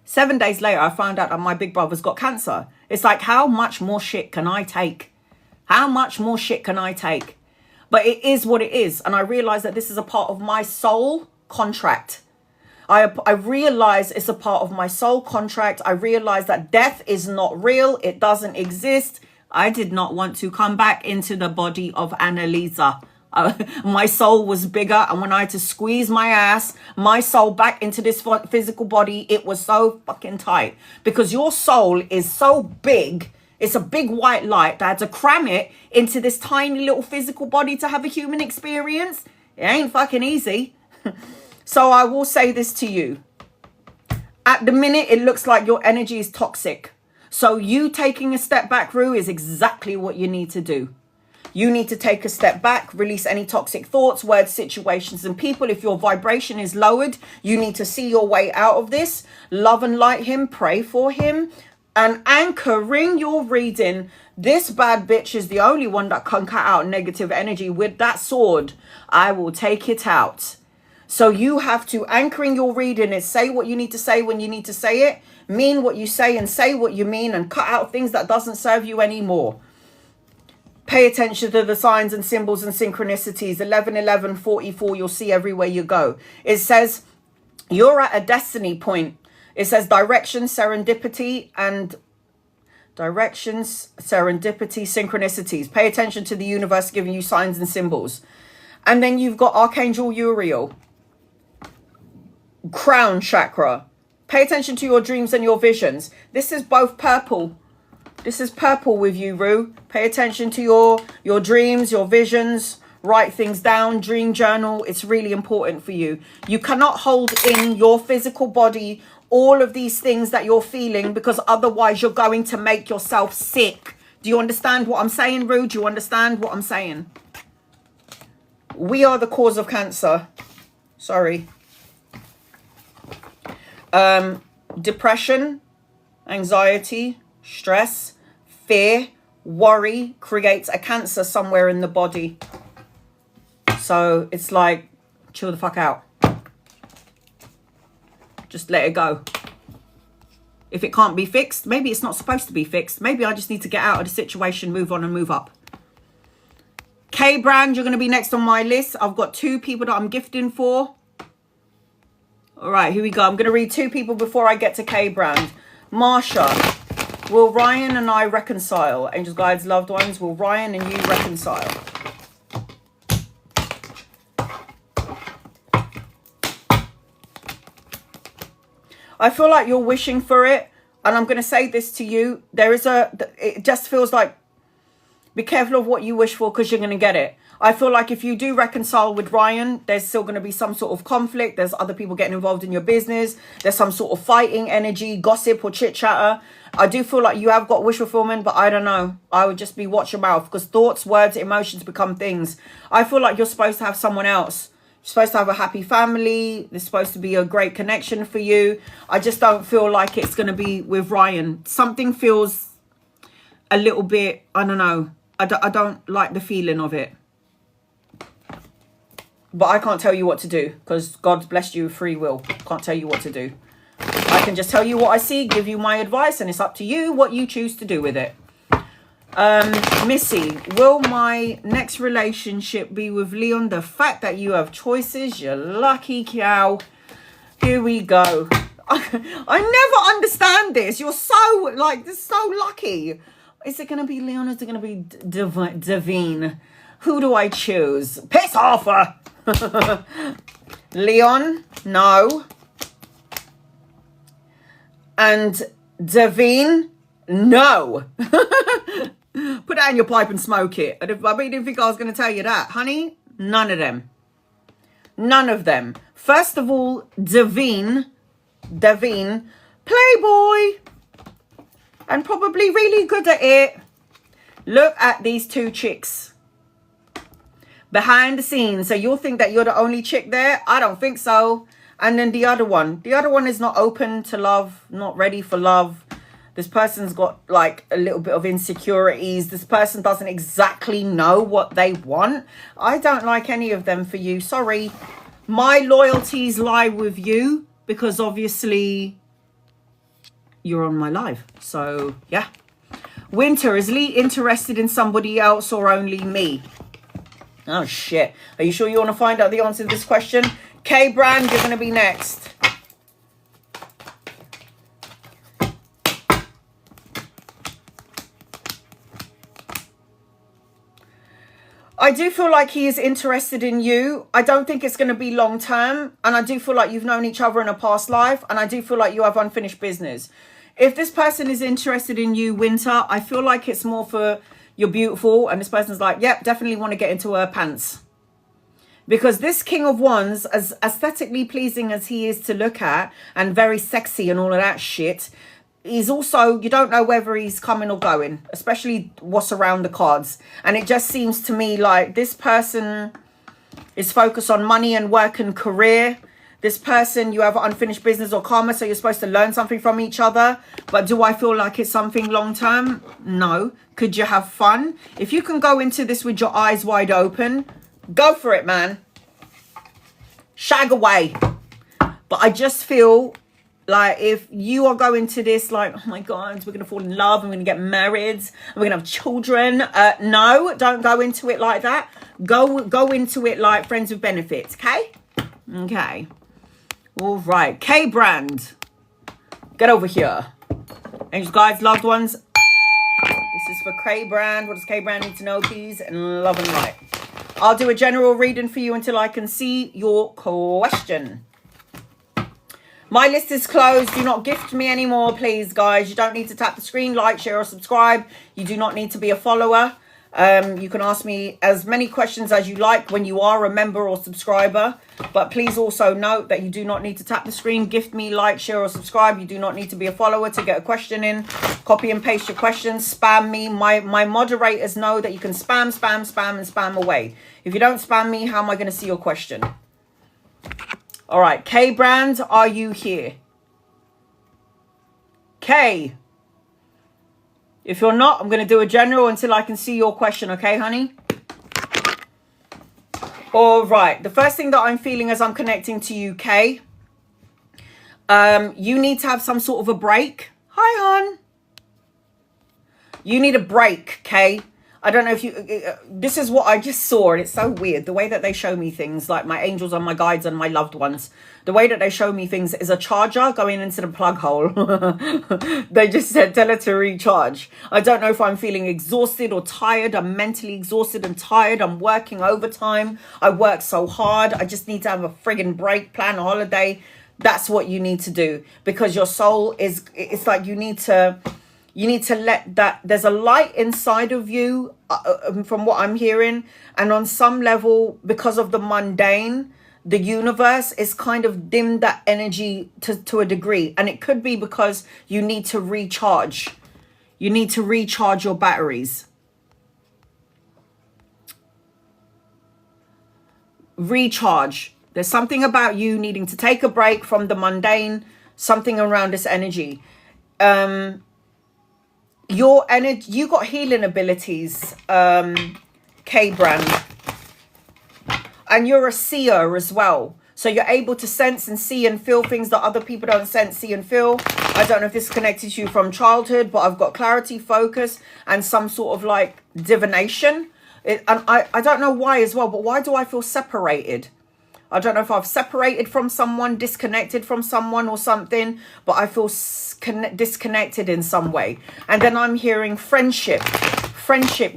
7 days later, I found out that my big brother's got cancer. It's like, how much more shit can I take? How much more shit can I take? But it is what it is. And I realized that this is a part of my soul contract. I realize it's a part of my soul contract. I realize that death is not real. It doesn't exist. I did not want to come back into the body of Annalisa. My soul was bigger, and when I had to squeeze my ass, my soul back into this physical body, it was so fucking tight. Because your soul is so big, it's a big white light that I had to cram it into this tiny little physical body to have a human experience. It ain't fucking easy. So I will say this to you. At the minute, it looks like your energy is toxic. So you taking a step back, Rue, is exactly what you need to do. You need to take a step back, release any toxic thoughts, words, situations, and people. If your vibration is lowered, you need to see your way out of this. Love and light him, pray for him, and anchoring your reading. This bad bitch is the only one that can cut out negative energy with that sword. I will take it out. So you have to, anchoring your reading is say what you need to say when you need to say it, mean what you say and say what you mean, and cut out things that doesn't serve you anymore. Pay attention to the signs and symbols and synchronicities. 11:11:44, you'll see everywhere you go. It says you're at a destiny point. It says directions, serendipity, synchronicities. Pay attention to the universe giving you signs and symbols. And then you've got Archangel Uriel. Crown chakra. Pay attention to your dreams and your visions. This is both purple. This is purple with you, Rue. Pay attention to your dreams, your visions. Write things down. Dream journal. It's really important for you. You cannot hold in your physical body all of these things that you're feeling, because otherwise you're going to make yourself sick. Do you understand what I'm saying, Rue? Do you understand what I'm saying? We are the cause of cancer. Sorry. Depression, anxiety, stress, fear, worry creates a cancer somewhere in the body. So it's like, chill the fuck out. Just let it go. If it can't be fixed, maybe it's not supposed to be fixed. Maybe I just need to get out of the situation, move on and move up. K Brand, you're going to be next on my list. I've got 2 people that I'm gifting for. All right, here we go. I'm going to read 2 people before I get to K Brand. Marsha, will Ryan and I reconcile? Angels, guides, loved ones, will Ryan and you reconcile? I feel like you're wishing for it. And I'm going to say this to you. It just feels like, be careful of what you wish for, because you're going to get it. I feel like if you do reconcile with Ryan, there's still going to be some sort of conflict. There's other people getting involved in your business. There's some sort of fighting energy, gossip or chit chatter. I do feel like you have got wish fulfillment, but I don't know. I would just be watch your mouth, because thoughts, words, emotions become things. I feel like you're supposed to have someone else. You're supposed to have a happy family. There's supposed to be a great connection for you. I just don't feel like it's going to be with Ryan. Something feels a little bit, I don't know. I don't like the feeling of it. But I can't tell you what to do, because God's blessed you with free will. Can't tell you what to do. I can just tell you what I see, give you my advice, and it's up to you what you choose to do with it. Missy, will my next relationship be with Leon? The fact that you have choices, you lucky cow. Here we go. I never understand this. You're so, like, this is so lucky. Is it going to be Leon or is it going to be Davine? Who do I choose? Piss off! Leon, no. And Davine, no. Put that in your pipe and smoke it. I didn't think I was going to tell you that. Honey, none of them. None of them. First of all, Davine, playboy. And probably really good at it. Look at these two chicks. Behind the scenes. So you'll think that you're the only chick there? I don't think so. And then the other one. The other one is not open to love. Not ready for love. This person's got like a little bit of insecurities. This person doesn't exactly know what they want. I don't like any of them for you. Sorry. My loyalties lie with you. Because obviously you're on my live. So yeah. Winter, is Lee interested in somebody else or only me? Oh shit. Are you sure you want to find out the answer to this question? K Brand, you're going to be next. I do feel like he is interested in you. I don't think it's going to be long term. And I do feel like you've known each other in a past life. And I do feel like you have unfinished business. If this person is interested in you, Winter, I feel like it's more for you're beautiful. And this person's like, yep, definitely want to get into her pants. Because this King of Wands, as aesthetically pleasing as he is to look at and very sexy and all of that shit, he's also, you don't know whether he's coming or going, especially what's around the cards. And it just seems to me like this person is focused on money and work and career. This person, you have unfinished business or karma, so you're supposed to learn something from each other. But do I feel like it's something long term? No. Could you have fun? If you can go into this with your eyes wide open, go for it, man. Shag away. But I just feel like if you are going to this like, oh my God, we're going to fall in love and we're going to get married and we're going to have children. No, don't go into it like that. Go into it like friends with benefits, okay? Okay. All right. K Brand. Get over here. Angels, guides, loved ones. This is for K Brand. What does K Brand need to know, please? And love and light. I'll do a general reading for you until I can see your question. My list is closed. Do not gift me anymore, please, guys. You don't need to tap the screen, like, share, or subscribe. You do not need to be a follower. You can ask me as many questions as you like when you are a member or subscriber. But please also note that you do not need to tap the screen, gift me, like, share, or subscribe. You do not need to be a follower to get a question in. Copy and paste your questions. Spam me. My moderators know that you can spam, and spam away. If you don't spam me, how am I going to see your question? All right. K Brand, are you here? K. If you're not, I'm going to do a general until I can see your question. Okay, honey? All right. The first thing that I'm feeling as I'm connecting to you, K, you need to have some sort of a break. Hi, hon. You need a break, K. I don't know if you, this is what I just saw, and it's so weird. The way that they show me things, like my angels and my guides and my loved ones, the way that they show me things is a charger going into the plug hole. They just said, tell her to recharge. I don't know if I'm feeling exhausted or tired. I'm mentally exhausted and tired. I'm working overtime. I work so hard. I just need to have a friggin' break, plan a holiday. That's what you need to do, because your soul is, it's like you need to let that, there's a light inside of you from what I'm hearing. And on some level, because of the mundane, the universe is kind of dimmed that energy to a degree. And it could be because you need to recharge. You need to recharge your batteries. Recharge. There's something about you needing to take a break from the mundane, something around this energy. Your energy, you got healing abilities, K Brand, and you're a seer as well. So you're able to sense and see and feel things that other people don't sense, see and feel. I don't know if this is connected to you from childhood, but I've got clarity, focus, and some sort of like divination. And I don't know why as well, but why do I feel separated? I don't know if I've separated from someone, disconnected from someone or something, but I feel disconnected in some way. And then I'm hearing friendship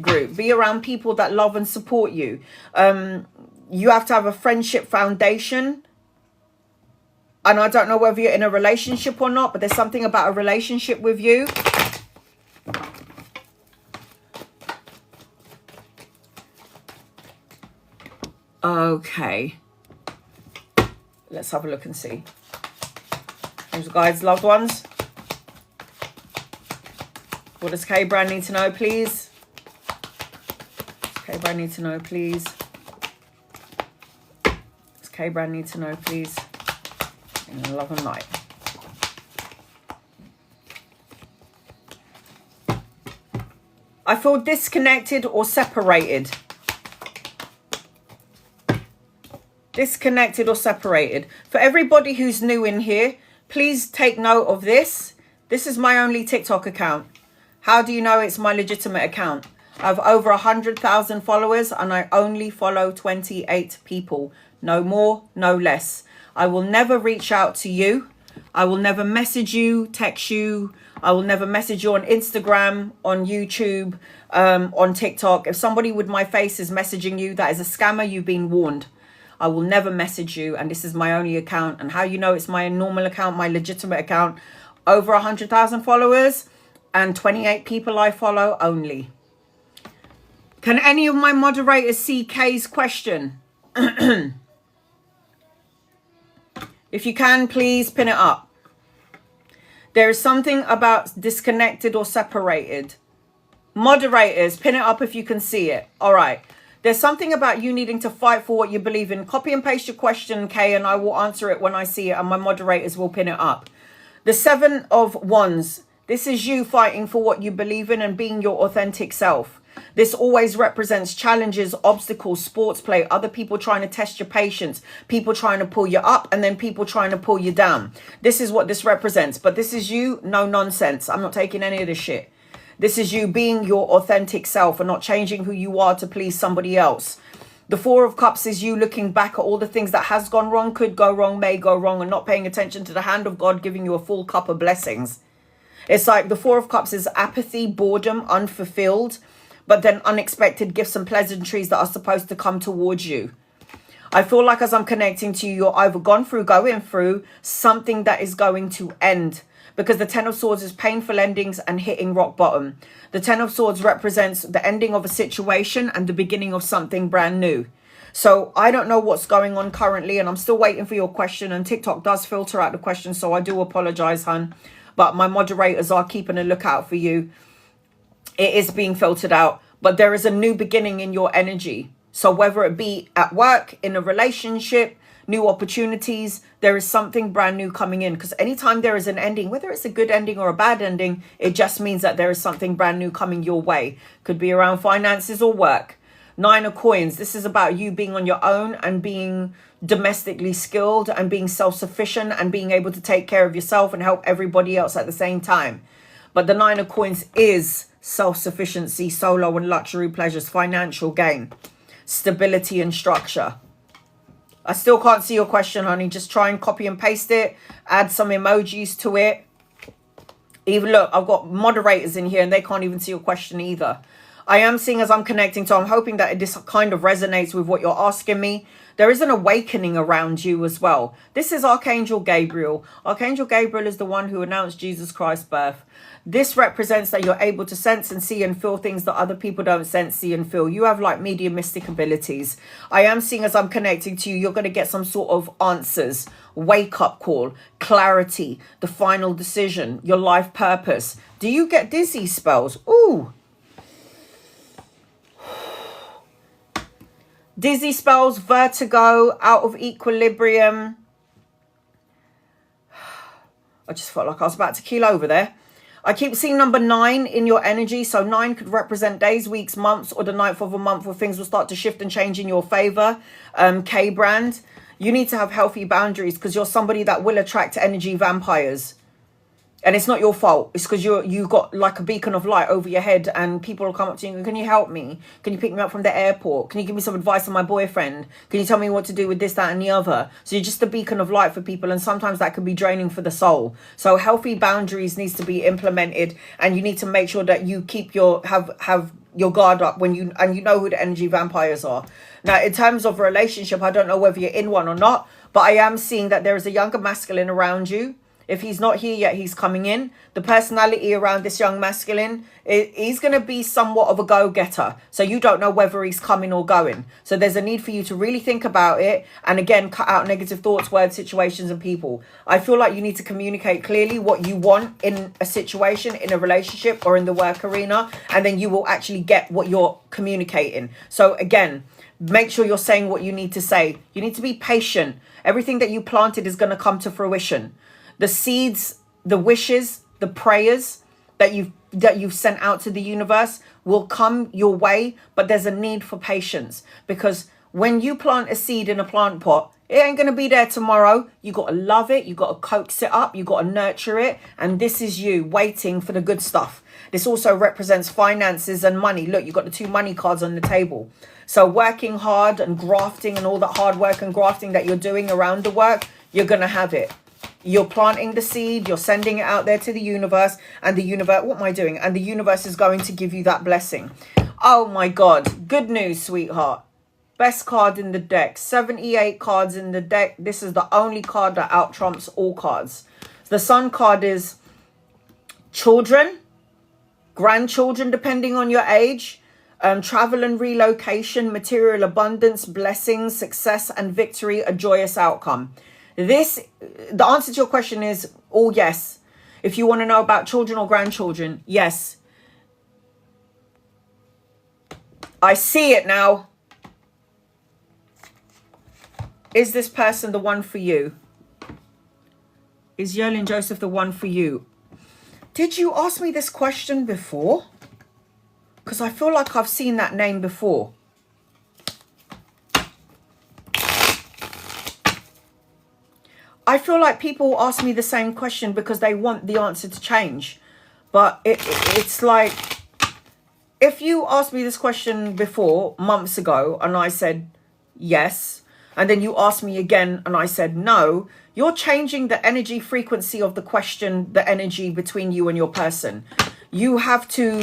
group. Be around people that love and support you. You have to have a friendship foundation. And I don't know whether you're in a relationship or not, but there's something about a relationship with you. Okay. Let's have a look and see. Who's the guides, loved ones? What does K-Brand need to know, please? K-Brand need to know, please? Does K-Brand need to know, please? In love and light. I feel disconnected or separated. Disconnected or separated. For everybody who's new in here, please take note of this. This is my only TikTok account. How do you know it's my legitimate account? I have over 100,000 followers and I only follow 28 people. No more, no less. I will never reach out to you. I will never message you, text you. I will never message you on Instagram, on YouTube, on TikTok. If somebody with my face is messaging you, that is a scammer. You've been warned. I will never message you, and this is my only account. And how you know it's my normal account, my legitimate account, over 100,000 followers and 28 people I follow only. Can any of my moderators see Kay's question? If you can, please pin it up. There is something about disconnected or separated. Moderators, pin it up if you can see it. All right. There's something about you needing to fight for what you believe in. Copy and paste your question, Kay, and I will answer it when I see it, and my moderators will pin it up. The 7 of Wands. This is you fighting for what you believe in and being your authentic self. This always represents challenges, obstacles, sports play, other people trying to test your patience, people trying to pull you up, and then people trying to pull you down. This is what this represents. But this is you, no nonsense. I'm not taking any of this shit. This is you being your authentic self and not changing who you are to please somebody else. The 4 of Cups is you looking back at all the things that has gone wrong, could go wrong, may go wrong, and not paying attention to the hand of God giving you a full cup of blessings. It's like the 4 of Cups is apathy, boredom, unfulfilled, but then unexpected gifts and pleasantries that are supposed to come towards you. I feel like as I'm connecting to you, you're either going through something that is going to end. Because the 10 of Swords is painful endings and hitting rock bottom. The 10 of Swords represents the ending of a situation and the beginning of something brand new. So I don't know what's going on currently, and I'm still waiting for your question. And TikTok does filter out the question, so I do apologize, hun. But my moderators are keeping a lookout for you. It is being filtered out, but there is a new beginning in your energy. So whether it be at work, in a relationship, new opportunities, there is something brand new coming in. Because anytime there is an ending, whether it's a good ending or a bad ending, it just means that there is something brand new coming your way. Could be around finances or work. 9 of Coins. This is about you being on your own and being domestically skilled and being self-sufficient and being able to take care of yourself and help everybody else at the same time. But the 9 of Coins is self-sufficiency, solo and luxury pleasures, financial gain, stability and structure. I still can't see your question, honey. Just try and copy and paste it. Add some emojis to it. Even look, I've got moderators in here and they can't even see your question either. I am seeing as I'm connecting, so I'm hoping that this kind of resonates with what you're asking me. There is an awakening around you as well. This is Archangel Gabriel. Archangel Gabriel is the one who announced Jesus Christ's birth. This represents that you're able to sense and see and feel things that other people don't sense, see and feel. You have like mediumistic abilities. I am seeing as I'm connecting to you, you're going to get some sort of answers, wake up call, clarity, the final decision, your life purpose. Do you get dizzy spells? Ooh. Dizzy spells, vertigo, out of equilibrium. I just felt like I was about to keel over there. I keep seeing number 9 in your energy. So 9 could represent days, weeks, months, or the 9th of a month where things will start to shift and change in your favor. K-Brand, you need to have healthy boundaries because you're somebody that will attract energy vampires. And it's not your fault. It's because you got like a beacon of light over your head, and people will come up to you and go, can you help me? Can you pick me up from the airport? Can you give me some advice on my boyfriend? Can you tell me what to do with this, that, and the other? So you're just a beacon of light for people, and sometimes that can be draining for the soul. So healthy boundaries needs to be implemented, and you need to make sure that you keep your have your guard up when you know who the energy vampires are. Now, in terms of relationship, I don't know whether you're in one or not, but I am seeing that there is a younger masculine around you. If he's not here yet, he's coming in. The personality around this young masculine, he's going to be somewhat of a go-getter. So you don't know whether he's coming or going. So there's a need for you to really think about it. And again, cut out negative thoughts, words, situations, and people. I feel like you need to communicate clearly what you want in a situation, in a relationship, or in the work arena. And then you will actually get what you're communicating. So again, make sure you're saying what you need to say. You need to be patient. Everything that you planted is going to come to fruition. The seeds, the wishes, the prayers that you've sent out to the universe will come your way, but there's a need for patience, because when you plant a seed in a plant pot, it ain't going to be there tomorrow. You got to love it. You got to coax it up. You got to nurture it. And this is you waiting for the good stuff. This also represents finances and money. Look, you've got the 2 money cards on the table. So working hard and grafting and all that hard work and grafting that you're doing around the work, you're going to have it. You're planting the seed, you're sending it out there to the universe, and the universe, what am I doing? And the universe is going to give you that blessing. Oh my God. Good news, sweetheart. Best card in the deck. 78 cards in the deck. This is the only card that out trumps all cards. The Sun card is children, grandchildren, depending on your age, travel and relocation, material abundance, blessings, success, and victory, a joyous outcome. The answer to your question is all yes. If you want to know about children or grandchildren, yes. I see it now. Is this person the one for you? Is Yerlin Joseph the one for you? Did you ask me this question before? Because I feel like I've seen that name before. I feel like people ask me the same question because they want the answer to change. But it's like, if you asked me this question before, months ago, and I said yes, and then you asked me again and I said no, you're changing the energy frequency of the question, the energy between you and your person. You have to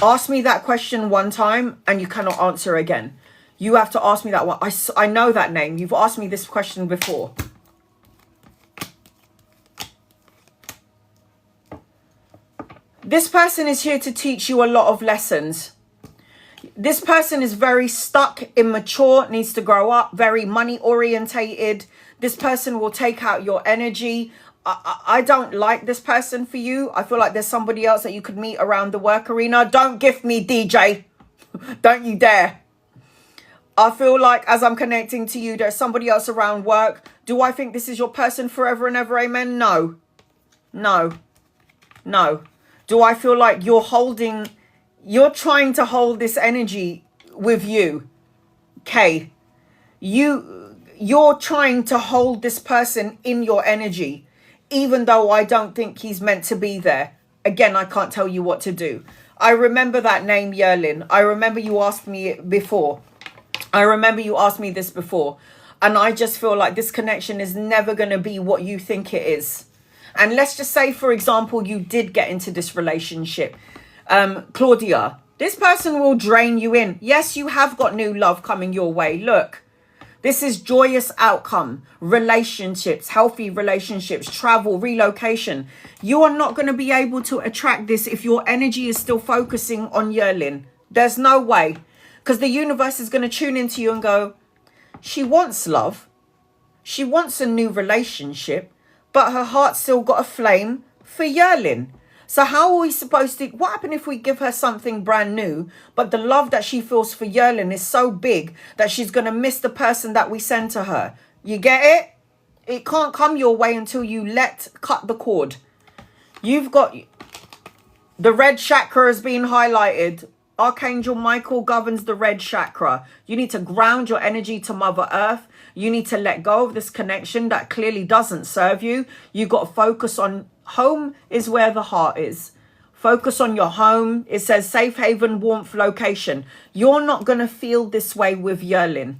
ask me that question one time and you cannot answer again. You have to ask me that one. I know that name. You've asked me this question before. This person is here to teach you a lot of lessons. This person is very stuck, immature, needs to grow up, very money orientated. This person will take out your energy. I don't like this person for you. I feel like there's somebody else that you could meet around the work arena. Don't gift me, DJ. Don't you dare. I feel like as I'm connecting to you, there's somebody else around work. Do I think this is your person forever and ever? Amen. No. No. No. Do I feel like you're trying to hold this energy with you? Okay. You're trying to hold this person in your energy, even though I don't think he's meant to be there. Again, I can't tell you what to do. I remember that name, Yerlin. I remember you asked me it before. I remember you asked me this before. And I just feel like this connection is never going to be what you think it is. And let's just say, for example, you did get into this relationship. Claudia, this person will drain you in. Yes, you have got new love coming your way. Look, this is joyous outcome, relationships, healthy relationships, travel, relocation. You are not going to be able to attract this if your energy is still focusing on Yerlin. There's no way. Because the universe is going to tune into you and go, she wants love. She wants a new relationship. But her heart's still got a flame for Yerlin. So how are we supposed to... What happens if we give her something brand new, but the love that she feels for Yerlin is so big that she's going to miss the person that we send to her? You get it? It can't come your way until you cut the cord. You've got... The red chakra has been highlighted. Archangel Michael governs the red chakra. You need to ground your energy to Mother Earth. You need to let go of this connection that clearly doesn't serve you. You've got to focus on Home is where the heart is. Focus on your home. It says safe haven, warmth, location. You're not going to feel this way with Yerlin.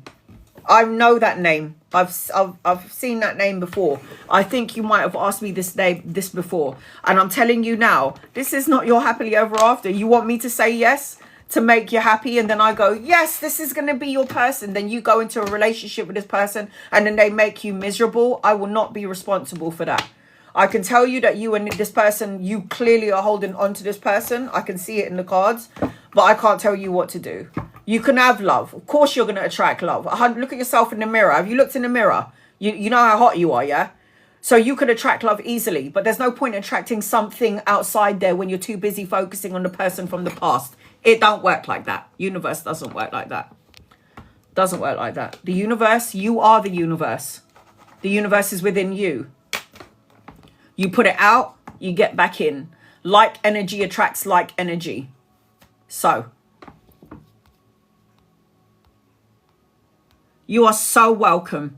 I know that name. I've seen that name before. I think you might have asked me this before. And I'm telling you now, this is not your happily ever after. You want me to say yes to make you happy, and then I go, yes, this is going to be your person. Then you go into a relationship with this person and then they make you miserable. I will not be responsible for that. I can tell you that you and this person, you clearly are holding on to this person. I can see it in the cards, but I can't tell you what to do. You can have love. Of course you're going to attract love. Look at yourself in the mirror. Have you looked in the mirror? You know how hot you are, yeah? So you can attract love easily, but there's no point in attracting something outside there when you're too busy focusing on the person from the past. It don't work like that. Universe doesn't work like that. Doesn't work like that. The universe, you are the universe. The universe is within you. You put it out, you get back in. Like energy attracts like energy. So, you are so welcome.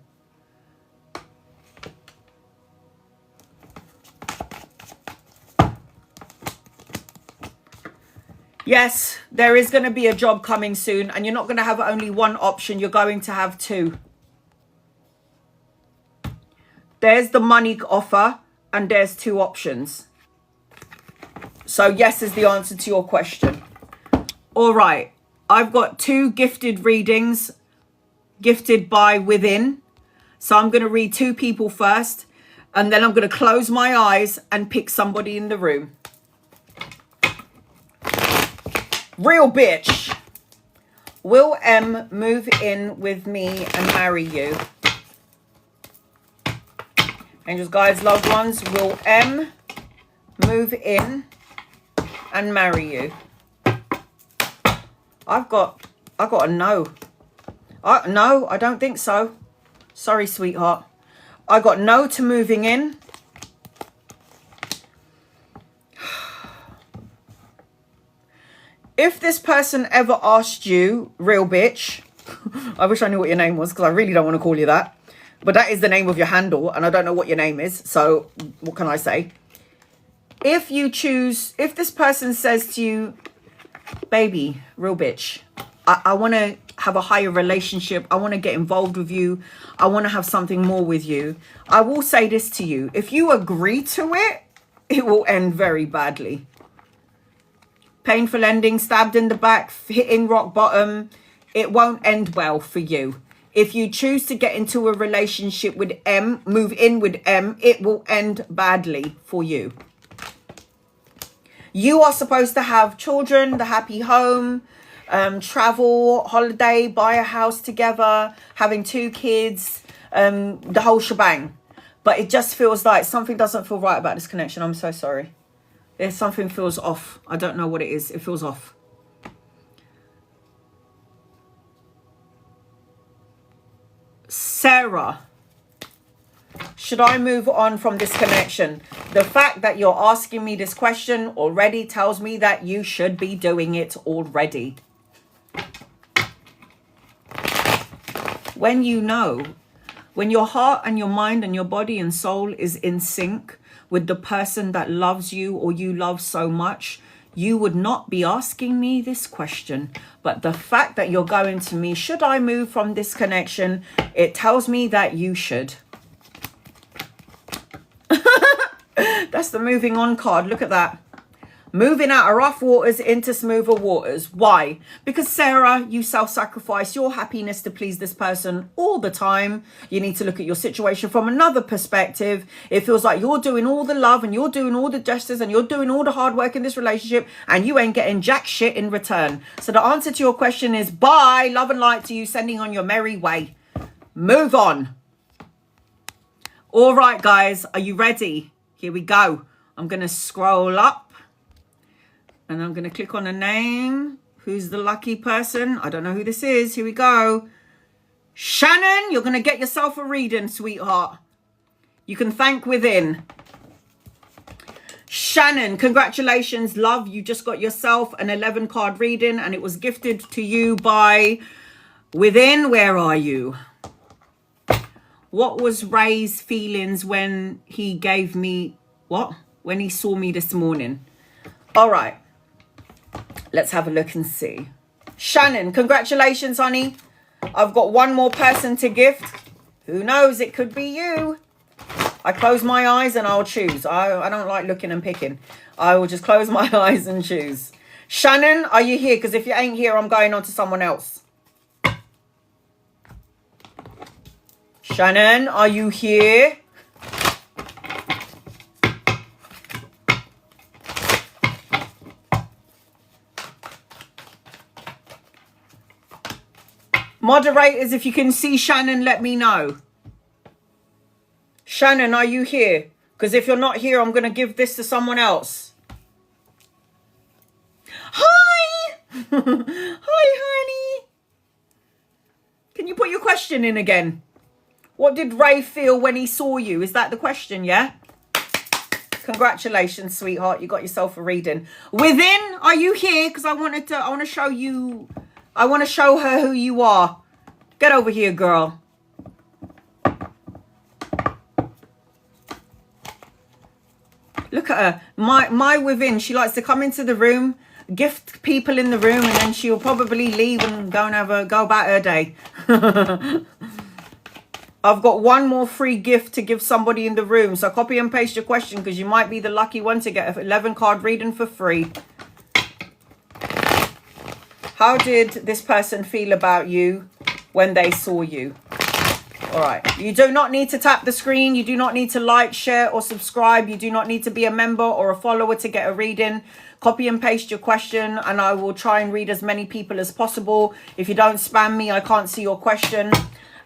Yes, there is going to be a job coming soon, and you're not going to have only one option. You're going to have two. There's the money offer, and there's two options. So yes is the answer to your question. All right. I've got two gifted readings, gifted by within. So I'm going to read two people first, and then I'm going to close my eyes and pick somebody in the room. Real bitch. Will M move in with me and marry you? Angels, guides, loved ones, will M move in and marry you? I've got a no. No, I don't think so. Sorry, sweetheart. I got no to moving in. If this person ever asked you, real bitch, I wish I knew what your name was, because I really don't want to call you that. But that is the name of your handle, and I don't know what your name is. So what can I say? If this person says to you, baby, real bitch, I want to have a higher relationship. I want to get involved with you. I want to have something more with you. I will say this to you. If you agree to it, it will end very badly. Painful ending, stabbed in the back, hitting rock bottom. It won't end well for you. If you choose to get into a relationship with M, move in with M, it will end badly for you. You are supposed to have children, the happy home, travel, holiday, buy a house together, having 2 kids, the whole shebang. But it just feels like something doesn't feel right about this connection. I'm so sorry. There's something feels off. I don't know what it is. It feels off. Sarah, should I move on from this connection? The fact that you're asking me this question already tells me that you should be doing it already. When you know, when your heart and your mind and your body and soul is in sync with the person that loves you or you love so much, you would not be asking me this question. But the fact that you're going to me, should I move from this connection? It tells me that you should. That's the moving on card. Look at that. Moving out of rough waters into smoother waters. Why? Because Sarah, you self-sacrifice your happiness to please this person all the time. You need to look at your situation from another perspective. It feels like you're doing all the love and you're doing all the gestures and you're doing all the hard work in this relationship and you ain't getting jack shit in return. So the answer to your question is bye, love and light to you, sending on your merry way. Move on. All right, guys, are you ready? Here we go. I'm going to scroll up. And I'm going to click on a name. Who's the lucky person? I don't know who this is. Here we go. Shannon, you're going to get yourself a reading, sweetheart. You can thank within. Shannon, congratulations, love. You just got yourself an 11 card reading and it was gifted to you by within. Where are you? What was Ray's feelings when he gave me... What when he saw me this morning. All right. Let's have a look and see. Shannon, congratulations, honey. I've got one more person to gift. Who knows? It could be you. I close my eyes and I'll choose. I don't like looking and picking. I will just close my eyes and choose. Shannon, are you here? Because if you ain't here, I'm going on to someone else. Shannon, are you here? Moderators, if you can see Shannon, let me know. Shannon, are you here? Because if you're not here, I'm going to give this to someone else. Hi! Hi, honey. Can you put your question in again? What did Ray feel when he saw you? Is that the question, yeah? Congratulations, sweetheart. You got yourself a reading. Within, are you here? Because I want to show you... I want to show her who you are. Get over here, girl. Look at her. My within. She likes to come into the room, gift people in the room, and then she'll probably leave and go and go about her day. I've got one more free gift to give somebody in the room. So copy and paste your question because you might be the lucky one to get an 11 card reading for free. How did this person feel about you when they saw you? All right. You do not need to tap the screen. You do not need to like, share, or subscribe. You do not need to be a member or a follower to get a reading. Copy and paste your question and I will try and read as many people as possible. If you don't spam me, I can't see your question.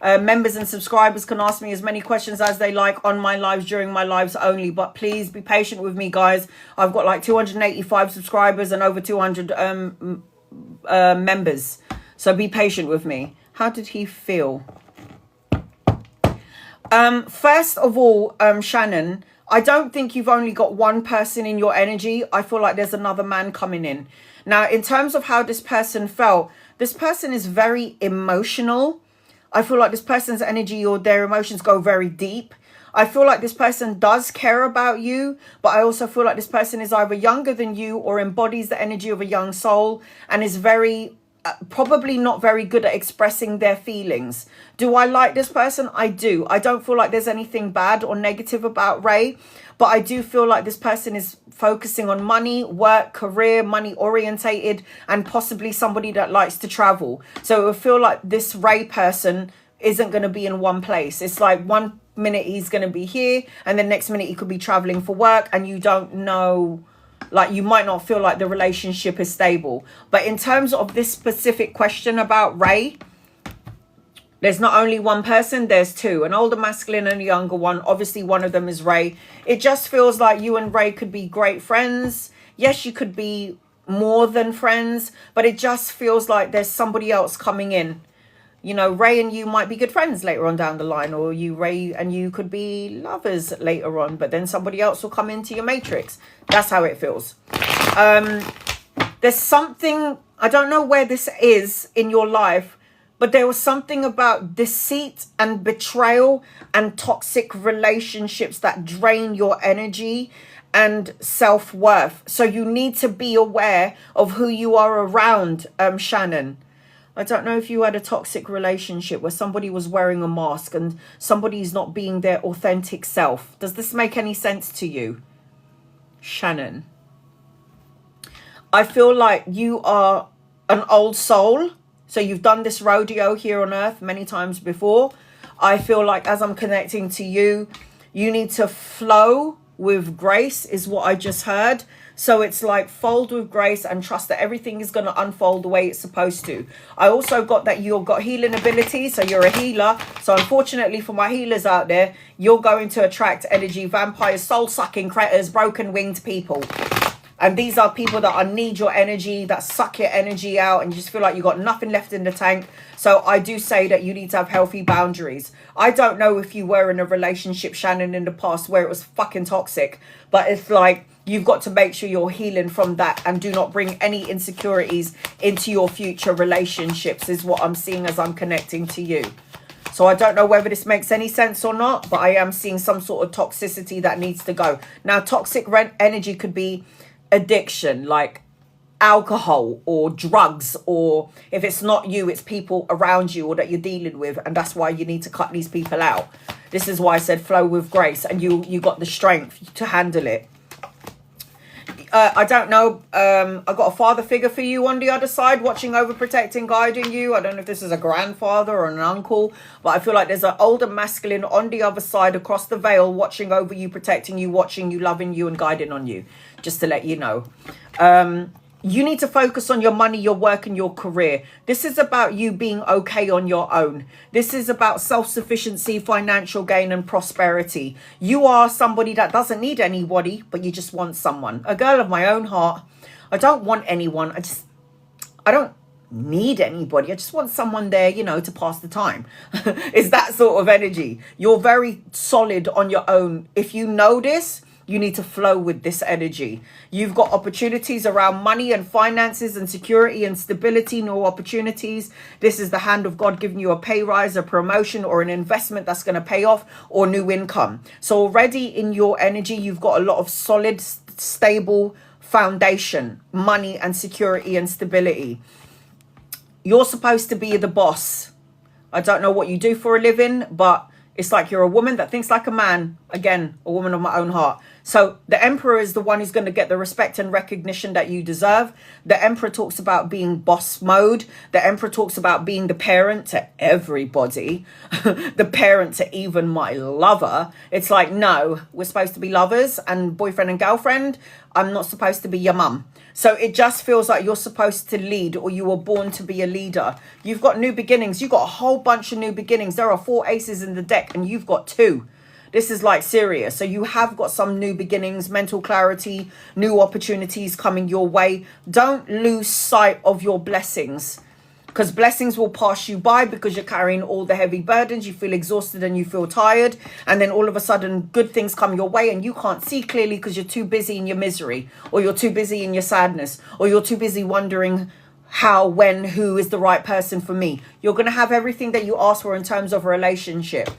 Members and subscribers can ask me as many questions as they like on my lives during my lives only. But please be patient with me, guys. I've got like 285 subscribers and over 200 members, so be patient with me. How did he feel? First of all, Shannon, I don't think you've only got one person in your energy. I feel like there's another man coming in. Now, in terms of how this person felt, this person is very emotional. I feel like this person's energy or their emotions go very deep. I feel like this person does care about you, but I also feel like this person is either younger than you or embodies the energy of a young soul and is very, probably not very good at expressing their feelings. Do I like this person? I do. I don't feel like there's anything bad or negative about Ray, but I do feel like this person is focusing on money, work, career, money orientated, and possibly somebody that likes to travel. So I feel like this Ray person isn't going to be in one place. It's like one minute he's going to be here and the next minute he could be traveling for work, and you don't know, like you might not feel like the relationship is stable. But in terms of this specific question about Ray, there's not only one person, there's two, an older masculine and a younger one. Obviously one of them is Ray. It just feels like you and Ray could be great friends. Yes, you could be more than friends, but it just feels like there's somebody else coming in. You know, Ray and you might be good friends later on down the line, or Ray and you could be lovers later on, but then somebody else will come into your matrix. That's how it feels. There's something, I don't know where this is in your life, but there was something about deceit and betrayal and toxic relationships that drain your energy and self-worth. So you need to be aware of who you are around, Shannon. I don't know if you had a toxic relationship where somebody was wearing a mask and somebody's not being their authentic self. Does this make any sense to you, Shannon? I feel like you are an old soul. So you've done this rodeo here on earth many times before. I feel like as I'm connecting to you, you need to flow with grace is what I just heard. So it's like fold with grace and trust that everything is going to unfold the way it's supposed to. I also got that you've got healing abilities, so you're a healer. So unfortunately for my healers out there, you're going to attract energy vampires, soul-sucking critters, broken-winged people. And these are people that need your energy, that suck your energy out, and you just feel like you've got nothing left in the tank. So I do say that you need to have healthy boundaries. I don't know if you were in a relationship, Shannon, in the past where it was fucking toxic, but it's like you've got to make sure you're healing from that and do not bring any insecurities into your future relationships is what I'm seeing as I'm connecting to you. So I don't know whether this makes any sense or not, but I am seeing some sort of toxicity that needs to go. Now, toxic energy could be addiction, like alcohol or drugs, or if it's not you, it's people around you or that you're dealing with, and that's why you need to cut these people out. This is why I said flow with grace, and you got the strength to handle it. I don't know. I got a father figure for you on the other side, watching over, protecting, guiding you. I don't know if this is a grandfather or an uncle, but I feel like there's an older masculine on the other side across the veil, watching over you, protecting you, watching you, loving you, and guiding on you. Just to let you know. You need to focus on your money, your work, and your career. This is about you being okay on your own. This is about self-sufficiency, financial gain, and prosperity. You are somebody that doesn't need anybody, but you just want someone. A girl of my own heart. I don't want anyone. I don't need anybody. I just want someone there, you know, to pass the time. It's that sort of energy. You're very solid on your own. If you know this, you need to flow with this energy. You've got opportunities around money and finances and security and stability, no opportunities. This is the hand of God giving you a pay rise, a promotion, or an investment that's going to pay off, or new income. So already in your energy, you've got a lot of solid, stable foundation, money and security and stability. You're supposed to be the boss. I don't know what you do for a living, but it's like you're a woman that thinks like a man. Again, a woman of my own heart. So the emperor is the one who's going to get the respect and recognition that you deserve. The emperor talks about being boss mode. The emperor talks about being the parent to everybody. The parent to even my lover. It's like, no, we're supposed to be lovers and boyfriend and girlfriend. I'm not supposed to be your mum. So it just feels like you're supposed to lead, or you were born to be a leader. You've got new beginnings. You've got a whole bunch of new beginnings. There are 4 aces in the deck and you've got 2. This is like serious. So you have got some new beginnings, mental clarity, new opportunities coming your way. Don't lose sight of your blessings, because blessings will pass you by because you're carrying all the heavy burdens. You feel exhausted and you feel tired. And then all of a sudden good things come your way and you can't see clearly because you're too busy in your misery, or you're too busy in your sadness, or you're too busy wondering how, when, who is the right person for me. You're going to have everything that you ask for in terms of a relationship.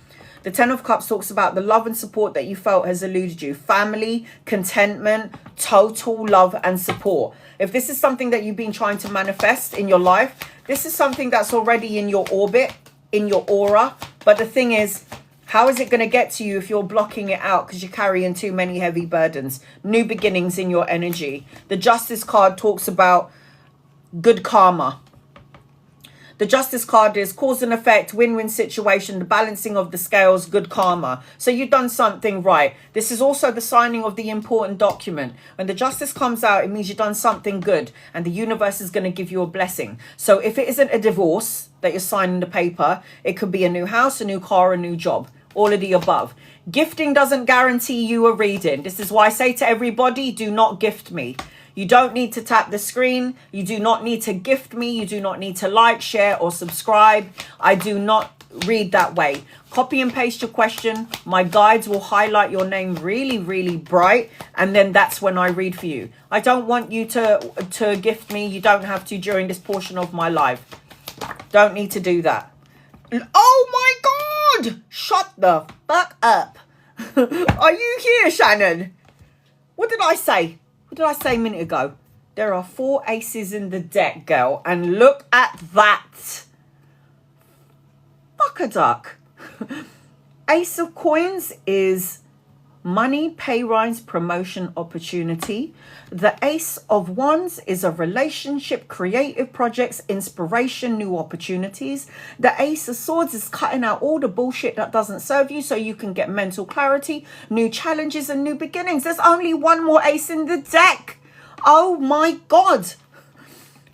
The 10 of Cups talks about the love and support that you felt has eluded you. Family, contentment, total love and support. If this is something that you've been trying to manifest in your life, this is something that's already in your orbit, in your aura. But the thing is, how is it going to get to you if you're blocking it out because you're carrying too many heavy burdens? New beginnings in your energy. The Justice card talks about good karma. The Justice card is cause and effect, win-win situation, the balancing of the scales, good karma. So you've done something right. This is also the signing of the important document. When the Justice comes out, it means you've done something good and the universe is going to give you a blessing. So if it isn't a divorce that you're signing the paper, it could be a new house, a new car, a new job, all of the above. Gifting doesn't guarantee you a reading. This is why I say to everybody, do not gift me. You don't need to tap the screen. You do not need to gift me. You do not need to like, share, or subscribe. I do not read that way. Copy and paste your question. My guides will highlight your name really, really bright. And then that's when I read for you. I don't want you to gift me. You don't have to during this portion of my life. Don't need to do that. Oh my God! Shut the fuck up. Are you here, Shannon? What did I say? What did I say a minute ago? There are 4 aces in the deck, girl. And look at that. Fuck a duck. Ace of coins is money, pay rise, promotion, opportunity. The Ace of wands is a relationship, creative projects, inspiration, new opportunities. The Ace of swords is cutting out all the bullshit that doesn't serve you so you can get mental clarity, new challenges and new beginnings. There's only one more ace in the deck. Oh my God.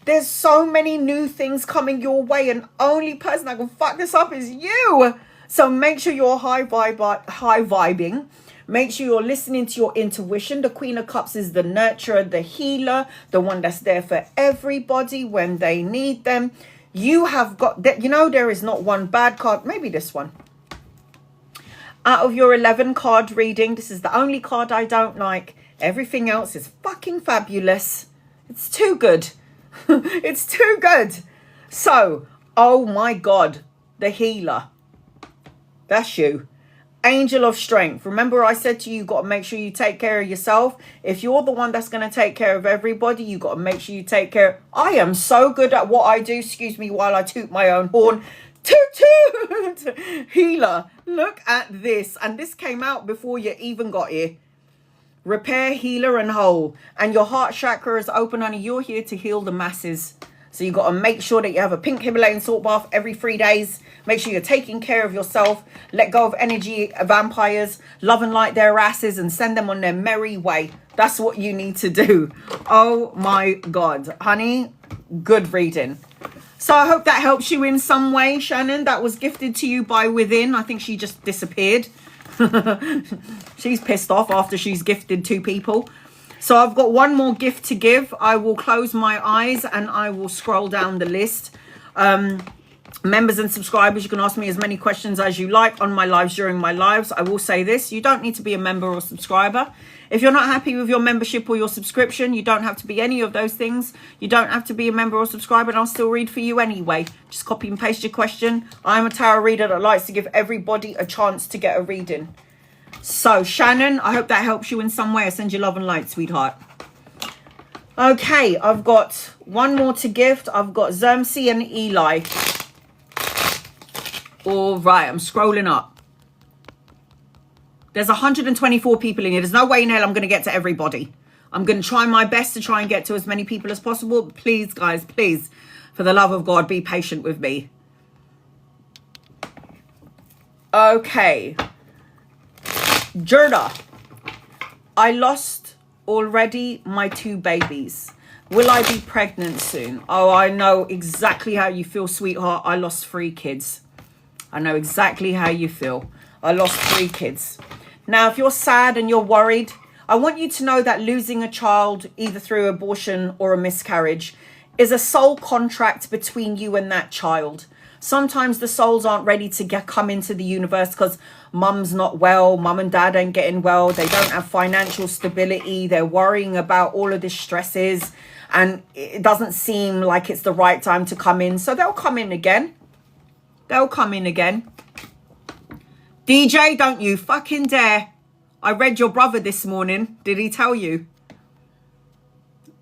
There's so many new things coming your way, and only person that can fuck this up is you. So make sure you're high vibing. Make sure you're listening to your intuition. The Queen of Cups is the nurturer, the healer, the one that's there for everybody when they need them. You have got that. You know, there is not one bad card. Maybe this one. Out of your 11 card reading, this is the only card I don't like. Everything else is fucking fabulous. It's too good. It's too good. So, oh my God, the healer. That's you. Angel of strength. Remember I said to you, you got to make sure you take care of yourself. If you're the one that's going to take care of everybody, you got to make sure you take care. I am so good at what I do. Excuse me while I toot my own horn. Toot toot. Healer. Look at this. And this came out before you even got here. Repair, healer, and whole. And your heart chakra is open, honey. You're here to heal the masses. So you got to make sure that you have a pink Himalayan salt bath every 3 days. Make sure you're taking care of yourself. Let go of energy vampires. Love and light their asses and send them on their merry way. That's what you need to do. Oh my God. Honey, good reading. So I hope that helps you in some way, Shannon. That was gifted to you by within. I think she just disappeared. She's pissed off after she's gifted 2 people. So I've got one more gift to give. I will close my eyes and I will scroll down the list. Members and subscribers, you can ask me as many questions as you like on my lives during my lives. I will say this, you don't need to be a member or subscriber. If you're not happy with your membership or your subscription, you don't have to be any of those things. You don't have to be a member or subscriber, and I'll still read for you anyway. Just copy and paste your question. I'm a tarot reader that likes to give everybody a chance to get a reading. So, Shannon, I hope that helps you in some way. I send you love and light, sweetheart. Okay, I've got one more to gift. I've got Zermsey and Eli. All right, I'm scrolling up. There's 124 people in here. There's no way in hell I'm going to get to everybody. I'm going to try my best to try and get to as many people as possible. Please, guys, please, for the love of God, be patient with me. Okay. Gerda, I lost already my 2 babies. Will I be pregnant soon? Oh, I know exactly how you feel, sweetheart. I lost 3 kids. I know exactly how you feel. I lost 3 kids. Now, if you're sad and you're worried, I want you to know that losing a child, either through abortion or a miscarriage, is a soul contract between you and that child. Sometimes the souls aren't ready to come into the universe because mum's not well, mum and dad ain't getting well, they don't have financial stability, they're worrying about all of the stresses, and it doesn't seem like it's the right time to come in. So they'll come in again. They'll come in again. DJ, don't you fucking dare. I read your brother this morning. Did he tell you?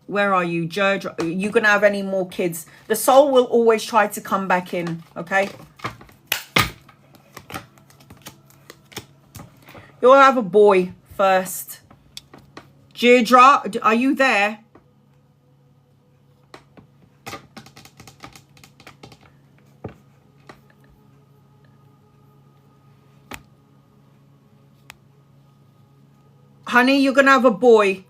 Where are you, George? Are you going to have any more kids? The soul will always try to come back in, okay? You'll have a boy first. Deirdre, are you there? Honey, you're going to have a boy.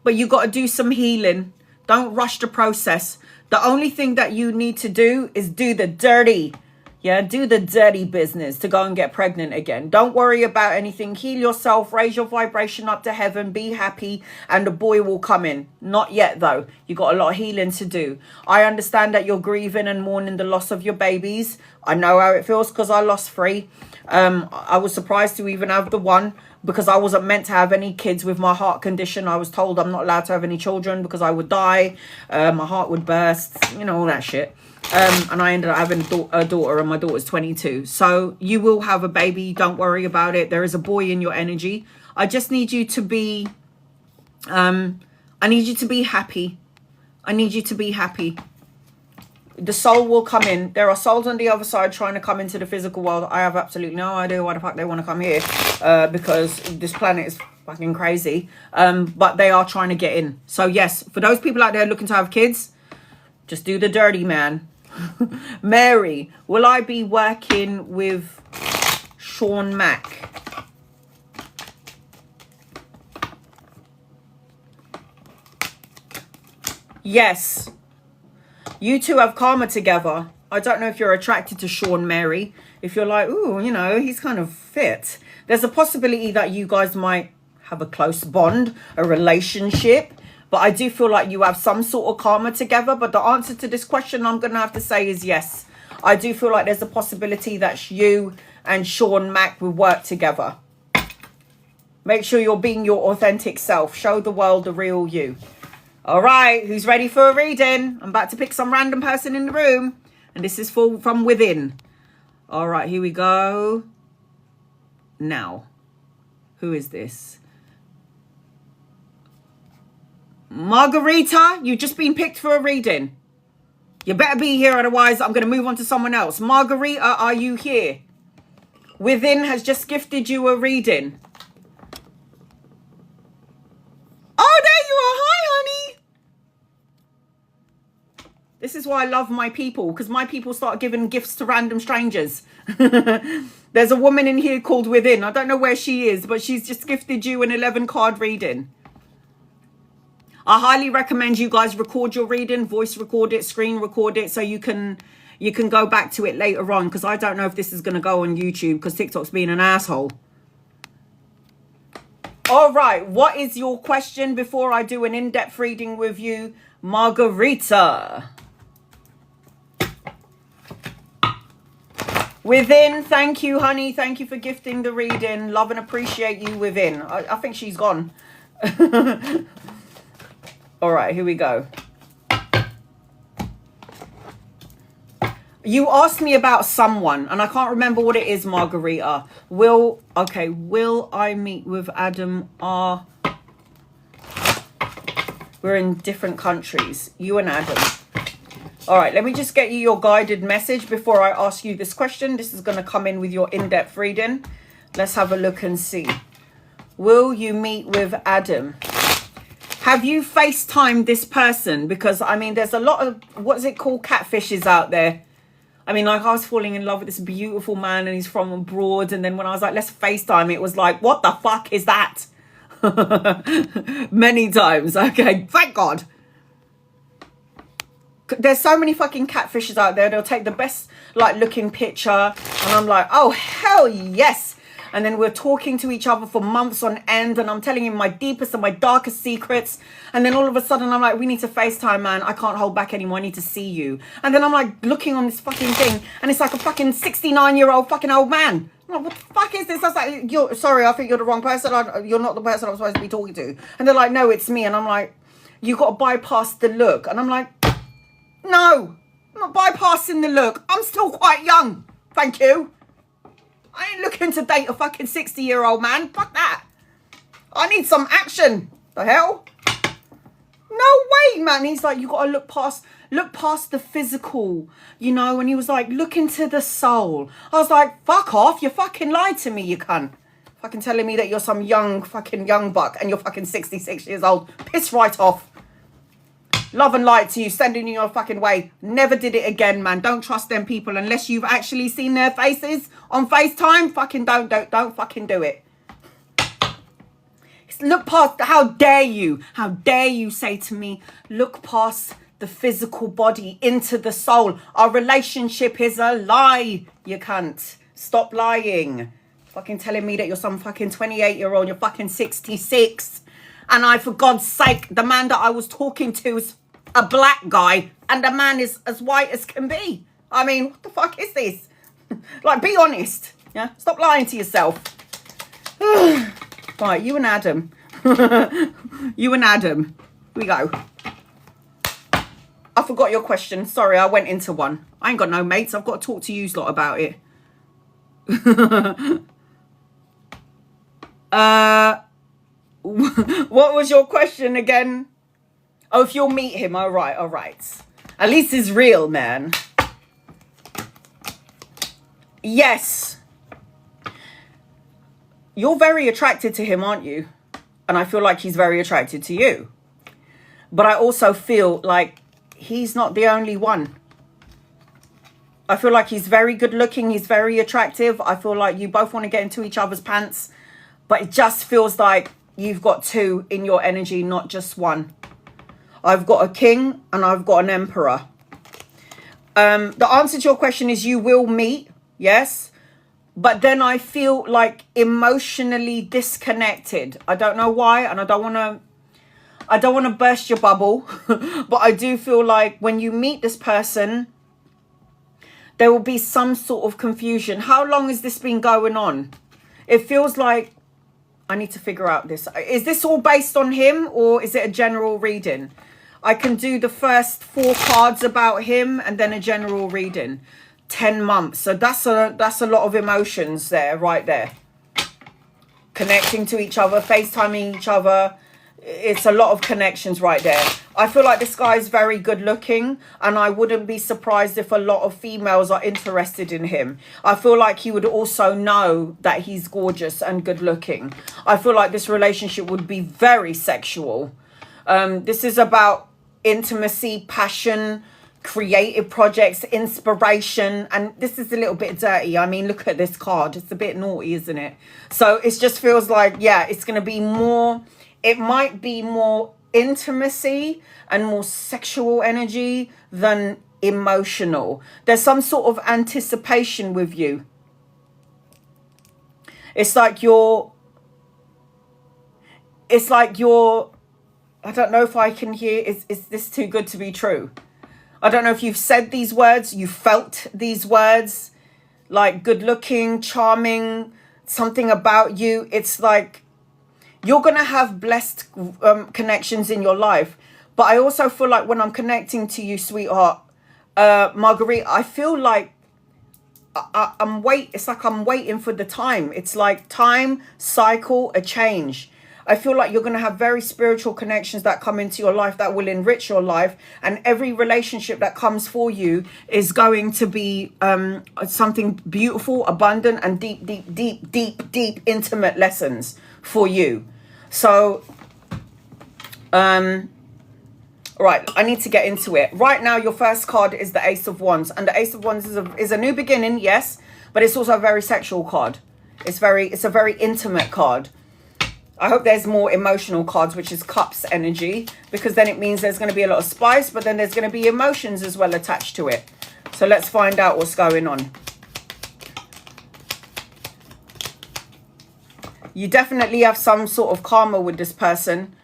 But you got to do some healing. Don't rush the process. The only thing that you need to do is do the dirty. Yeah, do the dirty business to go and get pregnant again. Don't worry about anything. Heal yourself. Raise your vibration up to heaven. Be happy. And the boy will come in. Not yet, though. You got a lot of healing to do. I understand that you're grieving and mourning the loss of your babies. I know how it feels because I lost 3. I was surprised to even have the one, because I wasn't meant to have any kids with my heart condition. I was told I'm not allowed to have any children because I would die. My heart would burst, you know, all that shit. And I ended up having a daughter, and my daughter's 22. So you will have a baby. Don't worry about it. There is a boy in your energy. I just need you to be, I need you to be happy. I need you to be happy. The soul will come in. There are souls on the other side trying to come into the physical world. I have absolutely no idea why the fuck they want to come here, because this planet is fucking crazy. But they are trying to get in. So yes, for those people out there looking to have kids, just do the dirty, man. Mary, will I be working with Sean Mack? Yes. You 2 have karma together. I don't know if you're attracted to Sean, Mary. If you're like, ooh, you know, he's kind of fit. There's a possibility that you guys might have a close bond, a relationship. But I do feel like you have some sort of karma together. But the answer to this question I'm going to have to say is yes. I do feel like there's a possibility that you and Sean Mack will work together. Make sure you're being your authentic self. Show the world the real you. All right, who's ready for a reading? I'm about to pick some random person in the room. And this is from within. All right, here we go. now. Who is this? Margarita, you've just been picked for a reading. You better be here, otherwise I'm going to move on to someone else. Margarita, are you here? Within has just gifted you a reading. Oh, there you are. Hi, honey. This is why I love my people, because my people start giving gifts to random strangers. There's a woman in here called Within. I don't know where she is, but she's just gifted you an 11 card reading. I highly recommend you guys record your reading, voice record it, screen record it, so you can go back to it later on, because I don't know if this is going to go on YouTube, because TikTok's being an asshole. All right, what is your question before I do an in-depth reading with you, Margarita? Within, thank you, honey. Thank you for gifting the reading. Love and appreciate you, Within. I think she's gone. All right, here we go. You asked me about someone, and I can't remember what it is, Margarita. Will I meet with Adam R? We're in different countries, you and Adam. All right, let me just get you your guided message before I ask you this question. This is going to come in with your in-depth reading. Let's have a look and see. Will you meet with Adam? Have you FaceTimed this person? Because, I mean, there's a lot of, what's it called, catfishes out there. I mean, like, I was falling in love with this beautiful man and he's from abroad. And then when I was like, let's FaceTime, it was like, what the fuck is that? Many times. Okay, thank God. There's so many fucking catfishes out there. They'll take the best, like, looking picture. And I'm like, oh, hell yes. And then we're talking to each other for months on end. And I'm telling him my deepest and my darkest secrets. And then all of a sudden, I'm like, we need to FaceTime, man. I can't hold back anymore. I need to see you. And then I'm like looking on this fucking thing. And it's like a fucking 69-year-old fucking old man. I'm like, what the fuck is this? I was like, sorry, I think you're the wrong person. You're not the person I'm supposed to be talking to. And they're like, no, it's me. And I'm like, you got to bypass the look. And I'm like, no, I'm not bypassing the look. I'm still quite young. Thank you. I ain't looking to date a fucking 60-year-old man. Fuck that. I need some action. The hell? No way, man. He's like, you got to look past the physical, you know. And he was like, look into the soul. I was like, fuck off. You fucking lied to me, you cunt. Fucking telling me that you're some young buck and you're fucking 66 years old. Piss right off. Love and light to you, sending you your fucking way. Never did it again, man. Don't trust them people unless you've actually seen their faces on FaceTime. Fucking don't fucking do it. Look past, how dare you say to me, look past the physical body into the soul. Our relationship is a lie, you cunt. Stop lying. Fucking telling me that you're some fucking 28-year-old, you're fucking 66. And I, for God's sake, the man that I was talking to is a black guy and the man is as white as can be. I mean, what the fuck is this? Like, be honest. Yeah, stop lying to yourself. Right, you and Adam. You and Adam. Here we go. I forgot your question. Sorry, I went into one. I ain't got no mates. I've got to talk to you lot about it. What was your question again? Oh, if you'll meet him. All right. At least it's real, man. Yes. You're very attracted to him, aren't you? And I feel like he's very attracted to you. But I also feel like he's not the only one. I feel like he's very good looking. He's very attractive. I feel like you both want to get into each other's pants. But it just feels like you've got two in your energy, not just one. I've got a king and I've got an emperor. The answer to your question is you will meet, yes. But then I feel like emotionally disconnected. I don't know why, and I don't want to burst your bubble. But I do feel like when you meet this person, there will be some sort of confusion. How long has this been going on? It feels like I need to figure out this. Is this all based on him or is it a general reading? I can do the first 4 cards about him and then a general reading. 10 months. So that's a lot of emotions there, right there. connecting to each other, FaceTiming each other. It's a lot of connections right there. I feel like this guy is very good looking, and I wouldn't be surprised if a lot of females are interested in him. I feel like he would also know that he's gorgeous and good looking. I feel like this relationship would be very sexual. This is about intimacy, passion, creative projects, inspiration, and this is a little bit dirty. I mean, look at this card. It's a bit naughty, isn't it? So it just feels like, yeah, it's going to be more, it might be more intimacy and more sexual energy than emotional. There's some sort of anticipation with you. It's like you're, I don't know if I can hear, is this too good to be true? I don't know if you've said these words, you felt these words, like good looking, charming, something about you. It's like you're going to have blessed connections in your life. But I also feel like when I'm connecting to you, sweetheart, Marguerite, I feel like it's like I'm waiting for the time. It's like time, cycle, a change. I feel like you're going to have very spiritual connections that come into your life that will enrich your life. And every relationship that comes for you is going to be something beautiful, abundant, and deep, intimate lessons for you. So, right, I need to get into it. Right now, your first card is the Ace of Wands. And the Ace of Wands is a new beginning, yes. But it's also a very sexual card. It's a very intimate card. I hope there's more emotional cards, which is Cups energy, because then it means there's going to be a lot of spice, but then there's going to be emotions as well attached to it. So let's find out what's going on. You definitely have some sort of karma with this person.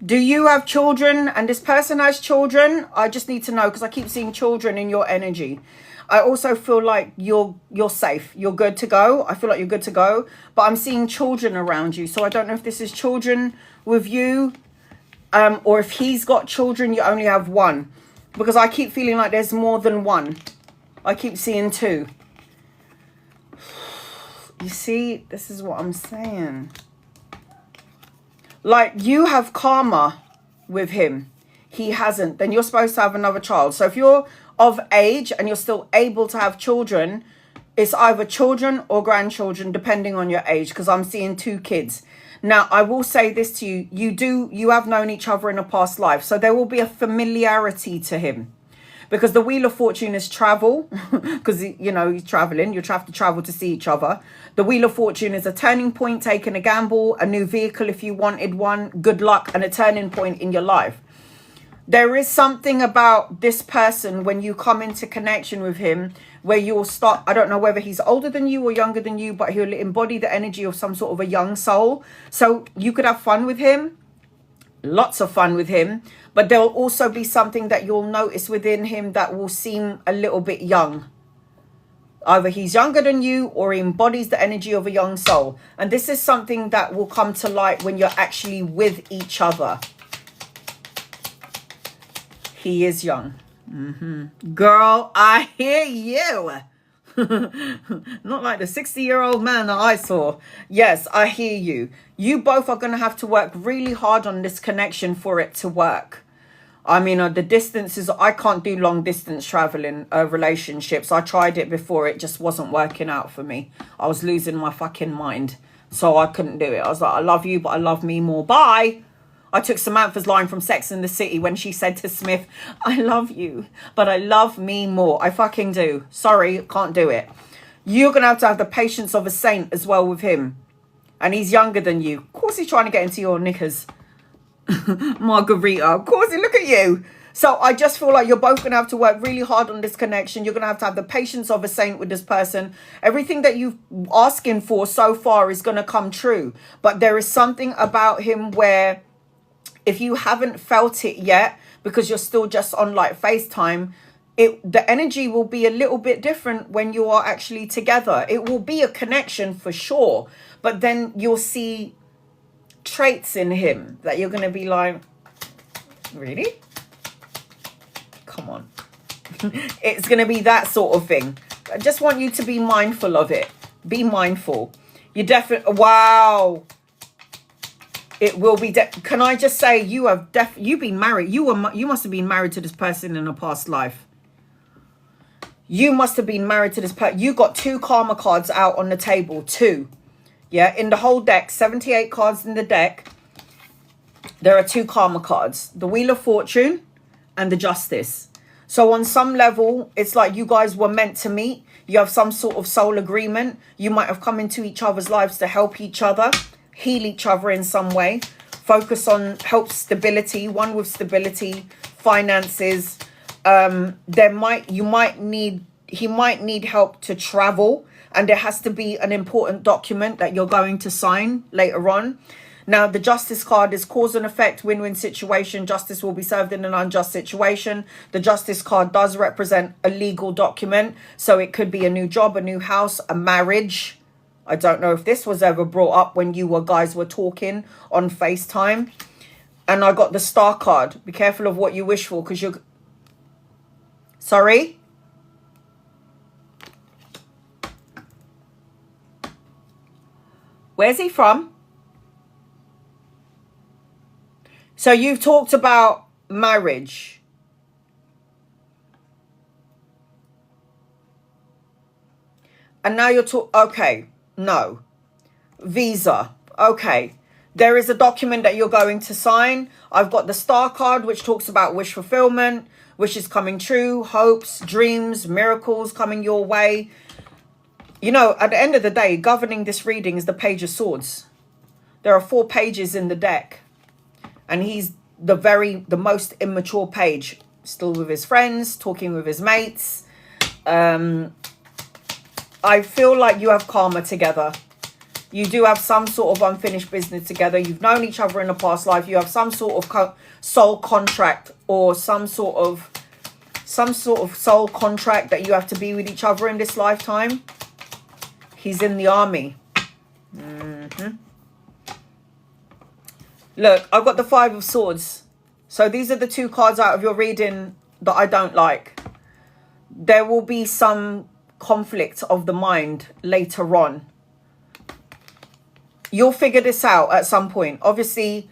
Do you have children and this person has children? I just need to know, because I keep seeing children in your energy. I also feel like you're safe. You're good to go. I feel like you're good to go. But I'm seeing children around you. So I don't know if this is children with you. Or if he's got children, you only have one. Because I keep feeling like there's more than one. I keep seeing two. You see, this is what I'm saying. Like, you have karma with him. He hasn't. Then you're supposed to have another child. So if you're of age and you're still able to have children, it's either children or grandchildren, depending on your age, because I'm seeing two kids. Now, I will say this to you. You have known each other in a past life. So there will be a familiarity to him. Because the Wheel of Fortune is travel. Because, you know, he's traveling. You have to travel to see each other. The Wheel of Fortune is a turning point, taking a gamble, a new vehicle if you wanted one, good luck, and a turning point in your life. There is something about this person when you come into connection with him where you'll start, I don't know whether he's older than you or younger than you, but he'll embody the energy of some sort of a young soul. So you could have fun with him, lots of fun with him, but there will also be something that you'll notice within him that will seem a little bit young. Either he's younger than you or he embodies the energy of a young soul. And this is something that will come to light when you're actually with each other. He is young. Girl, I hear you. Not like the 60-year-old man that I saw. Yes, I hear you. You both are going to have to work really hard on this connection for it to work. I mean, the distances, I can't do long distance traveling relationships. I tried it before. It just wasn't working out for me. I was losing my fucking mind. So I couldn't do it. I was like, I love you, but I love me more. Bye. I took Samantha's line from Sex and the City when she said to Smith, I love you, but I love me more. I fucking do. Sorry, can't do it. You're going to have the patience of a saint as well with him. And he's younger than you. Of course he's trying to get into your knickers. Margarita, of course, look at you. So I just feel like you're both going to have to work really hard on this connection. You're going to have the patience of a saint with this person. Everything that you've asking for so far is going to come true. But there is something about him where if you haven't felt it yet, because you're still just on like FaceTime, the energy will be a little bit different when you are actually together. It will be a connection for sure. But then you'll see traits in him that you're going to be like, really? Come on. It's going to be that sort of thing. I just want you to be mindful of it. Be mindful. You definitely, wow. It will be, can I just say, you've been married. You must have been married to this person in a past life. You must have been married to this person. You got 2 karma cards out on the table. 2. Yeah, in the whole deck, 78 cards in the deck. There are 2 karma cards. The Wheel of Fortune and the Justice. So on some level, it's like you guys were meant to meet. You have some sort of soul agreement. You might have come into each other's lives to help each other, heal each other in some way. Focus on help stability, one with stability, finances. He might need help to travel, and there has to be an important document that you're going to sign later on. Now, the Justice card is cause and effect, win-win situation. Justice will be served in an unjust situation. The Justice card does represent a legal document. So it could be a new job, a new house, a marriage. I don't know if this was ever brought up when you guys were talking on FaceTime. And I got the Star card. Be careful of what you wish for, because you're... Sorry? Where's he from? So you've talked about marriage. And now you're okay, no. Visa, okay. There is a document that you're going to sign. I've got the Star card, which talks about wish fulfillment, wishes coming true, hopes, dreams, miracles coming your way. You know, at the end of the day, governing this reading is the Page of Swords. There are 4 pages in the deck. And he's the most immature page. Still with his friends, talking with his mates. I feel like you have karma together. You do have some sort of unfinished business together. You've known each other in a past life. You have some sort of soul contract, or some sort of soul contract that you have to be with each other in this lifetime. He's in the army. Look, I've got the 5 of Swords. So these are the 2 cards out of your reading that I don't like. There will be some conflict of the mind later on. You'll figure this out at some point. Obviously,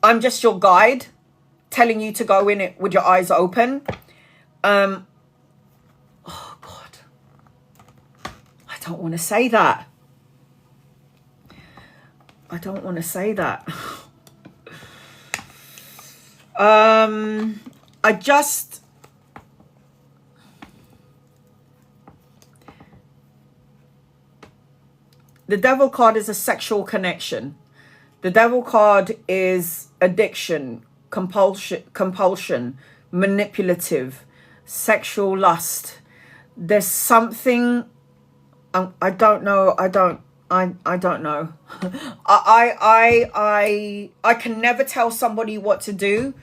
I'm just your guide, telling you to go in it with your eyes open. Oh, God. I don't want to say that. I don't want to say that. The Devil card is a sexual connection. The Devil card is addiction, compulsion, manipulative, sexual lust. There's something, I don't know. I don't know. I can never tell somebody what to do,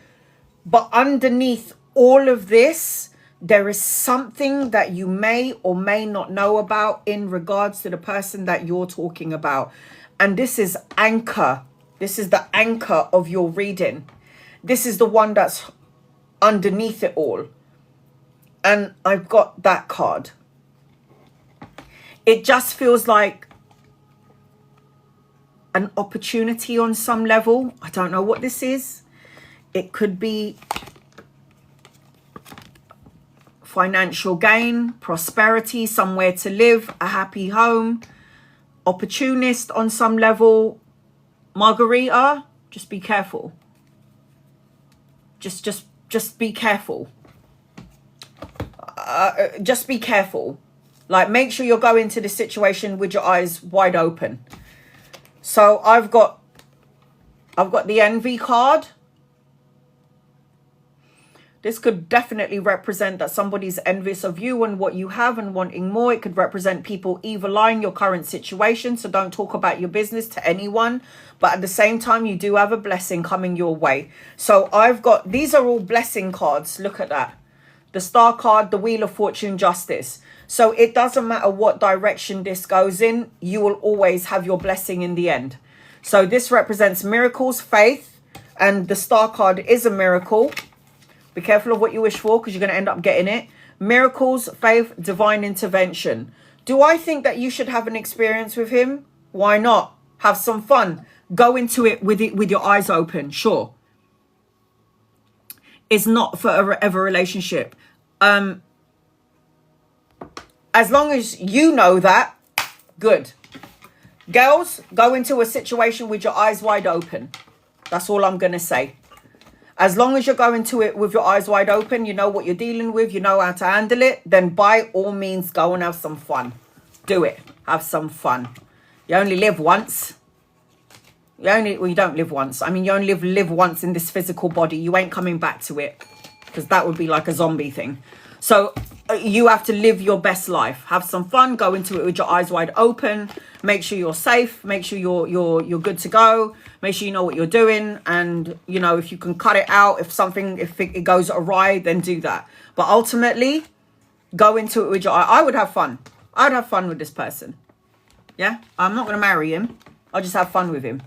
but underneath all of this, there is something that you may or may not know about in regards to the person that you're talking about. And this is anchor. This is the anchor of your reading. This is the one that's underneath it all. And I've got that card. It just feels like an opportunity on some level. I don't know what this is. It could be financial gain, prosperity, somewhere to live, a happy home, opportunist on some level. Margarita, just be careful. Just be careful. Just be careful. Like, make sure you're going to the situation with your eyes wide open. So I've got the Envy card. This could definitely represent that somebody's envious of you and what you have and wanting more. It could represent people evil eyeing your current situation. So don't talk about your business to anyone. But at the same time, you do have a blessing coming your way. So I've got, these are all blessing cards. Look at that. The Star card, the Wheel of Fortune, Justice. So it doesn't matter what direction this goes in. You will always have your blessing in the end. So this represents miracles, faith. And the Star card is a miracle. Be careful of what you wish for, because you're going to end up getting it. Miracles, faith, divine intervention. Do I think that you should have an experience with him? Why not? Have some fun. Go into it with your eyes open. Sure. It's not for a relationship. As long as you know that, good. Girls, go into a situation with your eyes wide open. That's all I'm going to say. As long as you're going to it with your eyes wide open, you know what you're dealing with, you know how to handle it, then by all means, go and have some fun. Do it. Have some fun. You only live once. You don't live once. I mean, you only live once in this physical body. You ain't coming back to it, because that would be like a zombie thing. So you have to live your best life. Have some fun. Go into it with your eyes wide open. Make sure you're safe. Make sure you're good to go. Make sure you know what you're doing. And, you know, if you can cut it out, if it goes awry, then do that. But ultimately, go into it with your eye. I would have fun. I'd have fun with this person. Yeah? I'm not going to marry him. I'll just have fun with him.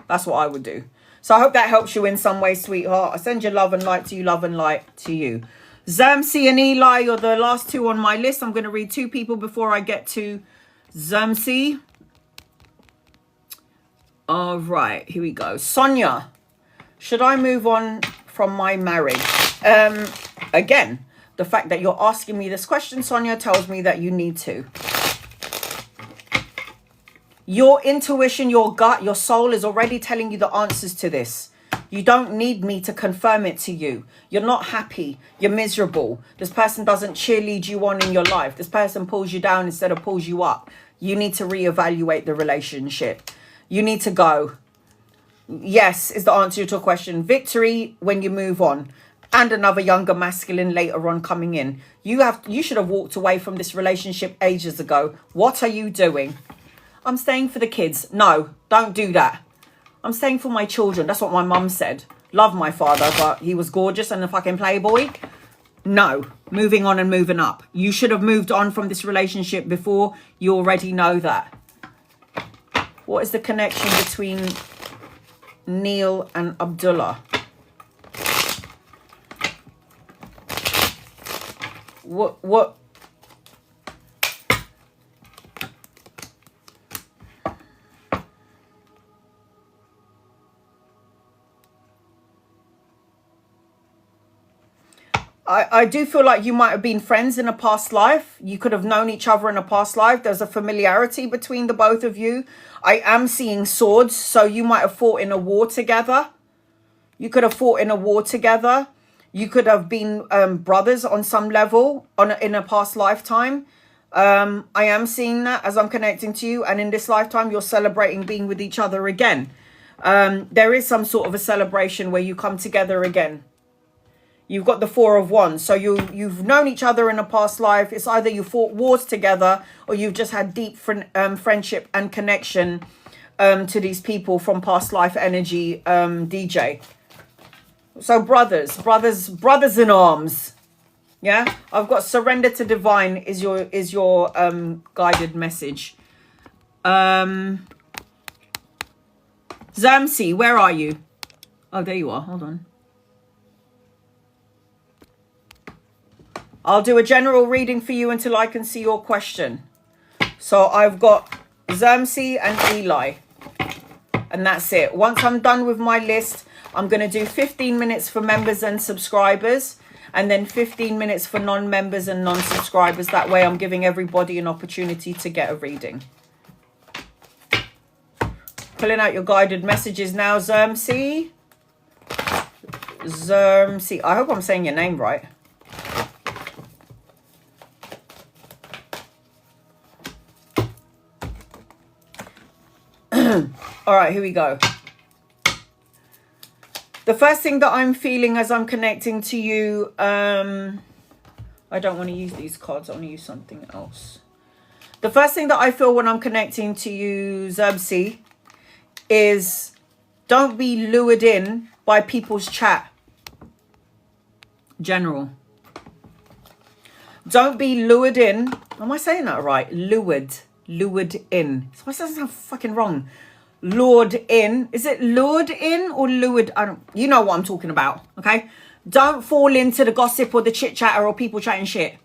That's what I would do. So I hope that helps you in some way, sweetheart. I send you love and light to you, love and light to you. Zamsi and Eli are the last two on my list. I'm going to read two people before I get to Zamsi. All right, here we go. Sonia, should I move on from my marriage? Again, the fact that you're asking me this question, Sonia, tells me that you need to. Your intuition, your gut, your soul is already telling you the answers to this. You don't need me to confirm it to you. You're not happy. You're miserable. This person doesn't cheerlead you on in your life. This person pulls you down instead of pulls you up. You need to reevaluate the relationship. You need to go. Yes is the answer to your question. Victory when you move on. And another younger masculine later on coming in. You should have walked away from this relationship ages ago. What are you doing? I'm staying for the kids. No, don't do that. I'm staying for my children. That's what my mum said. Love my father, but he was gorgeous and a fucking playboy. No, moving on and moving up. You should have moved on from this relationship before. You already know that. What is the connection between Neil and Abdullah? What? I do feel like you might have been friends in a past life. You could have known each other in a past life. There's a familiarity between the both of you. I am seeing swords, so you might have fought in a war together. You could have fought in a war together. You could have been brothers on some level in a past lifetime. I am seeing that as I'm connecting to you. And in this lifetime, you're celebrating being with each other again. There is some sort of a celebration where you come together again. You've got the Four of Wands. So you've known each other in a past life. It's either you fought wars together or you've just had deep friendship and connection to these people from past life energy, DJ. So brothers in arms. Yeah, I've got surrender to divine is your guided message. Zamsi, where are you? Oh, there you are. Hold on. I'll do a general reading for you until I can see your question. So I've got Zamsi and Eli. And that's it. Once I'm done with my list, I'm going to do 15 minutes for members and subscribers. And then 15 minutes for non-members and non-subscribers. That way I'm giving everybody an opportunity to get a reading. Pulling out your guided messages now, Zamsi. Zamsi. I hope I'm saying your name right. All right, here we go. The first thing that I'm feeling as I'm connecting to you, I don't want to use these cards. I want to use something else. The first thing that I feel when I'm connecting to you, Zamsi, is don't be lured in by people's chat. General. Don't be lured in. Am I saying that right? Lured in. So that sounds fucking wrong. Lured in. Is it lured in or lured? You know what I'm talking about. Okay. Don't fall into the gossip or the chit chatter or people chatting shit.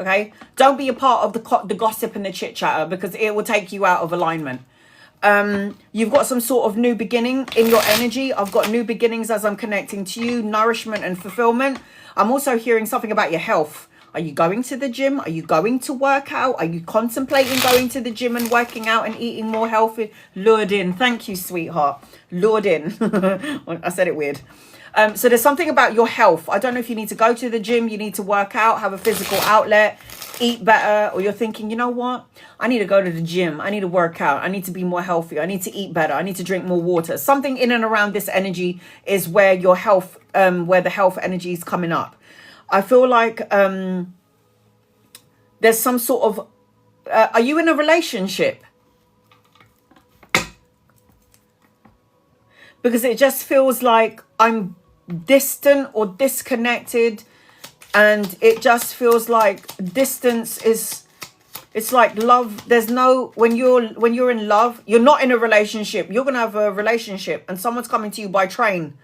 Okay. Don't be a part of the gossip and the chit chatter because it will take you out of alignment. You've got some sort of new beginning in your energy. I've got new beginnings as I'm connecting to you, nourishment and fulfillment. I'm also hearing something about your health. Are you going to the gym? Are you going to work out? Are you contemplating going to the gym and working out and eating more healthy? Lured in. Thank you, sweetheart. Lured in. I said it weird. So there's something about your health. I don't know if you need to go to the gym, you need to work out, have a physical outlet, eat better, or you're thinking, you know what? I need to go to the gym. I need to work out. I need to be more healthy. I need to eat better. I need to drink more water. Something in and around this energy is where your health, where the health energy is coming up. I feel like there's some sort of, are you in a relationship? Because it just feels like I'm distant or disconnected, and it just feels like distance is, it's like love. There's no, when you're in love, you're not in a relationship. You're gonna have a relationship and someone's coming to you by train.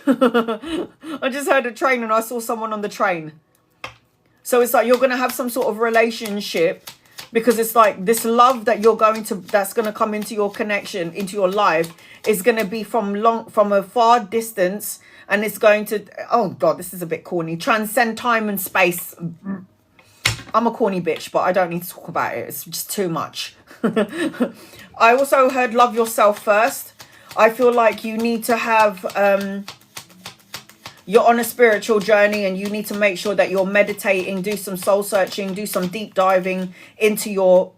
I just heard a train and I saw someone on the train. So it's like you're gonna have some sort of relationship, because it's like this love that you're going to, that's going to come into your connection, into your life, is going to be from a far distance, and it's going to, oh God, this is a bit corny, transcend time and space. I'm a corny bitch, but I don't need to talk about it. It's just too much. I also heard love yourself first. I feel like you need to have, you're on a spiritual journey and you need to make sure that you're meditating, do some soul searching, do some deep diving into your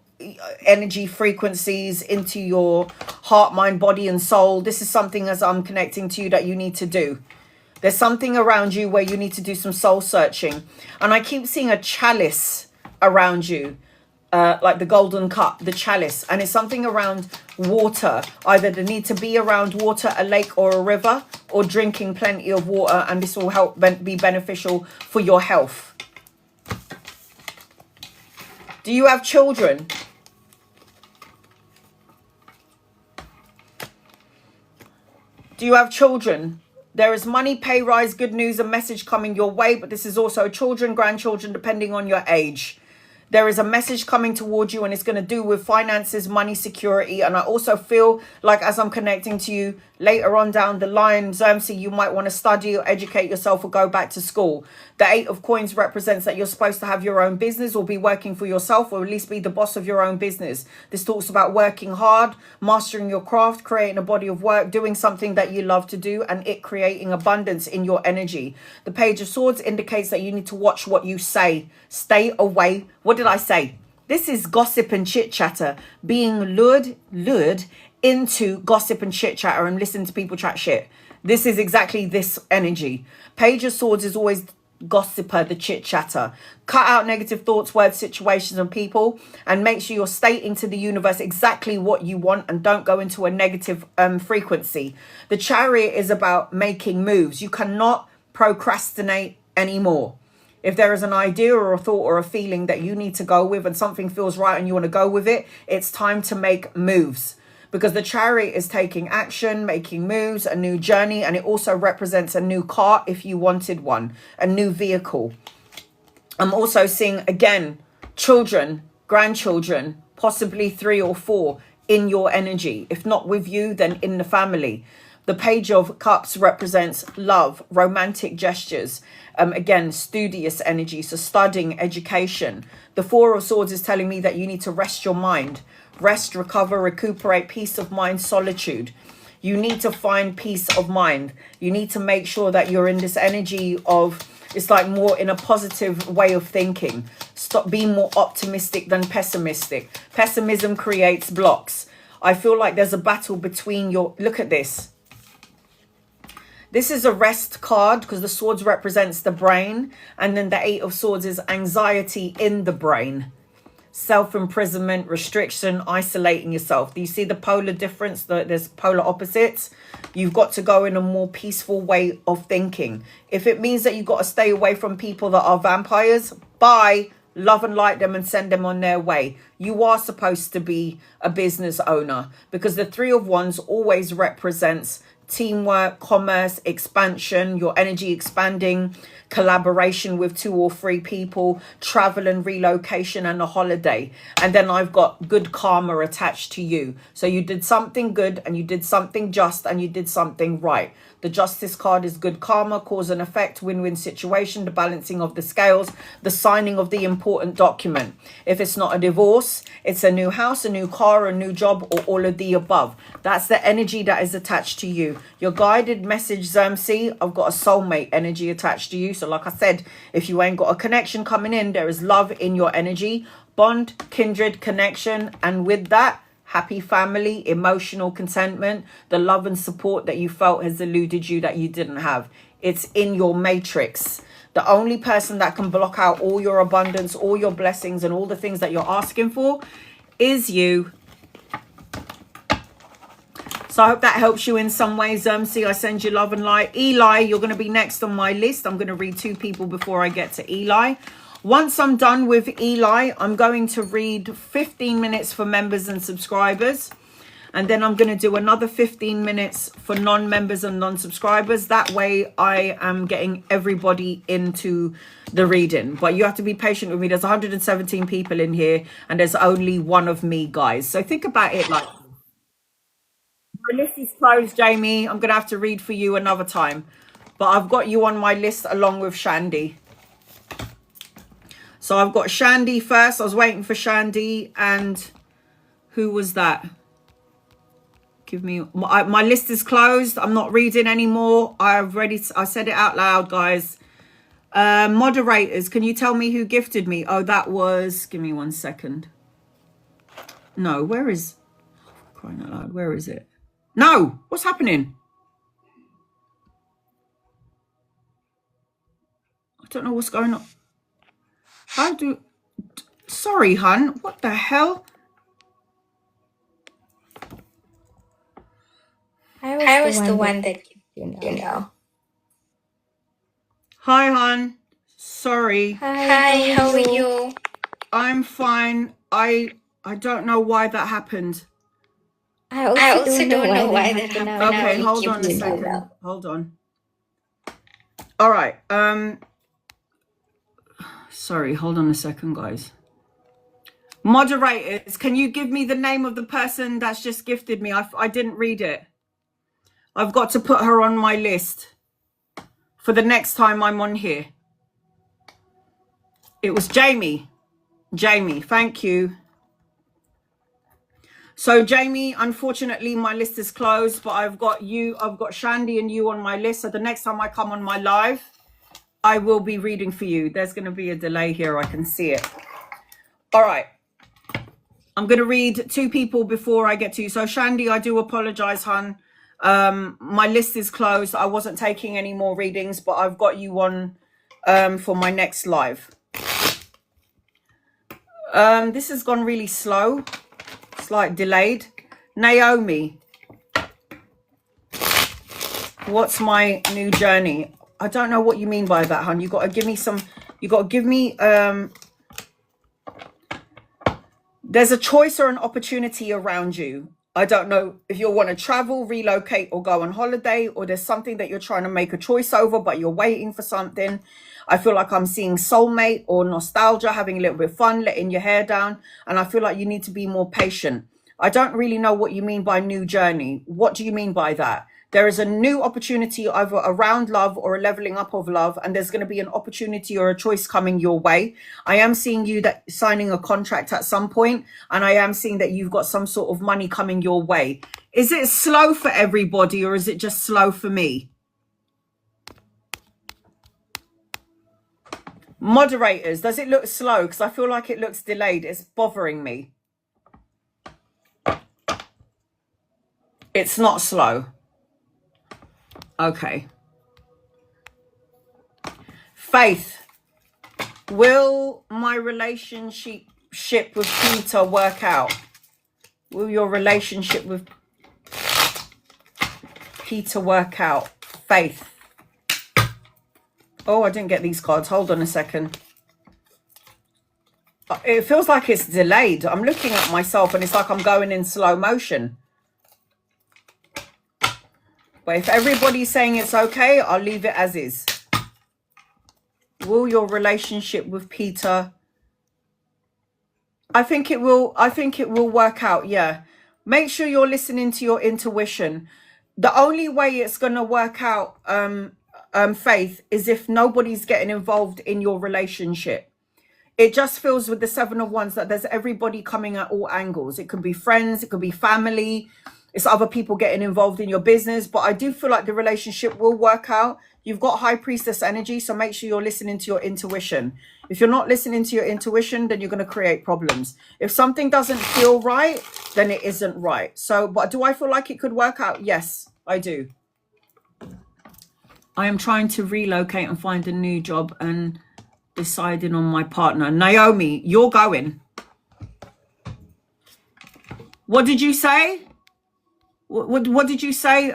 energy frequencies, into your heart, mind, body and soul. This is something, as I'm connecting to you, that you need to do. There's something around you where you need to do some soul searching. And I keep seeing a chalice around you, like the golden cup, the chalice. And it's something around water, either the need to be around water, a lake or a river, or drinking plenty of water, and this will help be beneficial for your health. Do you have children? Do you have children? There is money, pay rise, good news, a message coming your way, but this is also children, grandchildren, depending on your age. There is a message coming towards you, and it's going to do with finances, money, security. And I also feel like, as I'm connecting to you later on down the line, Zermsey, you might want to study or educate yourself or go back to school. The 8 of Coins represents that you're supposed to have your own business or be working for yourself, or at least be the boss of your own business. This talks about working hard, mastering your craft, creating a body of work, doing something that you love to do, and it creating abundance in your energy. The Page of Swords indicates that you need to watch what you say. Stay away. What did I say? This is gossip and chit chatter, being lured into gossip and chit chatter and listen to people chat shit. This is exactly this energy. Page of Swords is always gossiper, the chit chatter. Cut out negative thoughts, words, situations and people, and make sure you're stating to the universe exactly what you want, and don't go into a negative frequency. The Chariot is about making moves. You cannot procrastinate anymore. If there is an idea or a thought or a feeling that you need to go with, and something feels right and you want to go with it, it's time to make moves. Because the Chariot is taking action, making moves, a new journey, and it also represents a new car if you wanted one, a new vehicle. I'm also seeing, again, children, grandchildren, possibly 3 or 4 in your energy. If not with you, then in the family. The Page of Cups represents love, romantic gestures, again, studious energy, so studying, education. The 4 of Swords is telling me that you need to rest your mind. Rest, recover, recuperate, peace of mind, solitude. You need to find peace of mind. You need to make sure that you're in this energy of, it's like more in a positive way of thinking. Stop being more optimistic than pessimistic. Pessimism creates blocks. I feel like there's a battle between your, look at this. This is a rest card because the Swords represents the brain. And then the 8 of Swords is anxiety in the brain. Self-imprisonment, restriction, isolating yourself. Do you see the polar difference? There's polar opposites. You've got to go in a more peaceful way of thinking. If it means that you've got to stay away from people that are vampires, bye. Love and light them and send them on their way. You are supposed to be a business owner, because the 3 of Wands always represents teamwork, commerce, expansion, your energy expanding, collaboration with 2 or 3 people, travel and relocation, and a holiday. And then I've got good karma attached to you. So you did something good, and you did something just, and you did something right. The Justice card is good karma, cause and effect, win-win situation, the balancing of the scales, the signing of the important document. If it's not a divorce, it's a new house, a new car, a new job, or all of the above. That's the energy that is attached to you. Your guided message, Zermsey, I've got a soulmate energy attached to you. So like I said, if you ain't got a connection coming in, there is love in your energy, bond, kindred, connection. And with that, happy family, emotional contentment, the love and support that you felt has eluded you that you didn't have. It's in your matrix. The only person that can block out all your abundance, all your blessings, and all the things that you're asking for is you. So I hope that helps you in some ways. See, I send you love and light. Eli, you're going to be next on my list. I'm going to read 2 people before I get to Eli. Once I'm done with Eli, I'm going to read 15 minutes for members and subscribers. And then I'm going to do another 15 minutes for non-members and non-subscribers. That way I am getting everybody into the reading. But you have to be patient with me. There's 117 people in here and there's only one of me, guys. So think about it like... My list is closed, Jamie. I'm going to have to read for you another time. But I've got you on my list along with Shandy. So I've got Shandy first. I was waiting for Shandy. And who was that? Give me... My list is closed. I'm not reading anymore. I said it out loud, guys. Moderators, can you tell me who gifted me? Oh, that was... Give me 1 second. No, where is... Crying out loud. Where is it? No, what's happening? I don't know what's going on. How do... Sorry, hun. What the hell? I was the one that you know. Hi, hun. Sorry. Hi, how are you? I'm fine. I don't know why that happened. I also don't know why that happened. Okay, hold on a second. Hold on. All right. Sorry, hold on a second, guys. Moderators, can you give me the name of the person that's just gifted me? I didn't read it. I've got to put her on my list for the next time I'm on here. It was Jamie. Jamie, thank you. So Jamie, unfortunately my list is closed, but I've got Shandy and you on my list. So the next time I come on my live, I will be reading for you. There's going to be a delay here. I can see it. All right. I'm going to read 2 people before I get to you. So Shandy, I do apologize, hun. My list is closed. I wasn't taking any more readings, but I've got you on for my next live. This has gone really slow. It's like delayed. Naomi, what's my new journey? I don't know what you mean by that, hun. You got to give me some, you got to give me, there's a choice or an opportunity around you. I don't know if you'll want to travel, relocate, or go on holiday, or there's something that you're trying to make a choice over, but you're waiting for something. I feel like I'm seeing soulmate or nostalgia, having a little bit of fun, letting your hair down. And I feel like you need to be more patient. I don't really know what you mean by new journey. What do you mean by that? There is a new opportunity either around love or a leveling up of love. And there's going to be an opportunity or a choice coming your way. I am seeing you that signing a contract at some point. And I am seeing that you've got some sort of money coming your way. Is it slow for everybody or is it just slow for me? Moderators, does it look slow? Because I feel like it looks delayed. It's bothering me. It's not slow. Okay. Faith, will my relationship with Peter work out? Will your relationship with Peter work out? Faith. Oh, I didn't get these cards. Hold on a second. It feels like it's delayed. I'm looking at myself and it's like I'm going in slow motion. But if everybody's saying it's okay, I'll leave it as is. Will your relationship with Peter... I think it will work out, yeah. Make sure you're listening to your intuition. The only way it's going to work out, Faith, is if nobody's getting involved in your relationship. It just feels with the 7 of Wands that there's everybody coming at all angles. It could be friends, it could be family, it's other people getting involved in your business. But I do feel like the relationship will work out. You've got High Priestess energy, so make sure you're listening to your intuition. If you're not listening to your intuition, then you're going to create problems. If something doesn't feel right, then it isn't right. So, but do I feel like it could work out? Yes, I do. I am trying to relocate and find a new job and deciding on my partner. Naomi, you're going. What did you say? What did you say?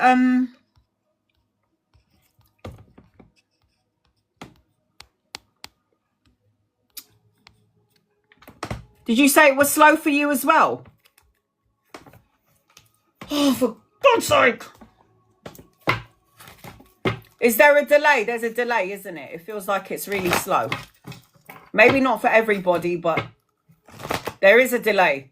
Did you say it was slow for you as well? Oh, for God's sake. Is there a delay? There's a delay, isn't it? It feels like it's really slow. Maybe not for everybody, but there is a delay.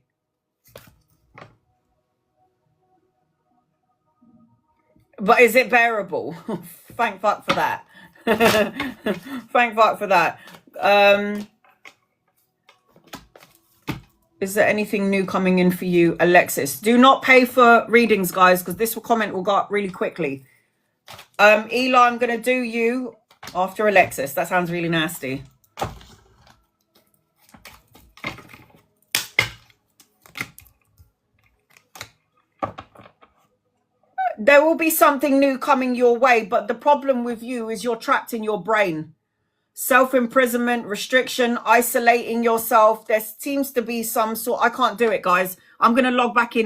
But is it bearable? Thank fuck for that. Thank fuck for that. Is there anything new coming in for you, Alexis? Do not pay for readings, guys, because this comment will go up really quickly. Eli, I'm going to do you after Alexis. That sounds really nasty. There will be something new coming your way, but the problem with you is you're trapped in your brain. Self-imprisonment, restriction, isolating yourself. There seems to be some sort... I can't do it, guys. I'm going to log back in and